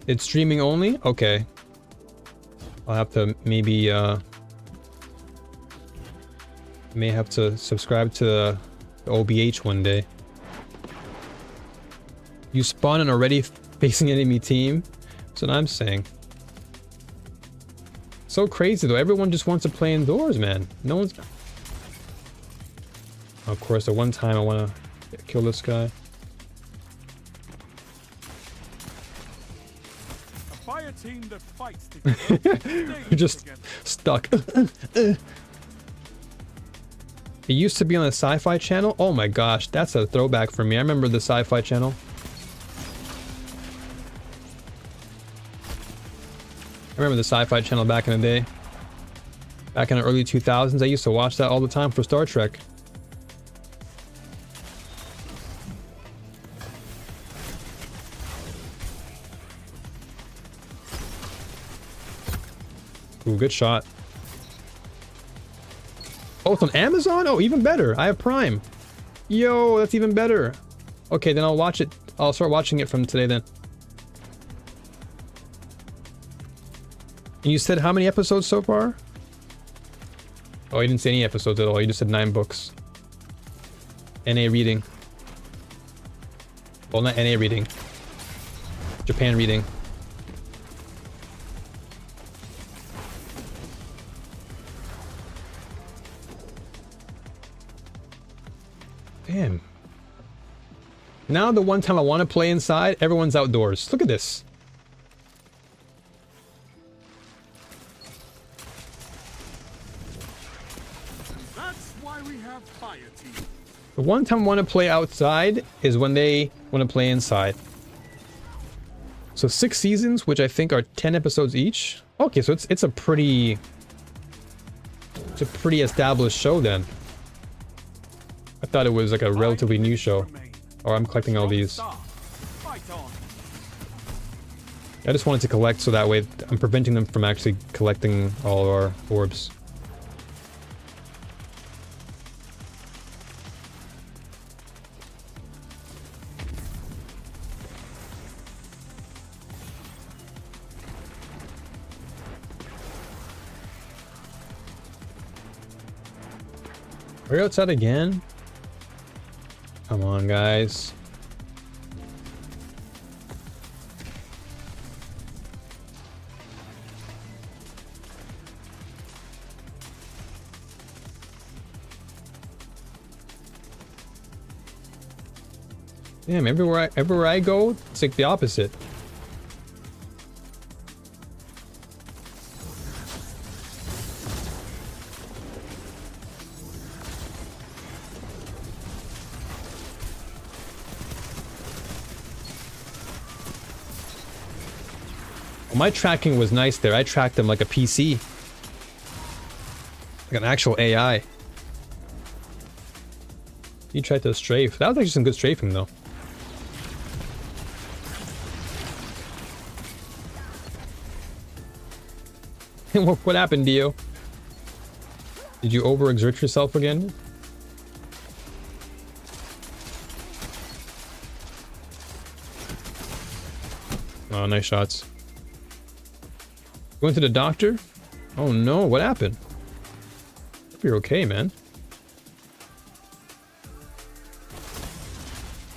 It's streaming only? Okay. I'll have to maybe, may have to subscribe to the OBH one day. You spawn an already facing enemy team? That's what I'm saying. So crazy though, everyone just wants to play indoors, man. No one's... Of course, at one time I want to kill this guy. A fire team that fights together. We're just stuck. It used to be on the Sci-Fi channel. Oh my gosh, that's a throwback for me. I remember the Sci-Fi channel. remember the Sci-Fi channel back in the day. Back in the early 2000s, I used to watch that all the time for Star Trek. Ooh, good shot. Oh, it's on Amazon? Oh, even better. I have Prime. Yo, that's even better. Okay, then I'll watch it. I'll start watching it from today then. And you said how many episodes so far? Oh, you didn't say any episodes at all. You just said 9 books. NA reading. Well, not NA reading. Japan reading. Damn. Now the one time I want to play inside, everyone's outdoors. Look at this. That's why we have fire team. The one time I want to play outside is when they want to play inside. So 6 seasons, which I think are 10 episodes each. Okay, so it's a pretty established show then. I thought it was like a relatively new show. Oh, I'm collecting all these. I just wanted to collect so that way I'm preventing them from actually collecting all of our orbs. Are we outside again? Come on, guys. Damn, everywhere I go, it's like the opposite. My tracking was nice there. I tracked them like a PC. Like an actual AI. You tried to strafe. That was actually some good strafing though. What happened, Dio? Did you overexert yourself again? Oh, nice shots. Going to the doctor? Oh no, what happened? Hope you're okay, man.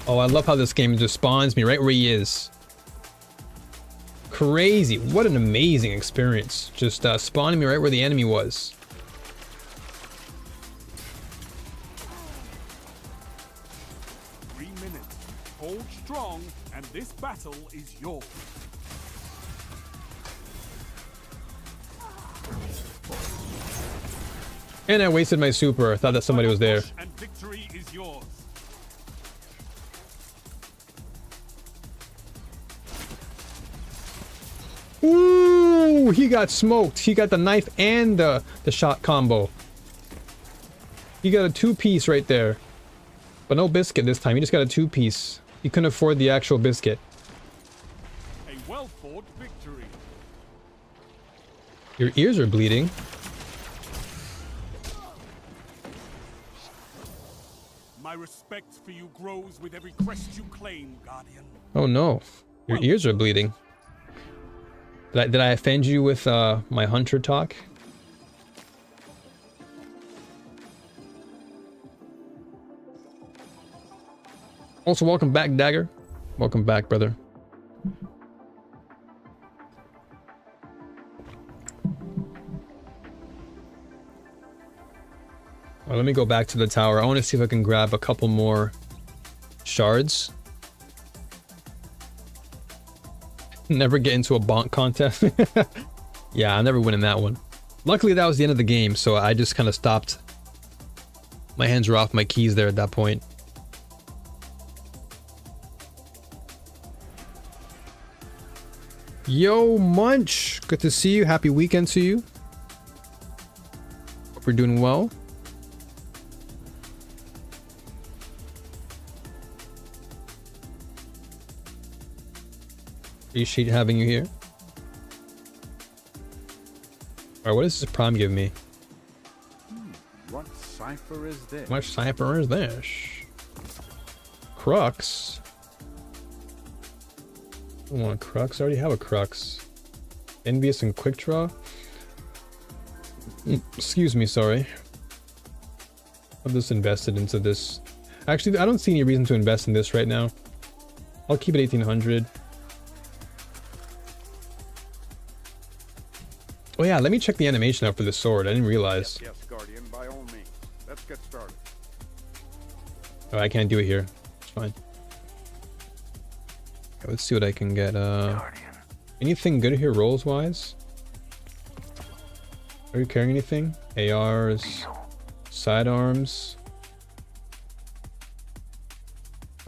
Oh, I love how this game just spawns me right where he is. Crazy. What an amazing experience. Just spawning me right where the enemy was. Hold strong, and this battle is yours. And I wasted my super. I thought that somebody was there. And victory is yours. Ooh, he got smoked. He got the knife and the shot combo. He got a 2-piece right there. But no biscuit this time. He just got a 2-piece. He couldn't afford the actual biscuit. A well-fought victory. Your ears are bleeding. My respect for you grows with every crest you claim, Guardian. Oh no. Your ears are bleeding. Did I offend you with my hunter talk? Also, welcome back, Dagger. Welcome back, brother. Well, let me go back to the tower. I want to see if I can grab a couple more shards. Never get into a bonk contest. Yeah, I'm never winning that one. Luckily, that was the end of the game, so I just kind of stopped. My hands were off my keys there at that point. Yo, Munch! Good to see you. Happy weekend to you. Hope you're doing well. Appreciate having you here. Alright, what does this prime give me? What cipher is this? What cipher is this? Crux? I don't want a crux. I already have a crux. Envious and quick draw? Excuse me, sorry. I've just invested into this. Actually, I don't see any reason to invest in this right now. I'll keep it 1800. Oh yeah, let me check the animation out for the sword. I didn't realize. Yes, Guardian, by all means. Let's get started. Oh, I can't do it here. It's fine. Okay, let's see what I can get. Anything good here rolls wise? Are you carrying anything? ARs, sidearms,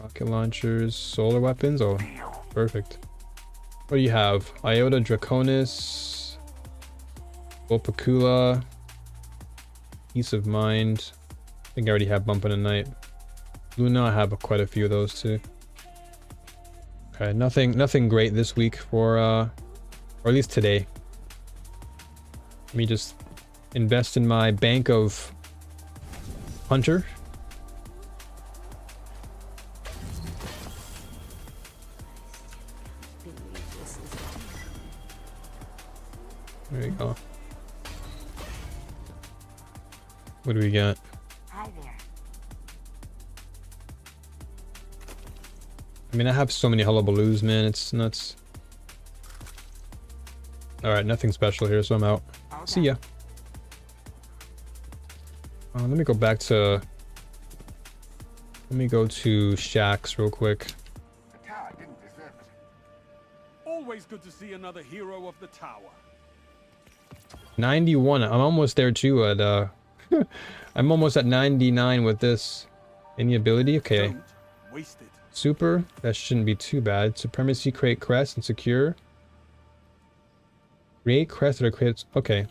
rocket launchers, solar weapons. Oh, perfect. What do you have? Iota Draconis, Opakula, Peace of Mind. I think I already have Bump in the Night. Luna, I have quite a few of those too. Okay, nothing great this week for or at least today. Let me just invest in my bank of Hunter. There you go. What do we got? Hi there. I mean, I have so many hullabaloos, man. It's nuts. Alright, nothing special here, so I'm out. Okay. See ya. Let me go back to... Let me go to Shacks real quick. The tower didn't deserve it. Always good to see another hero of the tower. 91. I'm almost there too at I'm almost at 99 with this. Any ability? Okay. Don't waste it. Super. That shouldn't be too bad. Supremacy, create crest, and secure. Create crest that are created. Okay.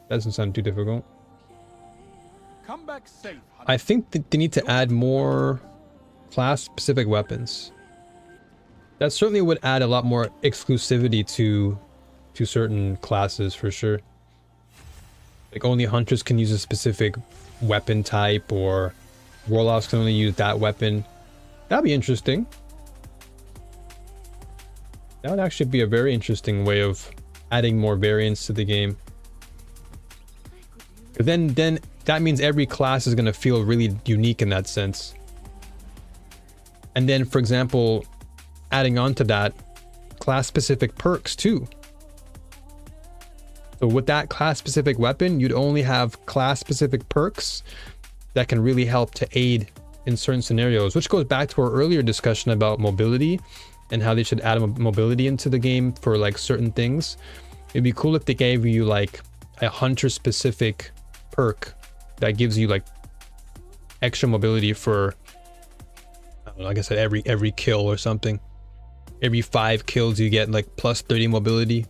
That doesn't sound too difficult. Come back safe. I think that they need to add more class-specific weapons. That certainly would add a lot more exclusivity to certain classes for sure. Like only hunters can use a specific weapon type, or warlocks can only use that weapon. That'd be interesting. That would actually be a very interesting way of adding more variance to the game. But then that means every class is going to feel really unique in that sense. And then, for example, adding on to that, class-specific perks too. So with that class-specific weapon, you'd only have class-specific perks that can really help to aid in certain scenarios, which goes back to our earlier discussion about mobility and how they should add mobility into the game for like certain things. It'd be cool if they gave you like a hunter-specific perk that gives you like extra mobility for, I don't know, like I said, every kill or something. Every 5 kills you get like plus 30 mobility.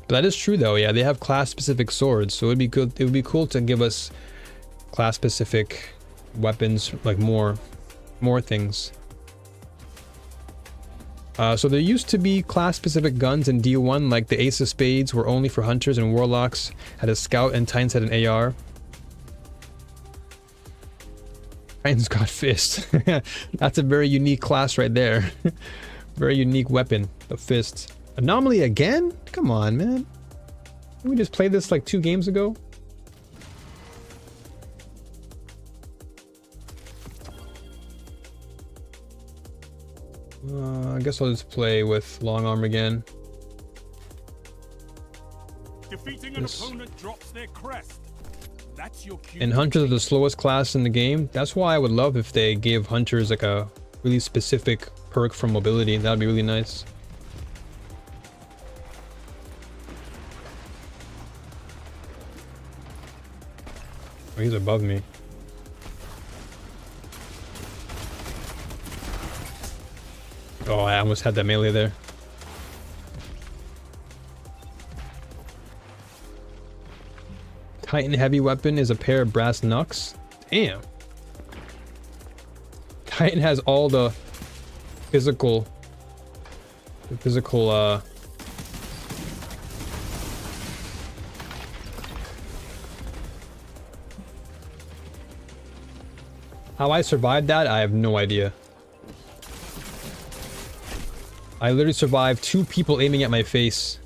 But that is true though, yeah, they have class-specific swords, so it'd be good. It would be cool to give us class-specific weapons, like more things. So there used to be class-specific guns in D1, like the Ace of Spades were only for hunters, and warlocks had a scout, and Titans had an AR. Titans got fist. That's a very unique class right there. Very unique weapon, the fist. Anomaly again? Come on, man. Didn't we just played this like 2 games ago? I guess I'll just play with long arm again. Defeating an opponent drops their crest. That's your cue. And hunters are the slowest class in the game. That's why I would love if they gave hunters like a really specific perk for mobility. That'd be really nice. Oh, he's above me. Oh, I almost had that melee there. Titan heavy weapon is a pair of brass knucks. Damn. Titan has all the physical how I survived that, I have no idea. I literally survived 2 people aiming at my face.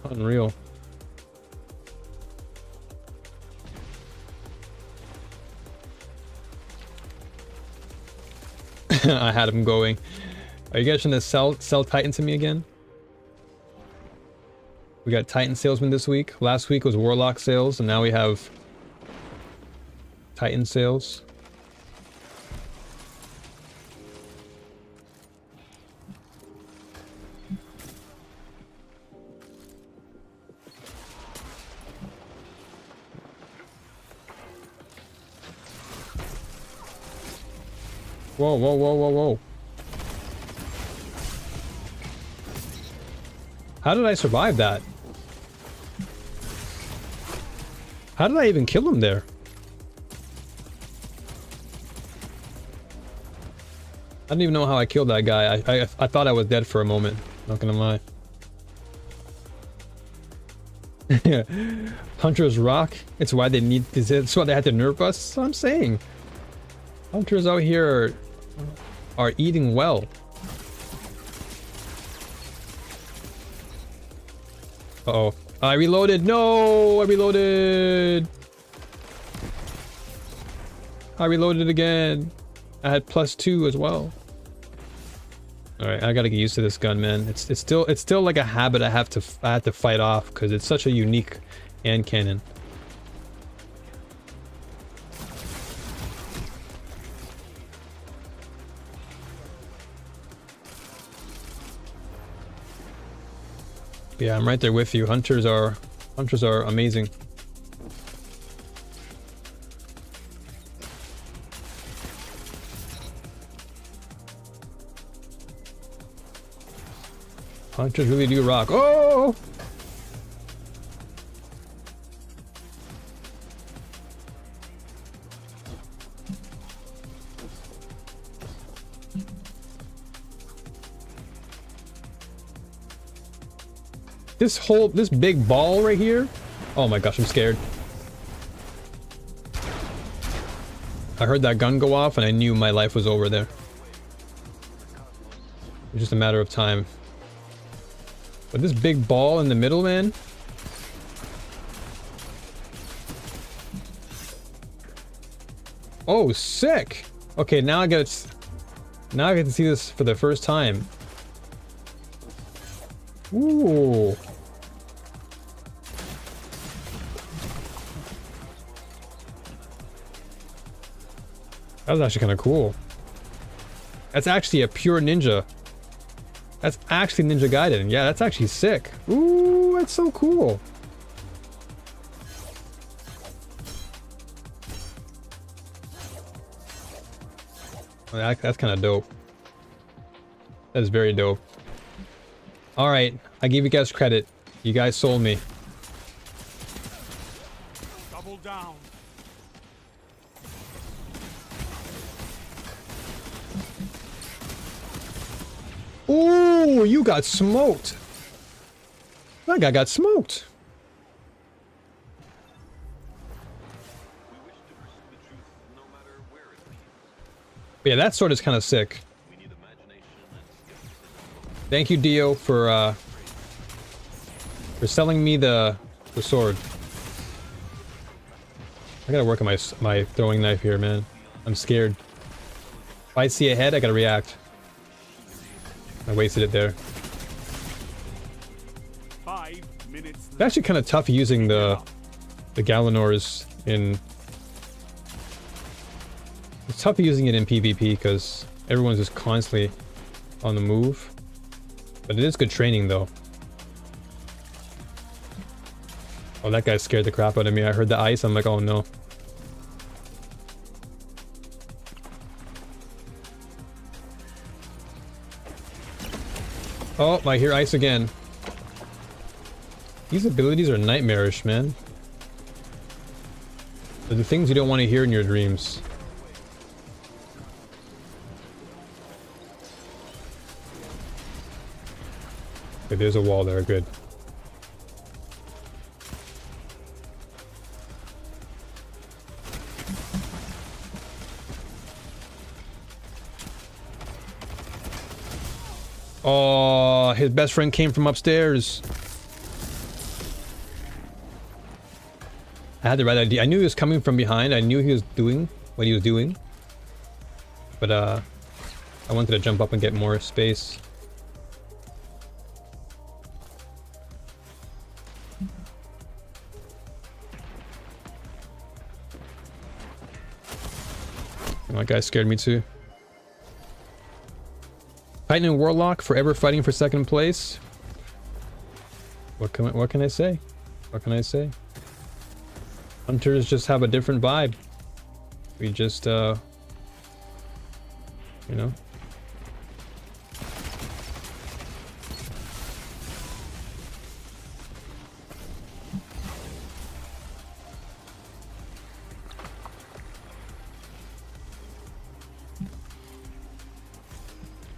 Unreal. I had him going. Are you guys trying to sell Titan to me again? We got Titan salesman this week. Last week was Warlock sales, and now we have Titan sales. Whoa, whoa, whoa, whoa, whoa. How did I survive that? How did I even kill him there? I don't even know how I killed that guy. I thought I was dead for a moment. Not gonna lie. Hunters rock. It's why they need. It's why they had to nerf us. That's what I'm saying. Hunters out here are eating well. Uh-oh. I reloaded. No, I reloaded. I reloaded again. I had +2 as well. All right, I gotta get used to this gun, man. It's still like a habit I have to fight off because it's such a unique hand cannon. Yeah, I'm right there with you. Hunters are amazing. Hunters really do rock. Oh! This big ball right here. Oh my gosh, I'm scared. I heard that gun go off and I knew my life was over there. It was just a matter of time. But this big ball in the middle, man. Oh, sick. Okay, now I get to see this for the first time. Ooh. That was actually kind of cool. That's actually a pure ninja. That's actually Ninja Gaiden. Yeah, that's actually sick. Ooh, that's so cool. That's kind of dope. That is very dope. All right, I give you guys credit. You guys sold me. Double down. Ooh, you got smoked. That guy got smoked. But yeah, that sword is kind of sick. Thank you, Dio, for selling me the sword. I gotta work on my throwing knife here, man. I'm scared. If I see a head, I gotta react. I wasted it there. 5 minutes. It's actually kind of tough using the Galanors in. It's tough using it in PvP because everyone's just constantly on the move. But it is good training, though. Oh, that guy scared the crap out of me. I heard the ice. I'm like, oh no. Oh, I hear ice again. These abilities are nightmarish, man. They're the things you don't want to hear in your dreams. Okay, there's a wall there, good. Oh, his best friend came from upstairs. I had the right idea. I knew he was coming from behind. I knew he was doing what he was doing. But, I wanted to jump up and get more space. Oh, that guy scared me too. Titan and Warlock forever fighting for second place. What can I say? What can I say? Hunters just have a different vibe. We just you know.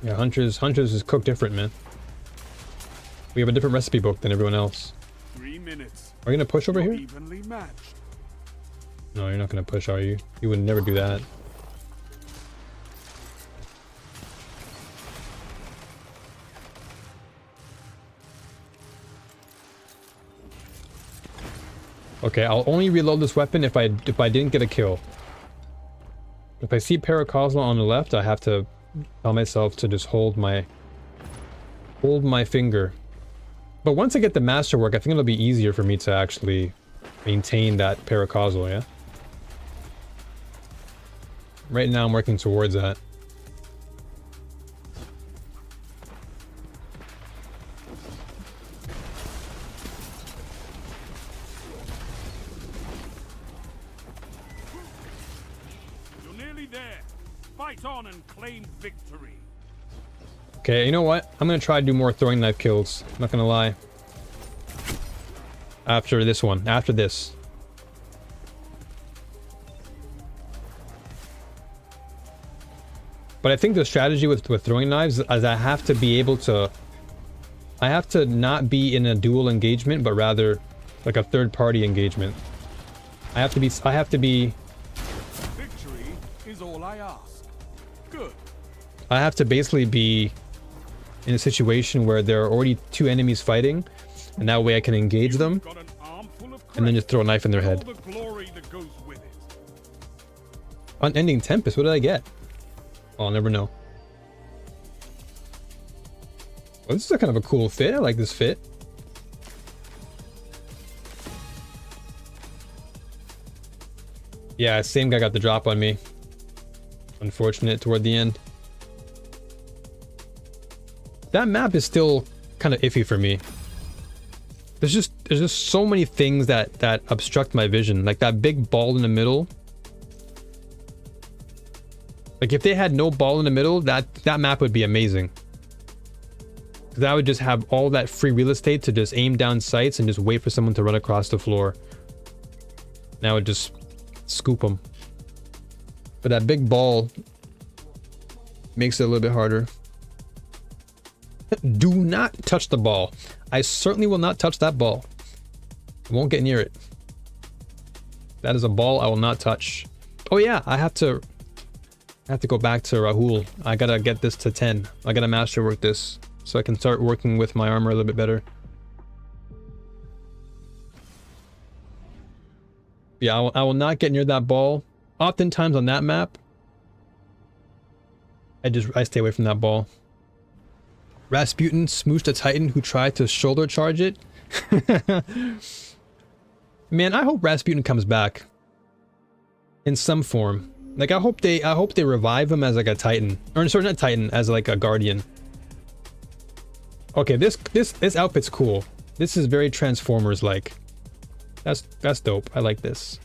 Yeah, Hunters is cooked different, man. We have a different recipe book than everyone else. 3 minutes. Are you gonna push over here? Evenly matched. No, you're not gonna push, are you? You would never do that. Okay, I'll only reload this weapon if I didn't get a kill. If I see Paracosma on the left, I have to tell myself to just hold my finger. But once I get the Masterwork, I think it'll be easier for me to actually maintain that Paracausal, yeah? Right now I'm working towards that. You're nearly there. Fight on and claim victory. Okay, you know what? I'm gonna try to do more throwing knife kills. I'm not gonna lie. After this one. After this. But I think the strategy with throwing knives is I have to be able to... I have to not be in a dual engagement, but rather like a third-party engagement. I have to be... Victory is all I ask. Good. I have to basically be in a situation where there are already two enemies fighting, and that way I can engage them, Got an armful of and then just throw a knife in their head. all the glory that goes with it. Unending Tempest, what did I get? Oh, I'll never know. Well, this is a kind of a cool fit. I like this fit. Yeah, same guy got the drop on me. Unfortunate toward the end. That map is still kind of iffy for me. There's just so many things that obstruct my vision. Like that big ball in the middle. Like if they had no ball in the middle, that map would be amazing. That would just have all that free real estate to just aim down sights and just wait for someone to run across the floor. Now it just scoop them. But that big ball makes it a little bit harder. Do not touch the ball. I certainly will not touch that ball. I won't get near it. That is a ball I will not touch. Oh yeah, I have to go back to Rahul. I gotta get this to 10. I gotta masterwork this so I can start working with my armor a little bit better. Yeah, I will not get near that ball. Oftentimes on that map, I stay away from that ball. Rasputin smooshed a Titan who tried to shoulder charge it. Man, I hope Rasputin comes back in some form. Like I hope they revive him as like a Titan, or sorry, not Titan, as like a Guardian. Okay, this outfit's cool. This is very Transformers like. That's dope. I like this.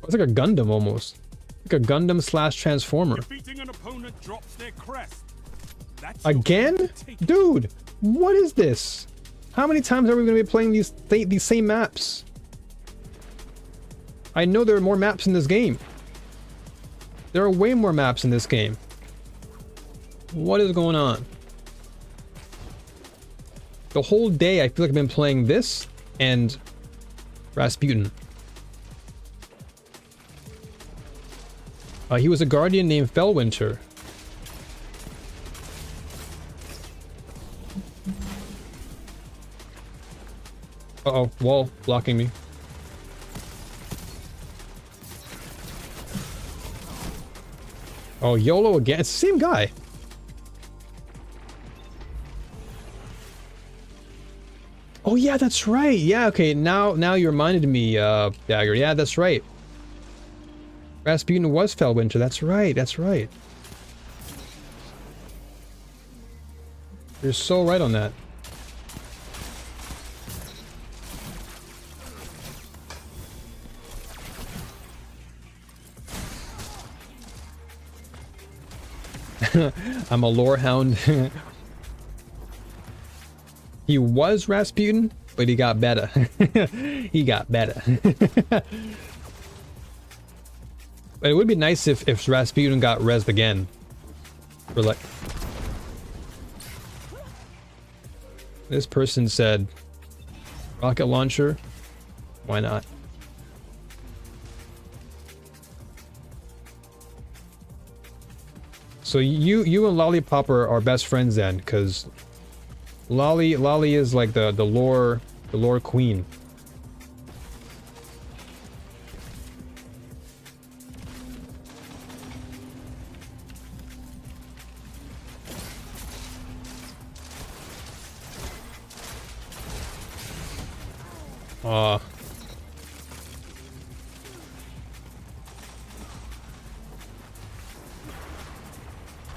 It's like a Gundam almost. Like a Gundam / Transformer. Defeating an opponent drops their crest. That's your Again? turn to take it. Dude, what is this? How many times are we going to be playing these same maps? I know there are more maps in this game. There are way more maps in this game. What is going on? The whole day I feel like I've been playing this and Rasputin. He was a guardian named Fellwinter. Uh-oh, wall blocking me. Oh, YOLO again. It's the same guy. Oh yeah, that's right. Yeah, okay. Now you reminded me, Dagger. Yeah, that's right. Rasputin was Fellwinter. That's right. That's right. You're so right on that. I'm a lore hound. He was Rasputin, but he got better. He got better. But it would be nice if Rasputin got rezzed again. For like... This person said... Rocket launcher? Why not? So you and Lollipop are best friends then, because Lolly is like the lore queen.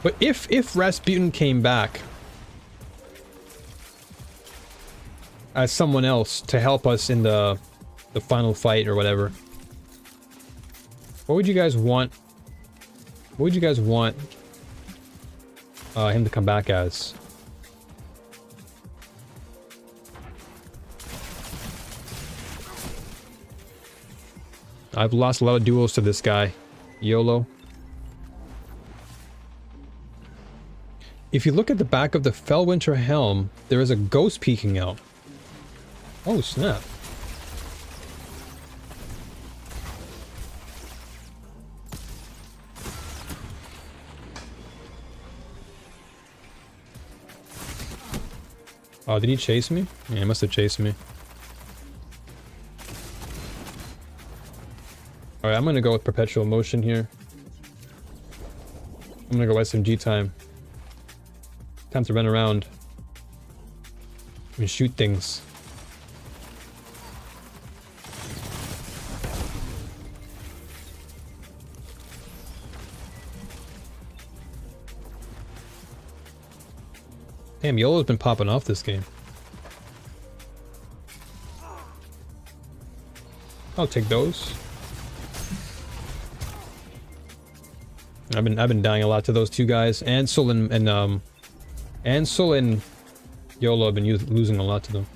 But if Rasputin came back as someone else to help us in the final fight or whatever, what would you guys want? What would you guys want him to come back as? I've lost a lot of duels to this guy. YOLO. If you look at the back of the Fellwinter helm, there is a ghost peeking out. Oh, snap. Oh, did he chase me? Yeah, he must have chased me. Alright, I'm gonna go with perpetual motion here. I'm gonna go SMG time. Time to run around and shoot things. Damn, YOLO's been popping off this game. I'll take those. I've been dying a lot to those two guys. Ansel and YOLO have been losing a lot to them.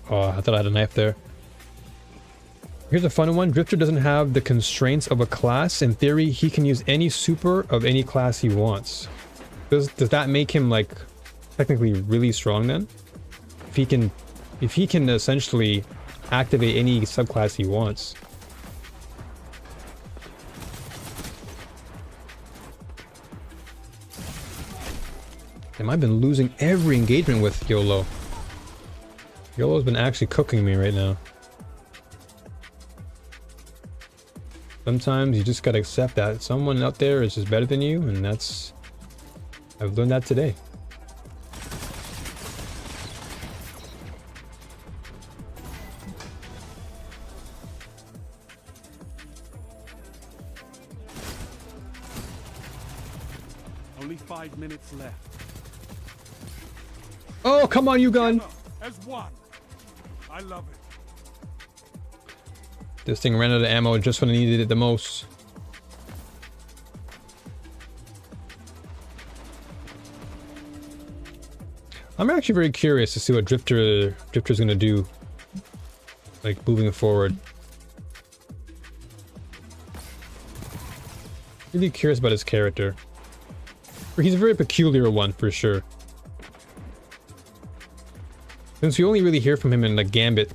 Oh, I thought I had a knife there. Here's a fun one. Drifter doesn't have the constraints of a class. In theory, he can use any super of any class he wants. Does that make him, like, technically really strong then? If he can essentially activate any subclass he wants. Damn, I've been losing every engagement with YOLO. YOLO's been actually cooking me right now. Sometimes you just gotta accept that someone out there is just better than you, and that's... I've learned that today. Only 5 minutes left. Oh, come on, you gun. As one. I love it. This thing ran out of ammo just when I needed it the most. I'm actually very curious to see what Drifter's gonna do, like moving forward. Really curious about his character. He's a very peculiar one for sure. Since we only really hear from him in like Gambit,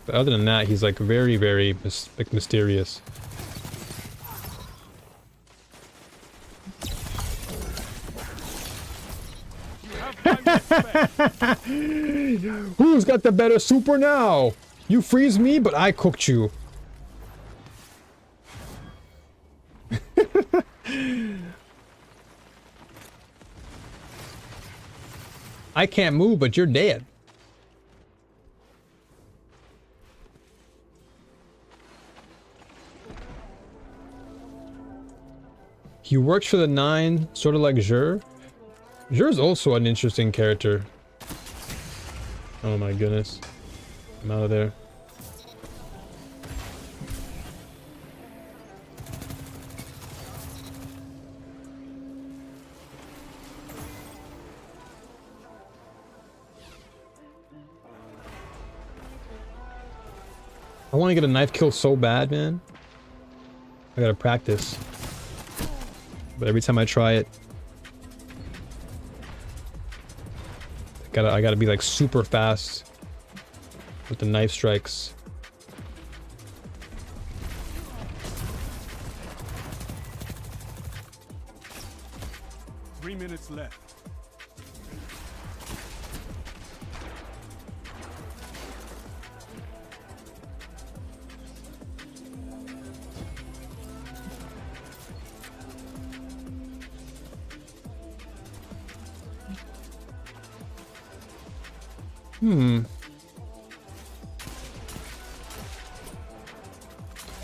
but other than that, he's like very, very mysterious. Who's got the better super now? You freeze me, but I cooked you. I can't move, but you're dead. He works for the 9, sort of like Zhur. Zhur's also an interesting character. Oh my goodness. I'm out of there. I want to get a knife kill so bad, man. I gotta practice. But every time I try it, I gotta be like super fast with the knife strikes. Three minutes left.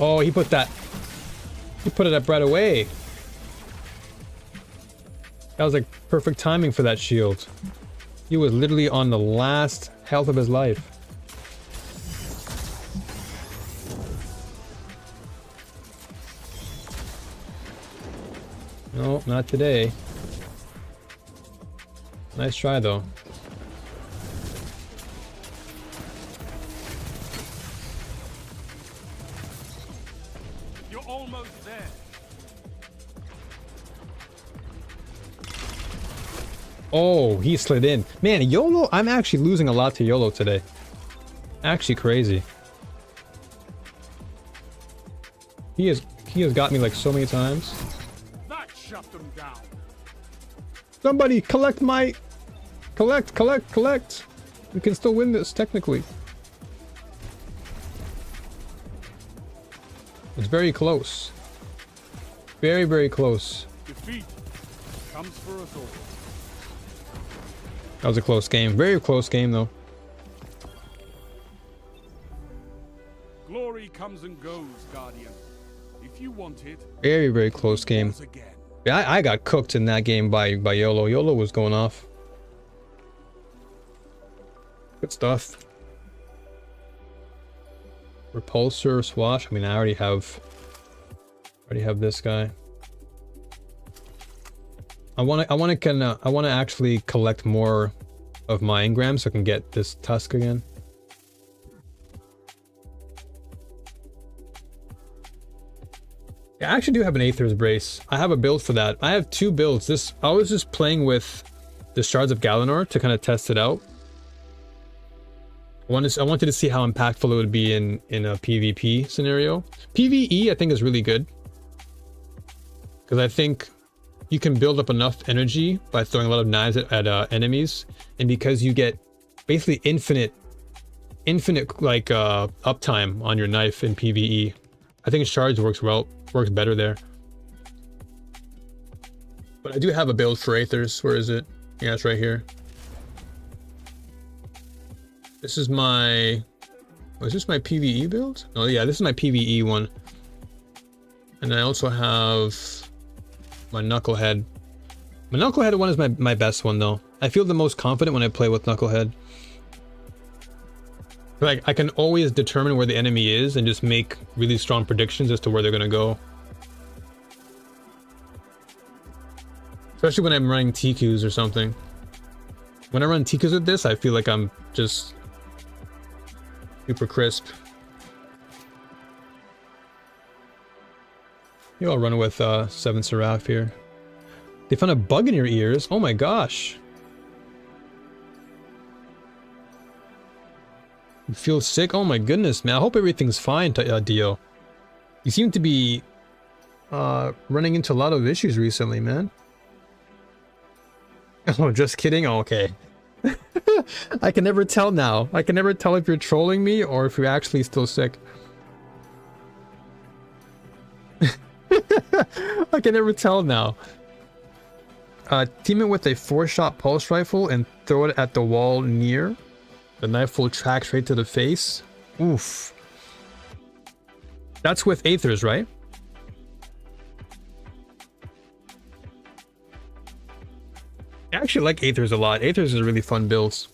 Oh, he put it up right away. That was like perfect timing for that shield. He was literally on the last health of his life. No, not today. Nice try though. Almost there. Oh, he slid in. Man, YOLO, I'm actually losing a lot to YOLO today. Actually crazy. He has got me like so many times. That shut them down. Somebody collect my... Collect. We can still win this, technically. It's very close. Very, very close. Defeat comes for us all. That was a close game. Very close game, though. Glory comes and goes, Guardian. If you want it, Very, very close game. once again. Yeah, I got cooked in that game by YOLO. YOLO was going off. Good stuff. Repulsor, Swash. I mean, I already have this guy. I want to actually collect more of my engrams so I can get this tusk again. Yeah, I actually do have an Aether's Brace. I have a build for that. I have 2 builds. I was just playing with the Shards of Galanor to kind of test it out. I wanted to see how impactful it would be in a PvP scenario. PvE, I think, is really good. Because I think you can build up enough energy by throwing a lot of knives at enemies. And because you get basically infinite like uptime on your knife in PvE, I think Shards works better there. But I do have a build for Aethers. Where is it? Yeah, it's right here. This is my... Was this my PvE build? Oh yeah, this is my PvE one. And I also have my Knucklehead. My Knucklehead one is my best one though. I feel the most confident when I play with Knucklehead. Like, I can always determine where the enemy is and just make really strong predictions as to where they're gonna go. Especially when I'm running TQs or something. When I run TQs with this, I feel like I'm just super crisp. Maybe I'll run with 7 Seraph here. They found a bug in your ears? Oh my gosh. You feel sick? Oh my goodness, man. I hope everything's fine, Dio. You seem to be running into a lot of issues recently, man. Oh, just kidding? Oh, okay. I can never tell now. I can never tell if you're trolling me or if you're actually still sick. I can never tell now. Team it with a 4-shot pulse rifle and throw it at the wall near. The knife will track straight to the face. Oof. That's with Aethers, right? I actually like Aethers a lot. Aethers is really fun builds.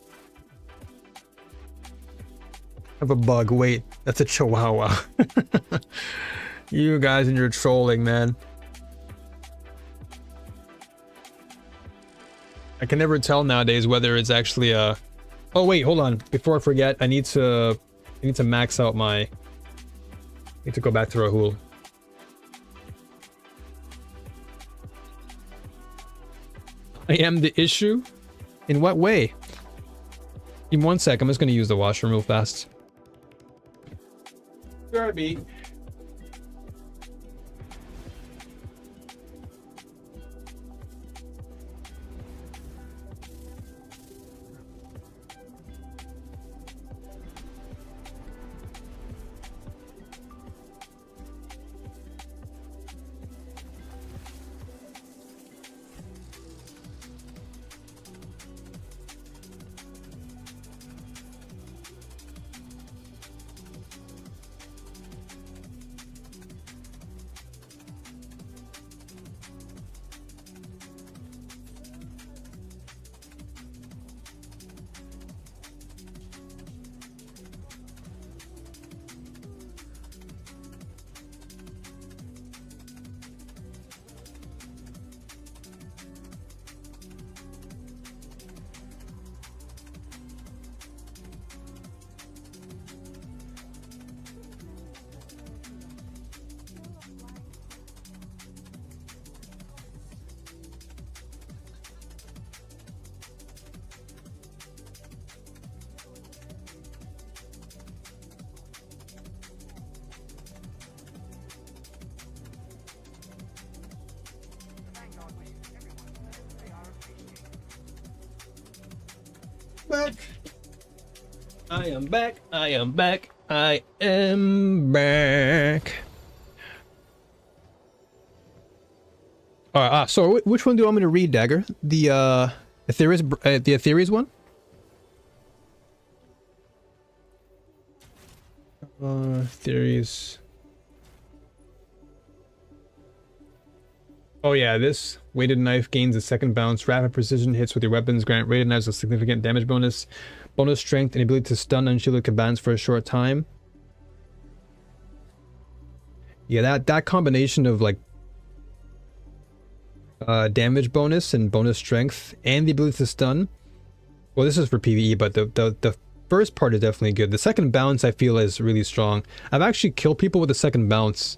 I have a bug. Wait, that's a chihuahua. You guys and your trolling, man. I can never tell nowadays whether it's actually a... Oh wait, hold on. Before I forget, I need to max out my... I need to go back to Rahul. I am the issue? In what way? In 1 sec, I'm just gonna use the washroom real fast. Garby. Back. I am back. I am back. I am back. All right. So which one do I want me to read, Dagger? The Aetherius one. Theories. Oh yeah, this weighted knife gains a second bounce. Rapid precision hits with your weapons grant weighted knives a significant damage bonus. Bonus strength and ability to stun unshielded combatants for a short time. Yeah, that combination of like damage bonus and bonus strength and the ability to stun. Well, this is for PvE, but the first part is definitely good. The second bounce I feel is really strong. I've actually killed people with the second bounce.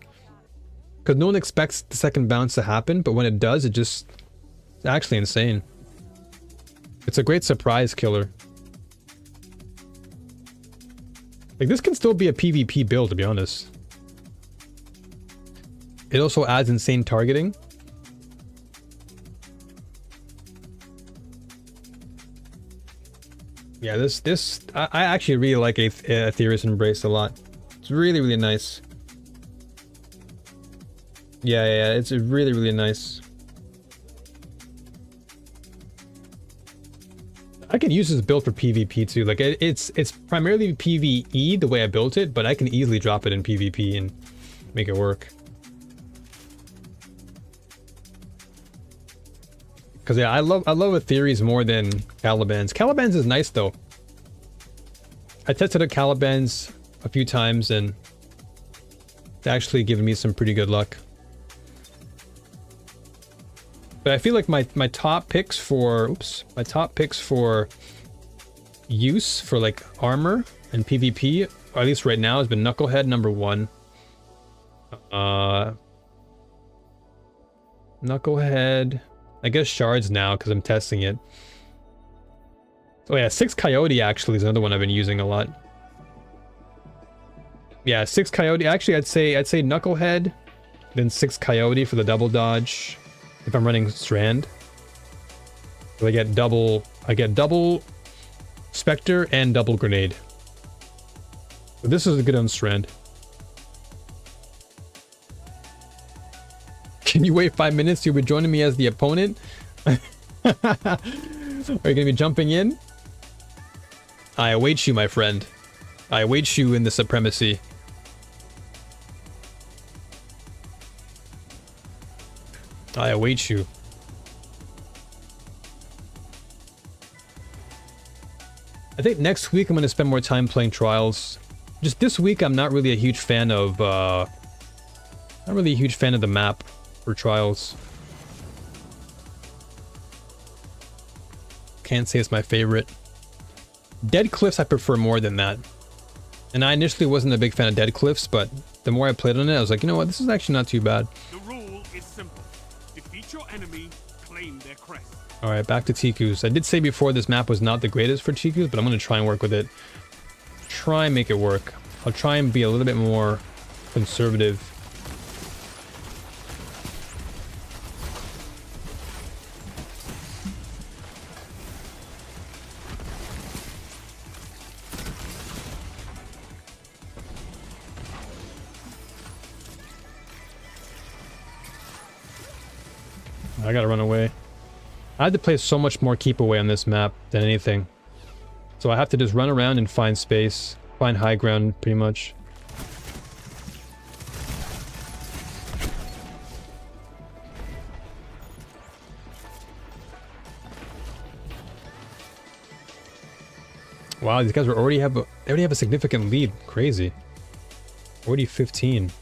Because no one expects the second bounce to happen, but when it does, it's actually insane. It's a great surprise killer. Like, this can still be a PvP build, to be honest. It also adds insane targeting. Yeah, I actually really like Aetherius Embrace a lot. It's really, really nice. Yeah, it's really, really nice. I can use this build for PvP too. Like it's primarily PvE the way I built it, but I can easily drop it in PvP and make it work. Because yeah, I love Aetheri's more than Caliban's. Caliban's is nice though. I tested out Caliban's a few times and it's actually given me some pretty good luck. But I feel like my top picks for use for like armor and PvP, or at least right now, has been Knucklehead #1. Knucklehead, I guess Shards now because I'm testing it. Oh yeah, 6 Coyote actually is another one I've been using a lot. Yeah, 6 Coyote. Actually, I'd say Knucklehead, then 6 Coyote for the double dodge if I'm running Strand. So I get double Spectre and double Grenade. So this is a good on Strand. Can you wait 5 minutes? You'll be joining me as the opponent? Are you gonna be jumping in? I await you, my friend. I await you in the Supremacy. I await you. I think next week I'm going to spend more time playing Trials. Just this week I'm not really a huge fan of the map for Trials. Can't say it's my favorite. Dead Cliffs I prefer more than that. And I initially wasn't a big fan of Dead Cliffs, but the more I played on it, I was like, you know what, this is actually not too bad. The rule is simple. Defeat your enemy, claim their crest. Alright, back to Tikus. I did say before this map was not the greatest for Tikus, but I'm going to try and work with it. Try and make it work. I'll try and be a little bit more conservative. I gotta run away. I had to play so much more keep away on this map than anything. So I have to just run around and find space. Find high ground, pretty much. Wow, these guys already have a significant lead. Crazy. Already 15.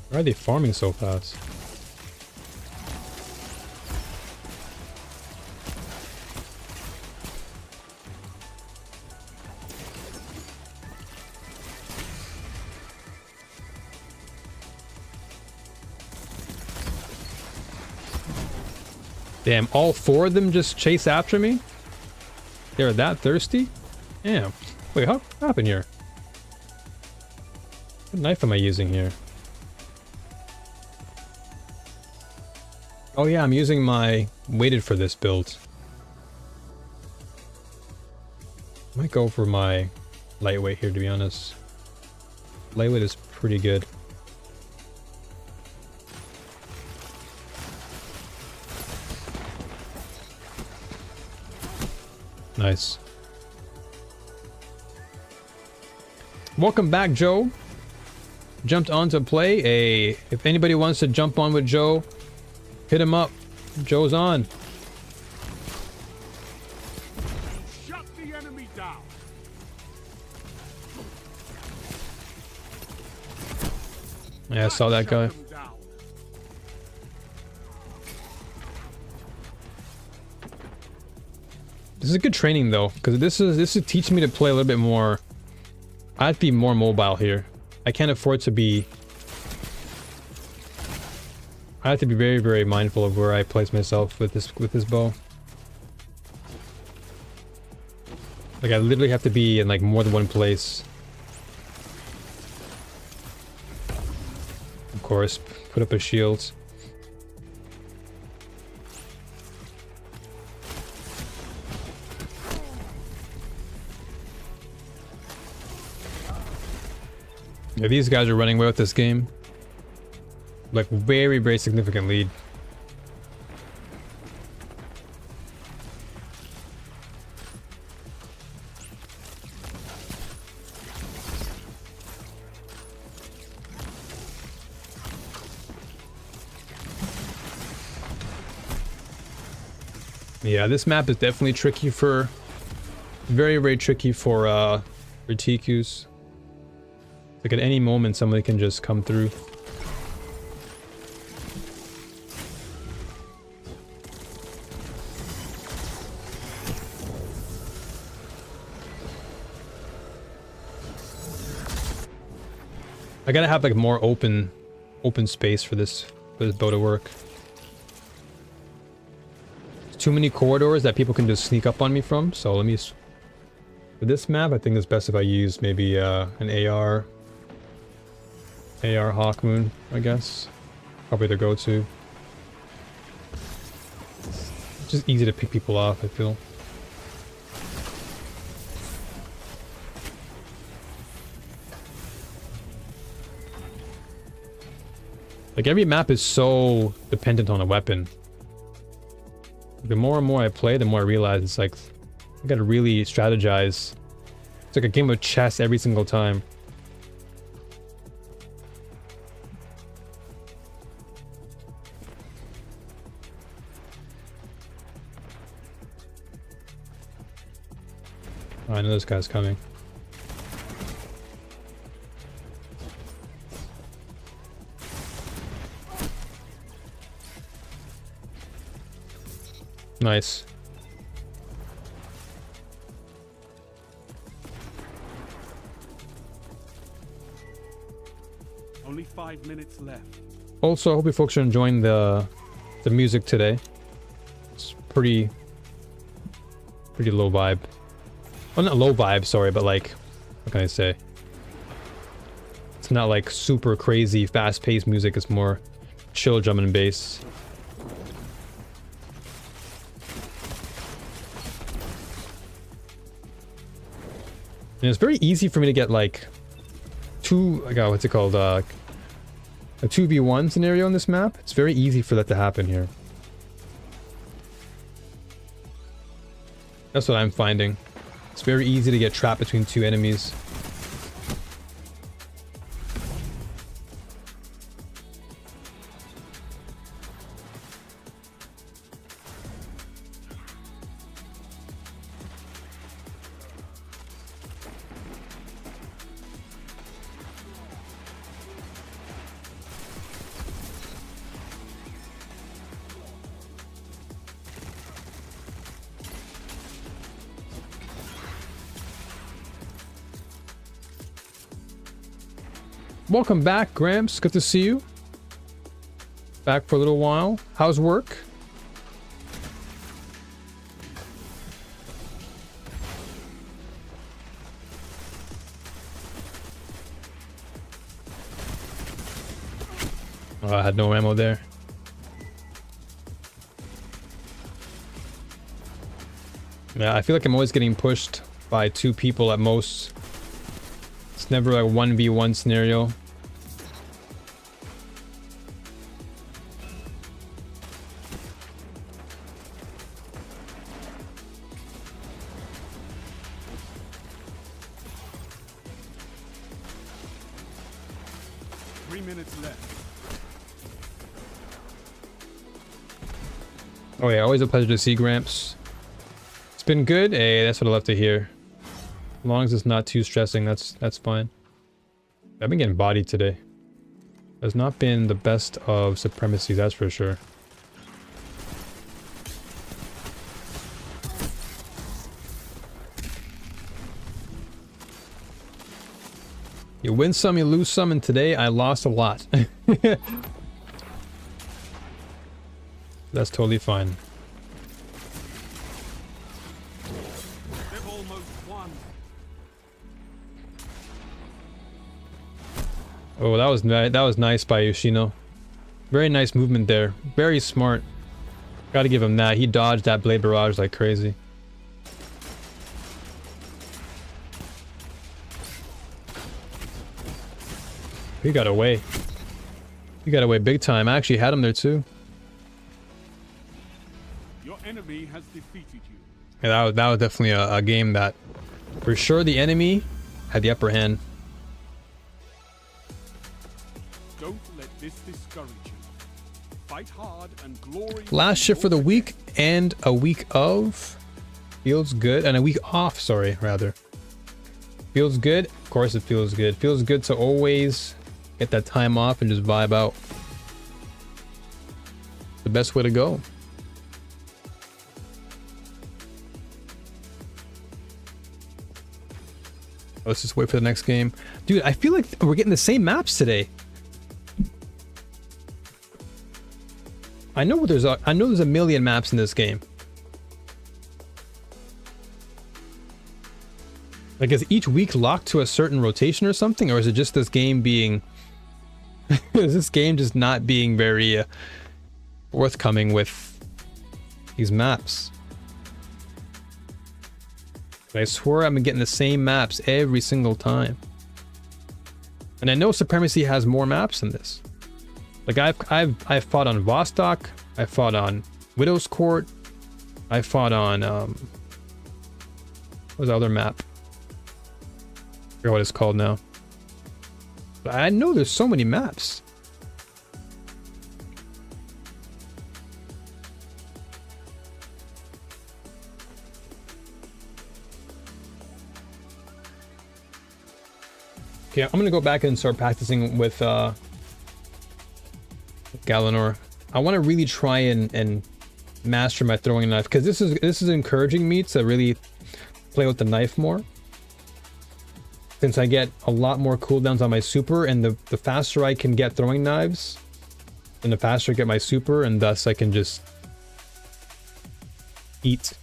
Why are they farming so fast? Damn, all 4 of them just chase after me? They're that thirsty? Damn. Wait, what happened here? What knife am I using here? Oh yeah, I'm using my weighted for this build. I might go for my lightweight here, to be honest. Lightweight is pretty good. Nice. Welcome back, Joe. Jumped on to play. If anybody wants to jump on with Joe, hit him up. Joe's on. Shut the enemy down. Yeah, I saw that guy. Shut them down. This is good training though, because this is teaching me to play a little bit more. I have to be more mobile here. I can't afford to be. I have to be very, very mindful of where I place myself with this bow. Like I literally have to be in like more than one place. Of course, put up a shield. Yeah, these guys are running away with this game. Like, very, very significant lead. Yeah, this map is definitely tricky for... Very, very tricky for TQs. Like at any moment, somebody can just come through. I gotta have like more open space for this bow to work. There's too many corridors that people can just sneak up on me from. So let me. For this map, I think it's best if I use maybe an AR Hawkmoon, I guess. Probably the go-to. It's just easy to pick people off, I feel. Like every map is so dependent on a weapon. The more and more I play, the more I realize it's like I gotta really strategize. It's like a game of chess every single time. Oh, I know this guy's coming. Nice. Only 5 minutes left. Also, I hope you folks are enjoying the music today. It's pretty low vibe. Well, not low vibe, sorry, but like, what can I say? It's not like super crazy, fast-paced music. It's more chill drum and bass. And it's very easy for me to get like what's it called? A 2v1 scenario on this map. It's very easy for that to happen here. That's what I'm finding. It's very easy to get trapped between two enemies. Welcome back, Gramps. Good to see you. Back for a little while. How's work? Oh, I had no ammo there. Yeah, I feel like I'm always getting pushed by two people at most. It's never like a 1v1 scenario. Oh yeah, always a pleasure to see Gramps. It's been good. Hey, that's what I love to hear. As long as it's not too stressing, that's fine. I've been getting bodied today. Has not been the best of Supremacy, that's for sure. You win some, you lose some, and today I lost a lot. That's totally fine. They've almost won. Oh, that was nice by Yoshino. Very nice movement there. Very smart. Gotta give him that. He dodged that blade barrage like crazy. He got away. He got away big time. I actually had him there too. Your enemy has defeated you. Yeah, that was definitely a game that, for sure, the enemy had the upper hand. Don't let this discourage you. Fight hard and glory. Last shift for the week and a week of. Feels good. And a week off, sorry, rather. Feels good. Of course it feels good. Feels good to always get that time off and just vibe out. The best way to go. Let's just wait for the next game. Dude, I feel like we're getting the same maps today. I know there's a million maps in this game. Like, is each week locked to a certain rotation or something? Or is it just this game being... is this game just not being very forthcoming with these maps? I swear I'm getting the same maps every single time. And I know Supremacy has more maps than this. Like, I've fought on Vostok, I fought on Widow's Court, I fought on what was the other map? I forget what it's called now. But I know there's so many maps. Okay, I'm gonna go back and start practicing with Galanor. I want to really try and master my throwing knife, because this is encouraging me to really play with the knife more. Since I get a lot more cooldowns on my super, and the faster I can get throwing knives, and the faster I get my super, and thus I can just eat.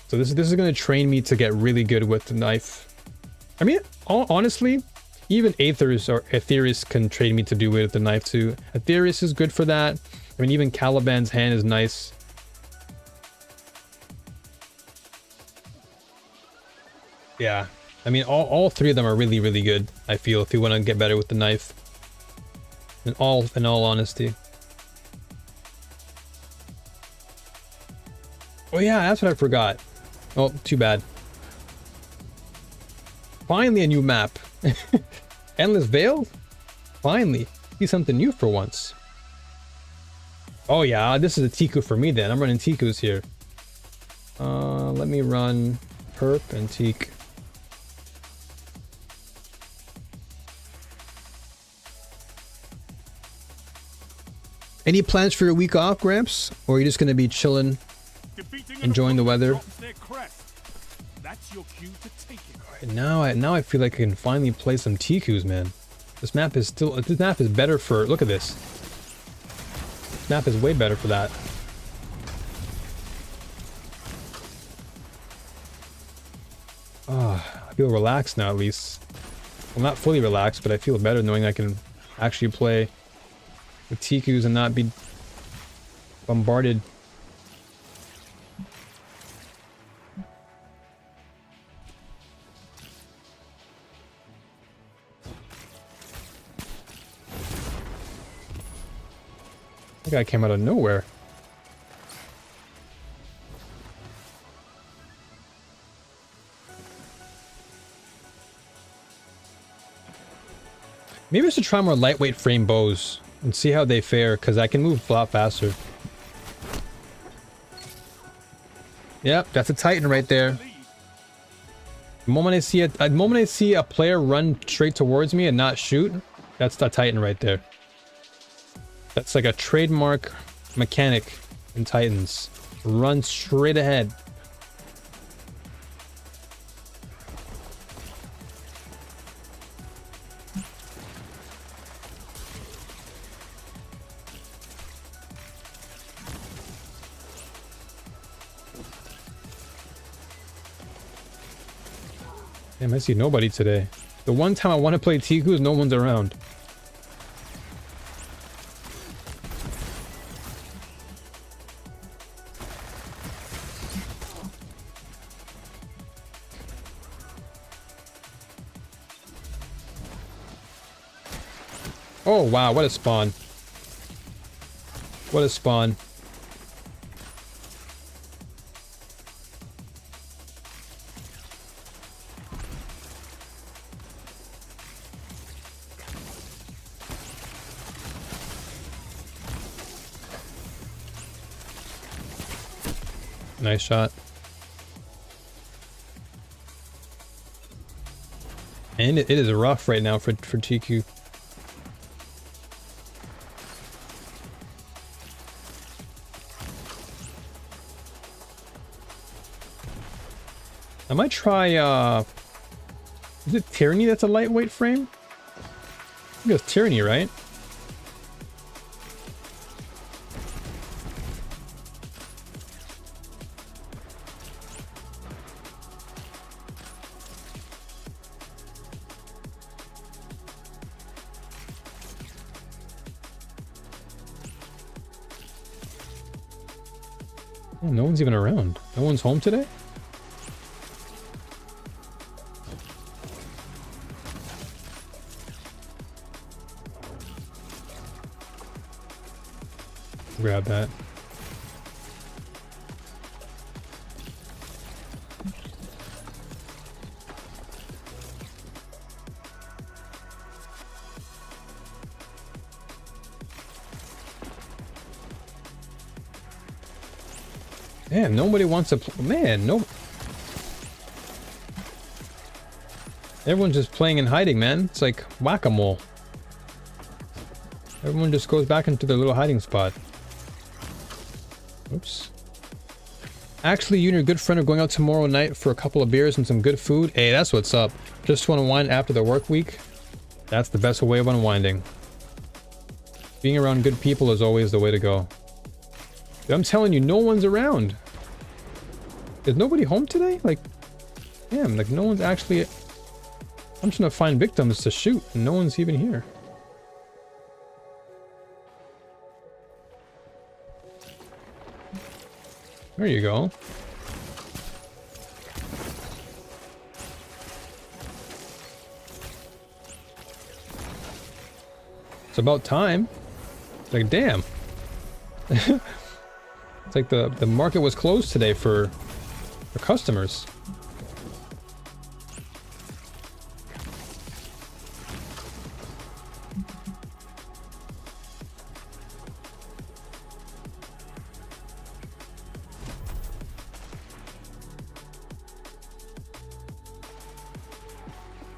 So this is going to train me to get really good with the knife. I mean, honestly, even Aethers or Aetherius can train me to do it with the knife too. Aetherius is good for that. I mean, even Caliban's hand is nice. Yeah, I mean, all three of them are really, really good, I feel, if you want to get better with the knife. In all honesty. Oh yeah, that's what I forgot. Oh, too bad. Finally a new map. Endless Veil? Finally. See something new for once. Oh yeah, this is a Tiku for me then. I'm running Tikus here. Let me run Perk and Teak. Any plans for your week off, Gramps? Or are you just gonna be chilling, enjoying the weather? That's your cue to take it. Now I feel like I can finally play some Tikus, man. This map is better for, look at this. This map is way better for that. Ah, I feel relaxed now at least. Well, not fully relaxed, but I feel better knowing I can actually play with Tikus and not be bombarded. That guy came out of nowhere. Maybe I should try more lightweight frame bows and see how they fare, because I can move a lot faster. Yep, that's a Titan right there. The moment I see a player run straight towards me and not shoot, that's the Titan right there. That's like a trademark mechanic in Titans. Run straight ahead. Damn, I see nobody today. The one time I want to play Tikus, no one's around. Oh wow, what a spawn. What a spawn. Nice shot. And it is rough right now for TQ. I might try, is it Tyranny that's a lightweight frame? I think it's Tyranny, right? Oh, no one's even around. No one's home today? Grab that. Man, nobody wants to man, no. Everyone's just playing and hiding, man. It's like whack-a-mole. Everyone just goes back into their little hiding spot. Oops. Actually, you and your good friend are going out tomorrow night for a couple of beers and some good food. Hey, that's what's up. Just want to unwind after the work week. That's the best way of unwinding. Being around good people is always the way to go. But I'm telling you, no one's around. Is nobody home today? Like, damn, like no one's actually... I'm just gonna find victims to shoot, and no one's even here. There you go. It's about time. It's like, damn. It's like the market was closed today for customers.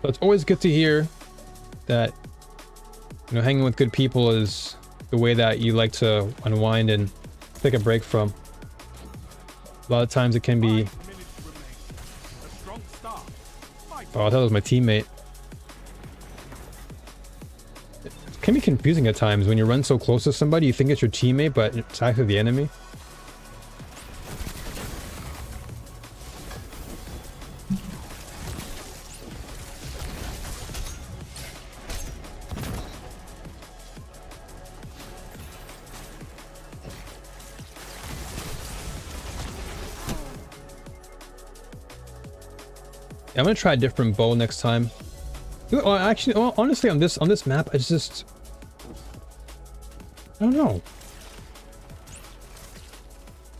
So it's always good to hear that, you know, hanging with good people is the way that you like to unwind and take a break from. A lot of times it can be... Oh, I thought it was my teammate. It can be confusing at times when you run so close to somebody, you think it's your teammate, but it's actually the enemy. I'm gonna try a different bow next time. Well, actually, well, honestly, on this map, it's just... I don't know.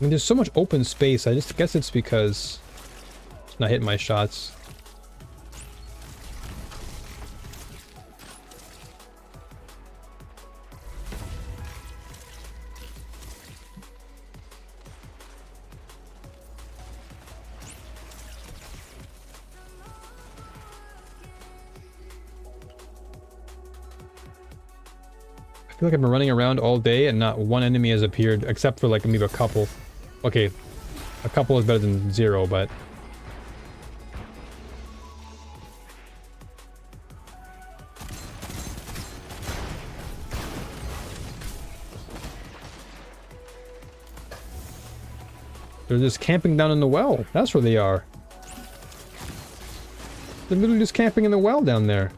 I mean, there's so much open space. I just guess it's because it's not hitting my shots. I feel like I've been running around all day and not one enemy has appeared, except for like maybe a couple. Okay, a couple is better than zero, but... They're just camping down in the well. That's where they are. They're literally just camping in the well down there.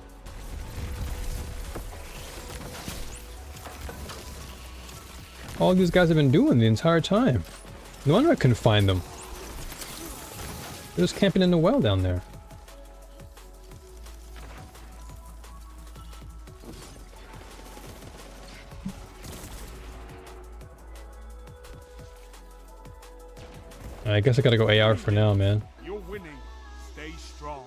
All these guys have been doing the entire time. No wonder I couldn't find them. They're just camping in the well down there. I guess I gotta go AR for now, man. You're winning. Stay strong.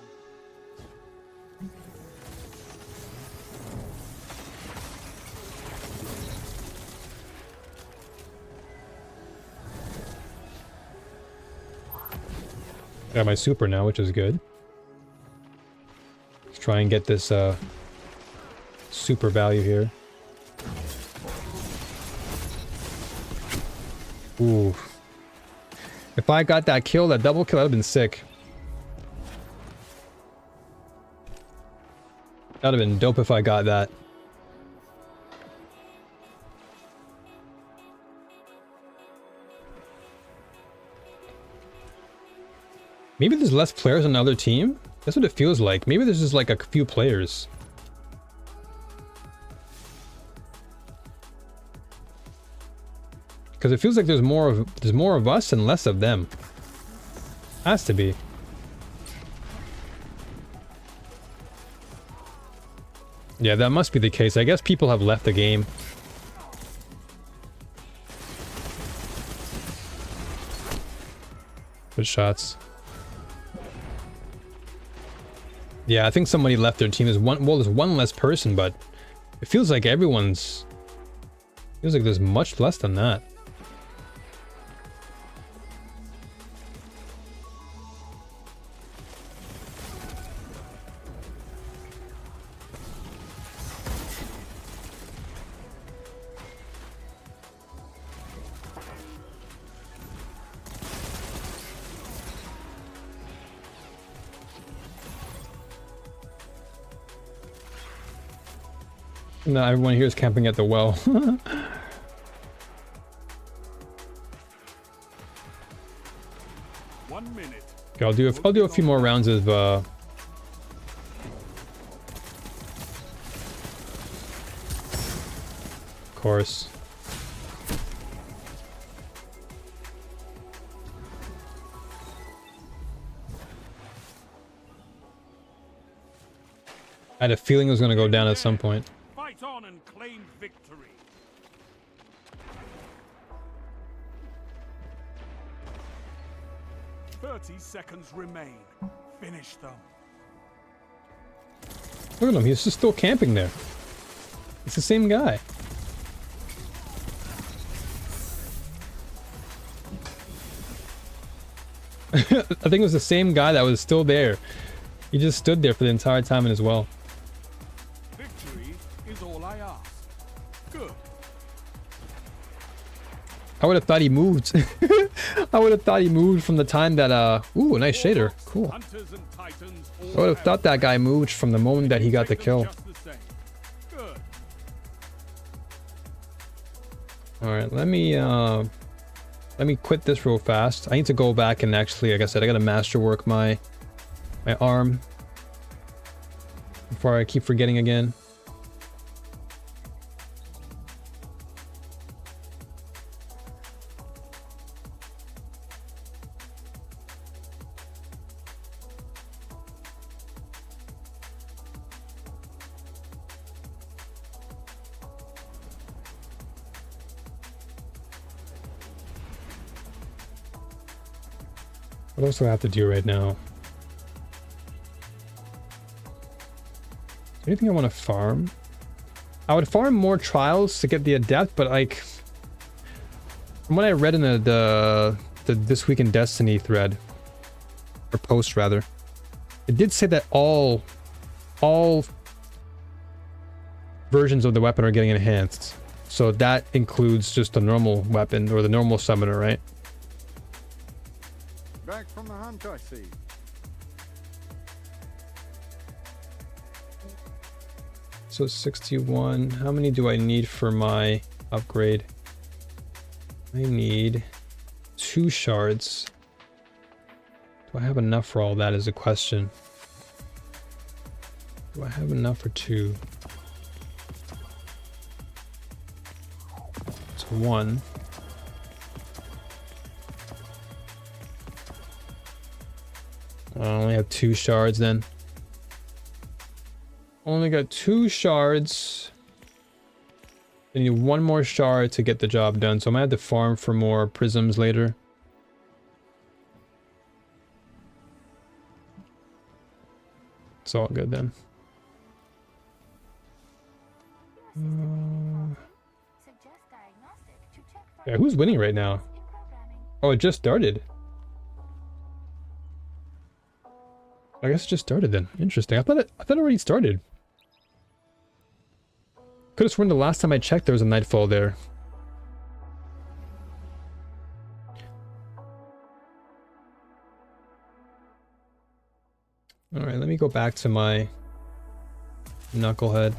Got my super now, which is good. Let's try and get this super value here. Ooh. If I got that kill, that double kill, that would have been sick. That would have been dope if I got that. Maybe there's less players on the other team? That's what it feels like. Maybe there's just like a few players. Because it feels like there's more of us and less of them. Has to be. Yeah, that must be the case. I guess people have left the game. Good shots. Yeah, I think somebody left their team. There's one less person, but it feels like everyone's... Feels like there's much less than that. No, everyone here is camping at the well. 1 minute. Okay, I'll do a few more rounds of course. I had a feeling it was going to go down at some point. Fight on and claim victory. "30 seconds remain. Finish them." Look at him, he's just still camping there. It's the same guy. I think it was the same guy that was still there. He just stood there for the entire time in his well. Victory is all I ask. Good. I would have thought he moved. I would have thought he moved from the time that, ooh, a nice shader. Cool. Hunters and titans all I would have thought that guy moved from the moment that he got the kill. just the same. Good. Alright, let me quit this real fast. I need to go back and actually, like I said, I gotta masterwork my arm before I keep forgetting again. What else do I have to do right now? Anything I want to farm? I would farm more trials to get the adept, but like from what I read in the This Week in Destiny thread, or post rather, it did say that all versions of the weapon are getting enhanced. So that includes just the normal weapon or the normal summoner, right? Back from the hunt, I see. So 61. How many do I need for my upgrade? I need 2 shards. Do I have enough for all that is a question. Do I have enough for 2? So 1. I only have 2 shards then. Only got 2 shards. I need 1 more shard to get the job done, so I'm gonna have to farm for more prisms later. It's all good then. Yeah, who's winning right now? Oh, it just started. I guess it just started then. Interesting. I thought it already started. Could have sworn the last time I checked there was a nightfall there. Alright, let me go back to my knucklehead.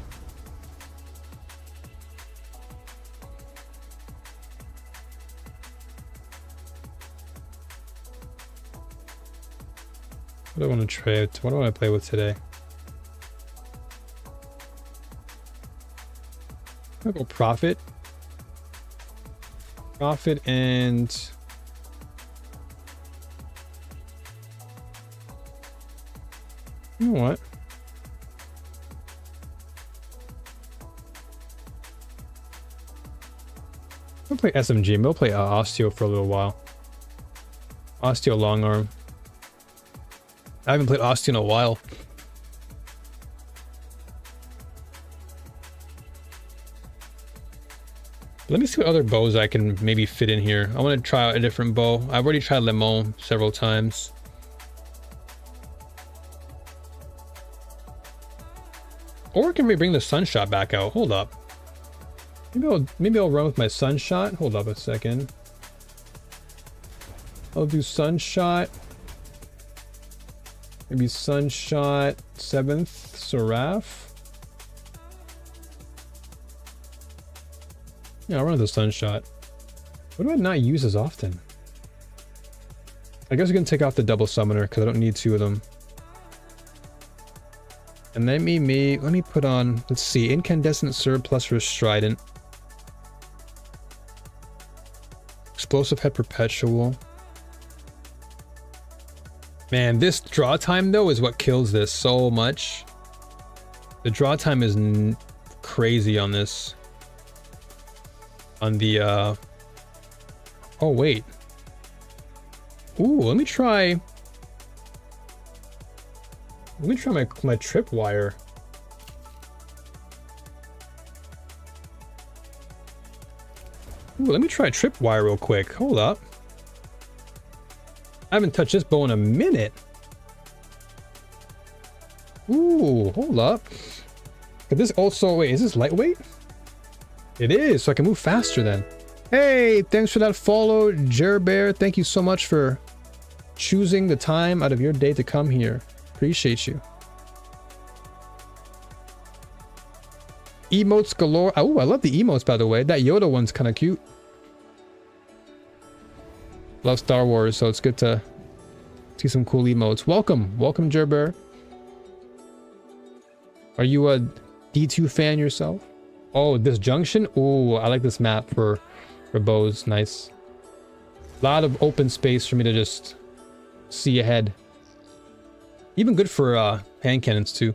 What do I want to trade? What do I want to play with today? I'll go profit. Profit and... You know what? I'll play SMG. We'll play Osteo for a little while. Osteo long arm. I haven't played Osteo in a while. Let me see what other bows I can maybe fit in here. I want to try out a different bow. I've already tried Lemon several times. Or can we bring the Sunshot back out? Hold up. Maybe I'll run with my Sunshot. Hold up a second. I'll do Sunshot. Maybe Sunshot 7th Seraph. Yeah, I'll run with the Sunshot. What do I not use as often? I guess we can take off the double summoner because I don't need 2 of them. And then let me put on, let's see, Incandescent Surplus for Strident. Explosive Head Perpetual. Man, this draw time though is what kills this so much. The draw time is crazy on this. On the, oh wait. Ooh, let me try my tripwire. Ooh, let me try tripwire real quick. Hold up. I haven't touched this bow in a minute. Ooh, hold up. Could this also, wait, is this lightweight? It is, so I can move faster then. Hey, thanks for that follow, Jerbear. Thank you so much for choosing the time out of your day to come here. Appreciate you. Emotes galore. Oh, I love the emotes, by the way. That Yoda one's kind of cute. Love Star Wars, so it's good to see some cool emotes. Welcome, Gerber. Are you a D2 fan yourself? Oh, this junction. Oh, I like this map for bows. Nice. A lot of open space for me to just see ahead. Even good for hand cannons too.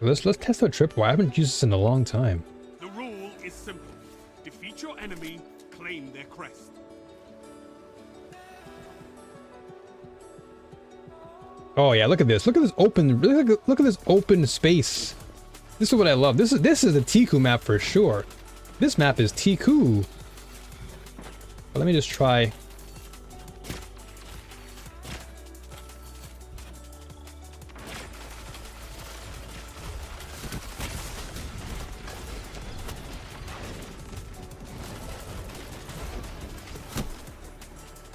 Let's test out tripwire. I haven't used this in a long time. The rule is simple. Defeat your enemy, claim their crest. Oh yeah, look at this. Look at this open. Look at this open space. This is what I love. This is a Tiku map for sure. This map is Tiku. But let me just try.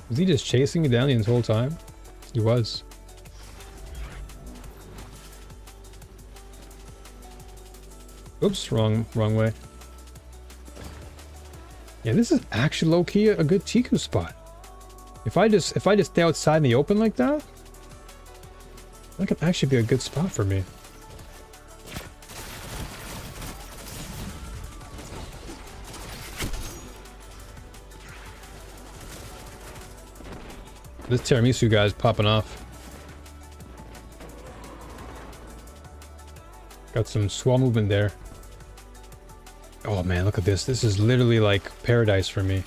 Was he just chasing me down the whole time? He was. Oops, wrong way. Yeah, this is actually low-key a good Tiku spot. If I just stay outside in the open like that, that could actually be a good spot for me. This tiramisu guy's popping off. Got some swell movement there. Oh man, look at this. This is literally like paradise for me.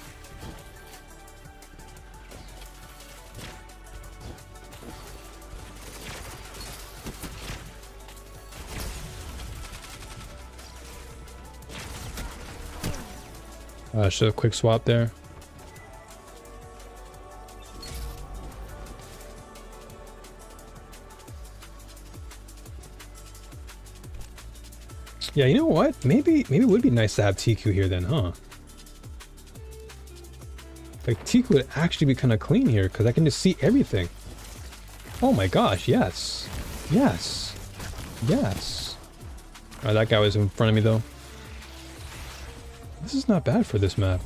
Should have quick swap there. Yeah, you know what? Maybe it would be nice to have TQ here then, huh? Like, TQ would actually be kind of clean here, because I can just see everything. Oh my gosh, yes. Yes. Yes. Alright, that guy was in front of me, though. This is not bad for this map.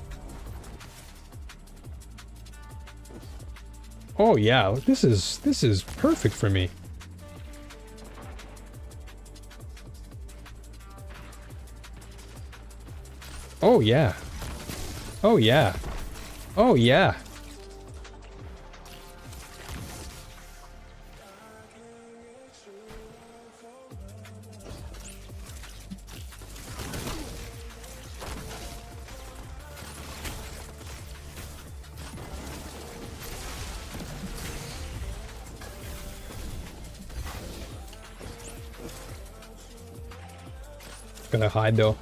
Oh yeah, this is perfect for me. Oh yeah. Oh yeah. Oh yeah. Gonna hide though.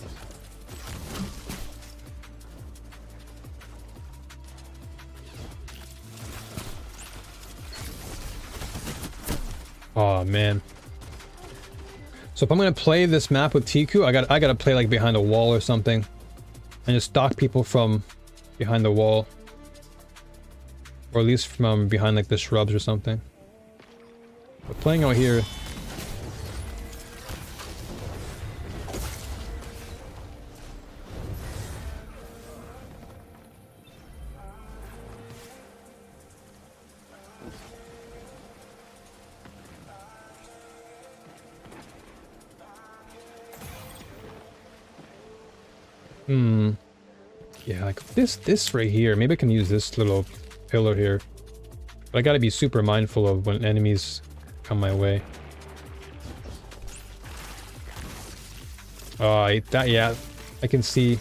Oh man. So if I'm gonna play this map with TQ, I gotta play like behind a wall or something. And just stalk people from behind the wall. Or at least from behind like the shrubs or something. But playing out here. Yeah, like this right here. Maybe I can use this little pillar here. But I gotta be super mindful of when enemies come my way. Oh, yeah, I can see.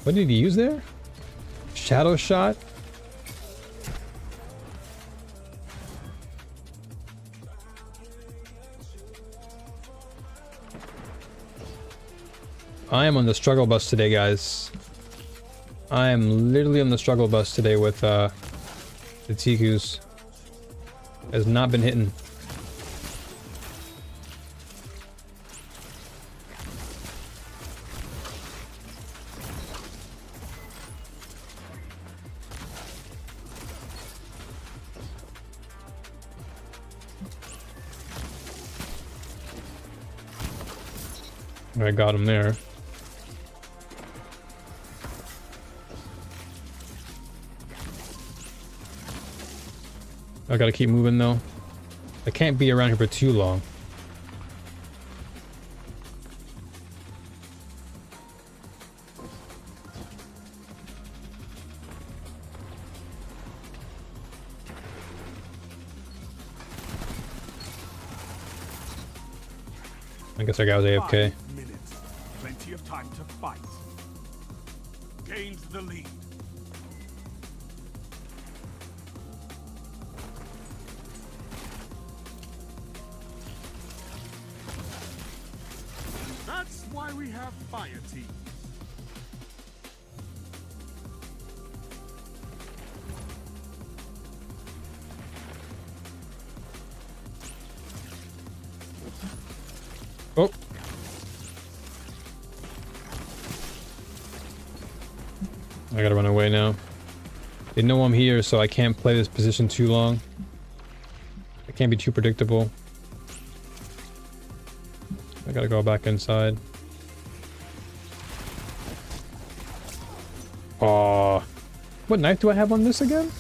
What did he use there? Shadow shot? I am on the struggle bus today, guys. I am literally on the struggle bus today with the TQs. Has not been hitting. I got him there. I gotta keep moving though. I can't be around here for too long. I guess our guy was AFK. 5 minutes. Plenty of time to fight. Gained the lead. That's why we have fire teams. Oh. I gotta run away now. They know I'm here, so I can't play this position too long. I can't be too predictable. I gotta go back inside. Aw. What knife do I have on this again?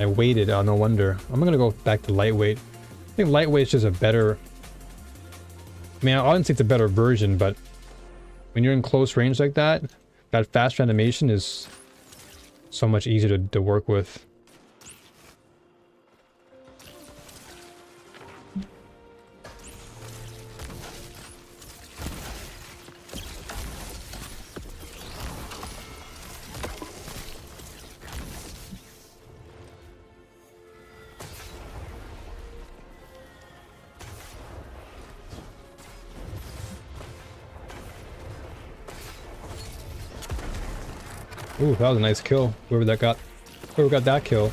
I waited. Oh, no wonder. I'm gonna go back to lightweight. I think lightweight's just a better... I mean, I wouldn't say it's a better version, but when you're in close range like that, that fast animation is so much easier to work with. Ooh, that was a nice kill. Whoever got that kill.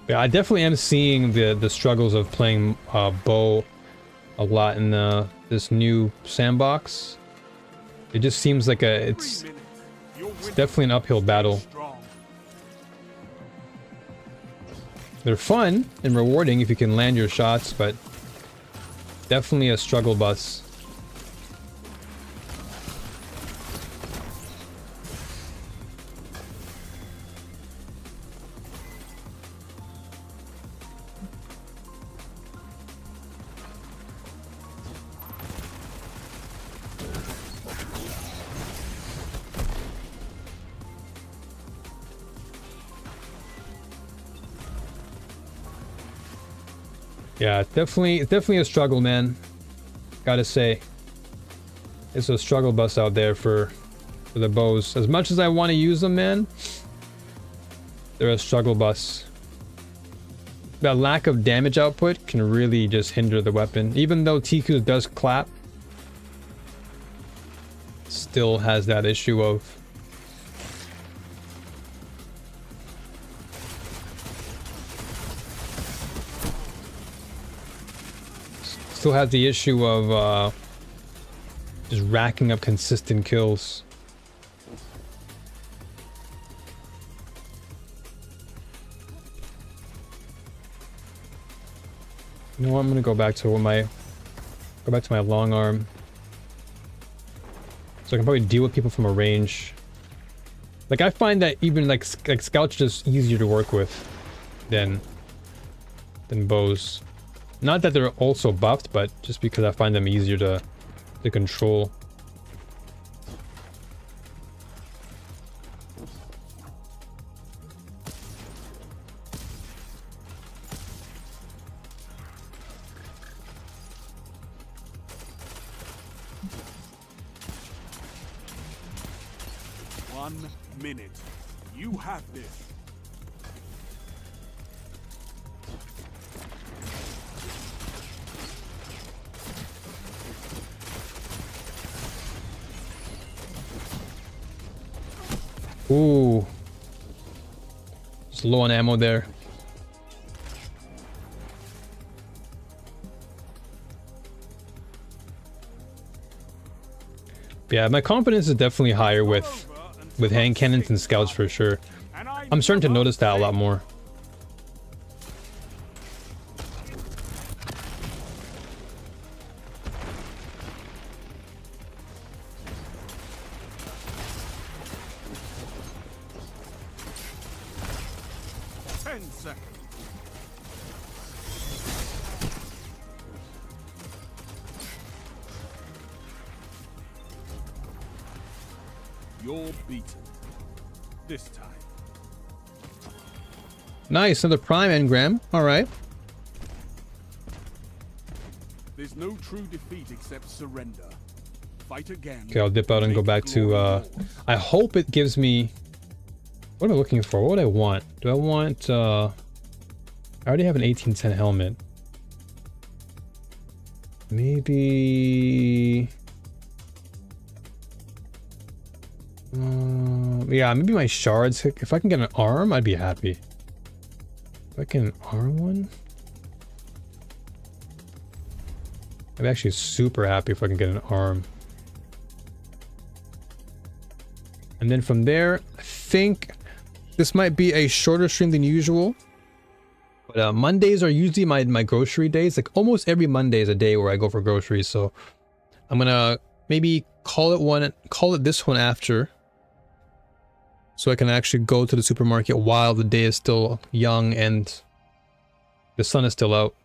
Yeah, I definitely am seeing the struggles of playing bow a lot in this new sandbox. It just seems like it's definitely an uphill battle. They're fun and rewarding if you can land your shots, but definitely a struggle bus. Yeah, definitely a struggle, man. Gotta say, it's a struggle bus out there for the bows. As much as I want to use them, man, they're a struggle bus. That lack of damage output can really just hinder the weapon. Even though TQ does clap, still has that issue of just racking up consistent kills. You know what? I'm gonna go back to my long arm, so I can probably deal with people from a range. Like, I find that even like scouts are just easier to work with than bows. Not that they're also buffed, but just because I find them easier to control. One minute. You have this. Ooh. Just low on ammo there. Yeah, my confidence is definitely higher with hand cannons and scouts for sure. I'm starting to notice that a lot more. You're beaten. This time. Nice, another prime engram. Alright. There's no true defeat except surrender. Fight again. Okay, I'll dip out and go back to I hope it gives me, what am I looking for? What would I want? Do I want I already have an 1810 helmet. Maybe yeah, maybe my shards. If I can get an arm, I'd be happy. If I can arm one, I'm actually super happy if I can get an arm. And then from there, I think this might be a shorter stream than usual. But Mondays are usually my grocery days. Like almost every Monday is a day where I go for groceries. So I'm gonna maybe call it this one after, so I can actually go to the supermarket while the day is still young and the sun is still out.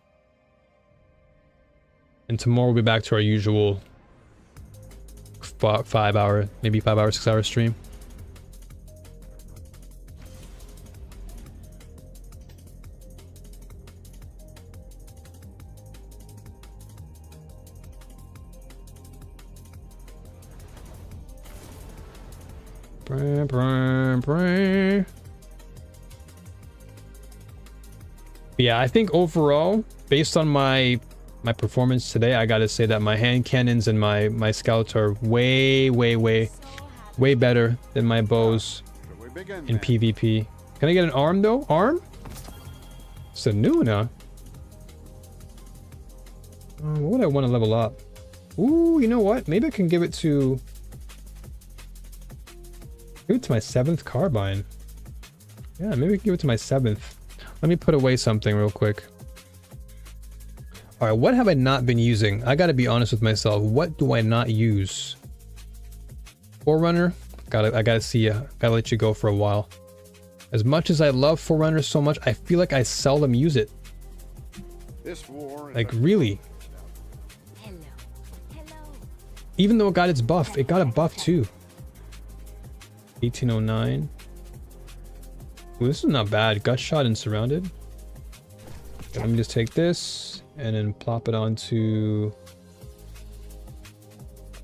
And tomorrow we'll be back to our usual 5 hour, maybe 5 hour, 6 hour stream. Yeah, I think overall, based on my performance today, I gotta say that my hand cannons and my scouts are way better than my bows in PvP. Can I get an arm though? Arm? It's a new one, huh? What would I want to level up? Ooh, you know what? Maybe I can give it to... Give it to my 7th carbine. Yeah, maybe I can give it to my 7th. Let me put away something real quick. Alright, what have I not been using? I gotta be honest with myself. What do I not use? Forerunner? I gotta see you. Gotta let you go for a while. As much as I love Forerunner so much, I feel like I seldom use it. This war is Like, really. Hello. Hello. Even though it got its buff, it got a buff too. 1809. Ooh, this is not bad. Gut shot and surrounded. Okay, let me just take this and then plop it onto...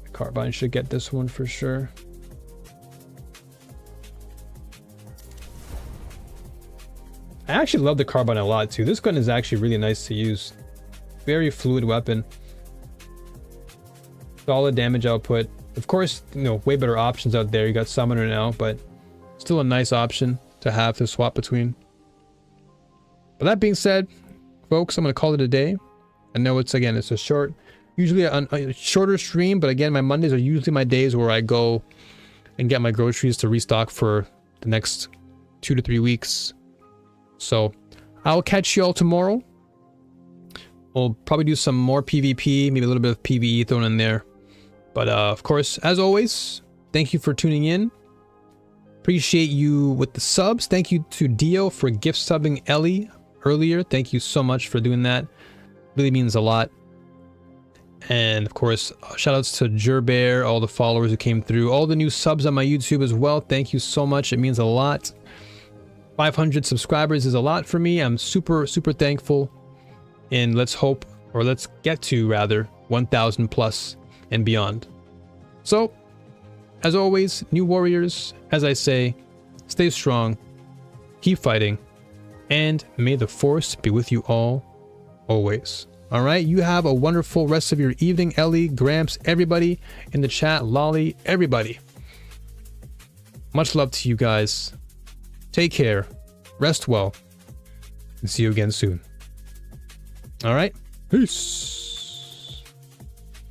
The carbine should get this one for sure. I actually love the carbine a lot too. This gun is actually really nice to use. Very fluid weapon. Solid damage output. Of course, you know, way better options out there. You got Summoner now, but still a nice option to have to swap between. But that being said, folks, I'm going to call it a day. I know it's a short, usually a shorter stream, but again, my Mondays are usually my days where I go and get my groceries to restock for the next 2 to 3 weeks. So I'll catch you all tomorrow. We'll probably do some more PvP, maybe a little bit of PvE thrown in there. But of course, as always, thank you for tuning in. Appreciate you with the subs. Thank you to Dio for gift subbing Ellie earlier. Thank you so much for doing that. Really means a lot. And of course, shout outs to Jerbear, all the followers who came through, all the new subs on my YouTube as well. Thank you so much. It means a lot. 500 subscribers is a lot for me. I'm super thankful. And let's hope, or let's get to rather, 1,000 plus and beyond. So, as always, new warriors, as I say, stay strong, keep fighting, and may the force be with you all, always. All right, you have a wonderful rest of your evening, Ellie, Gramps, everybody in the chat, Lolly, everybody. Much love to you guys. Take care, rest well, and see you again soon. All right, peace.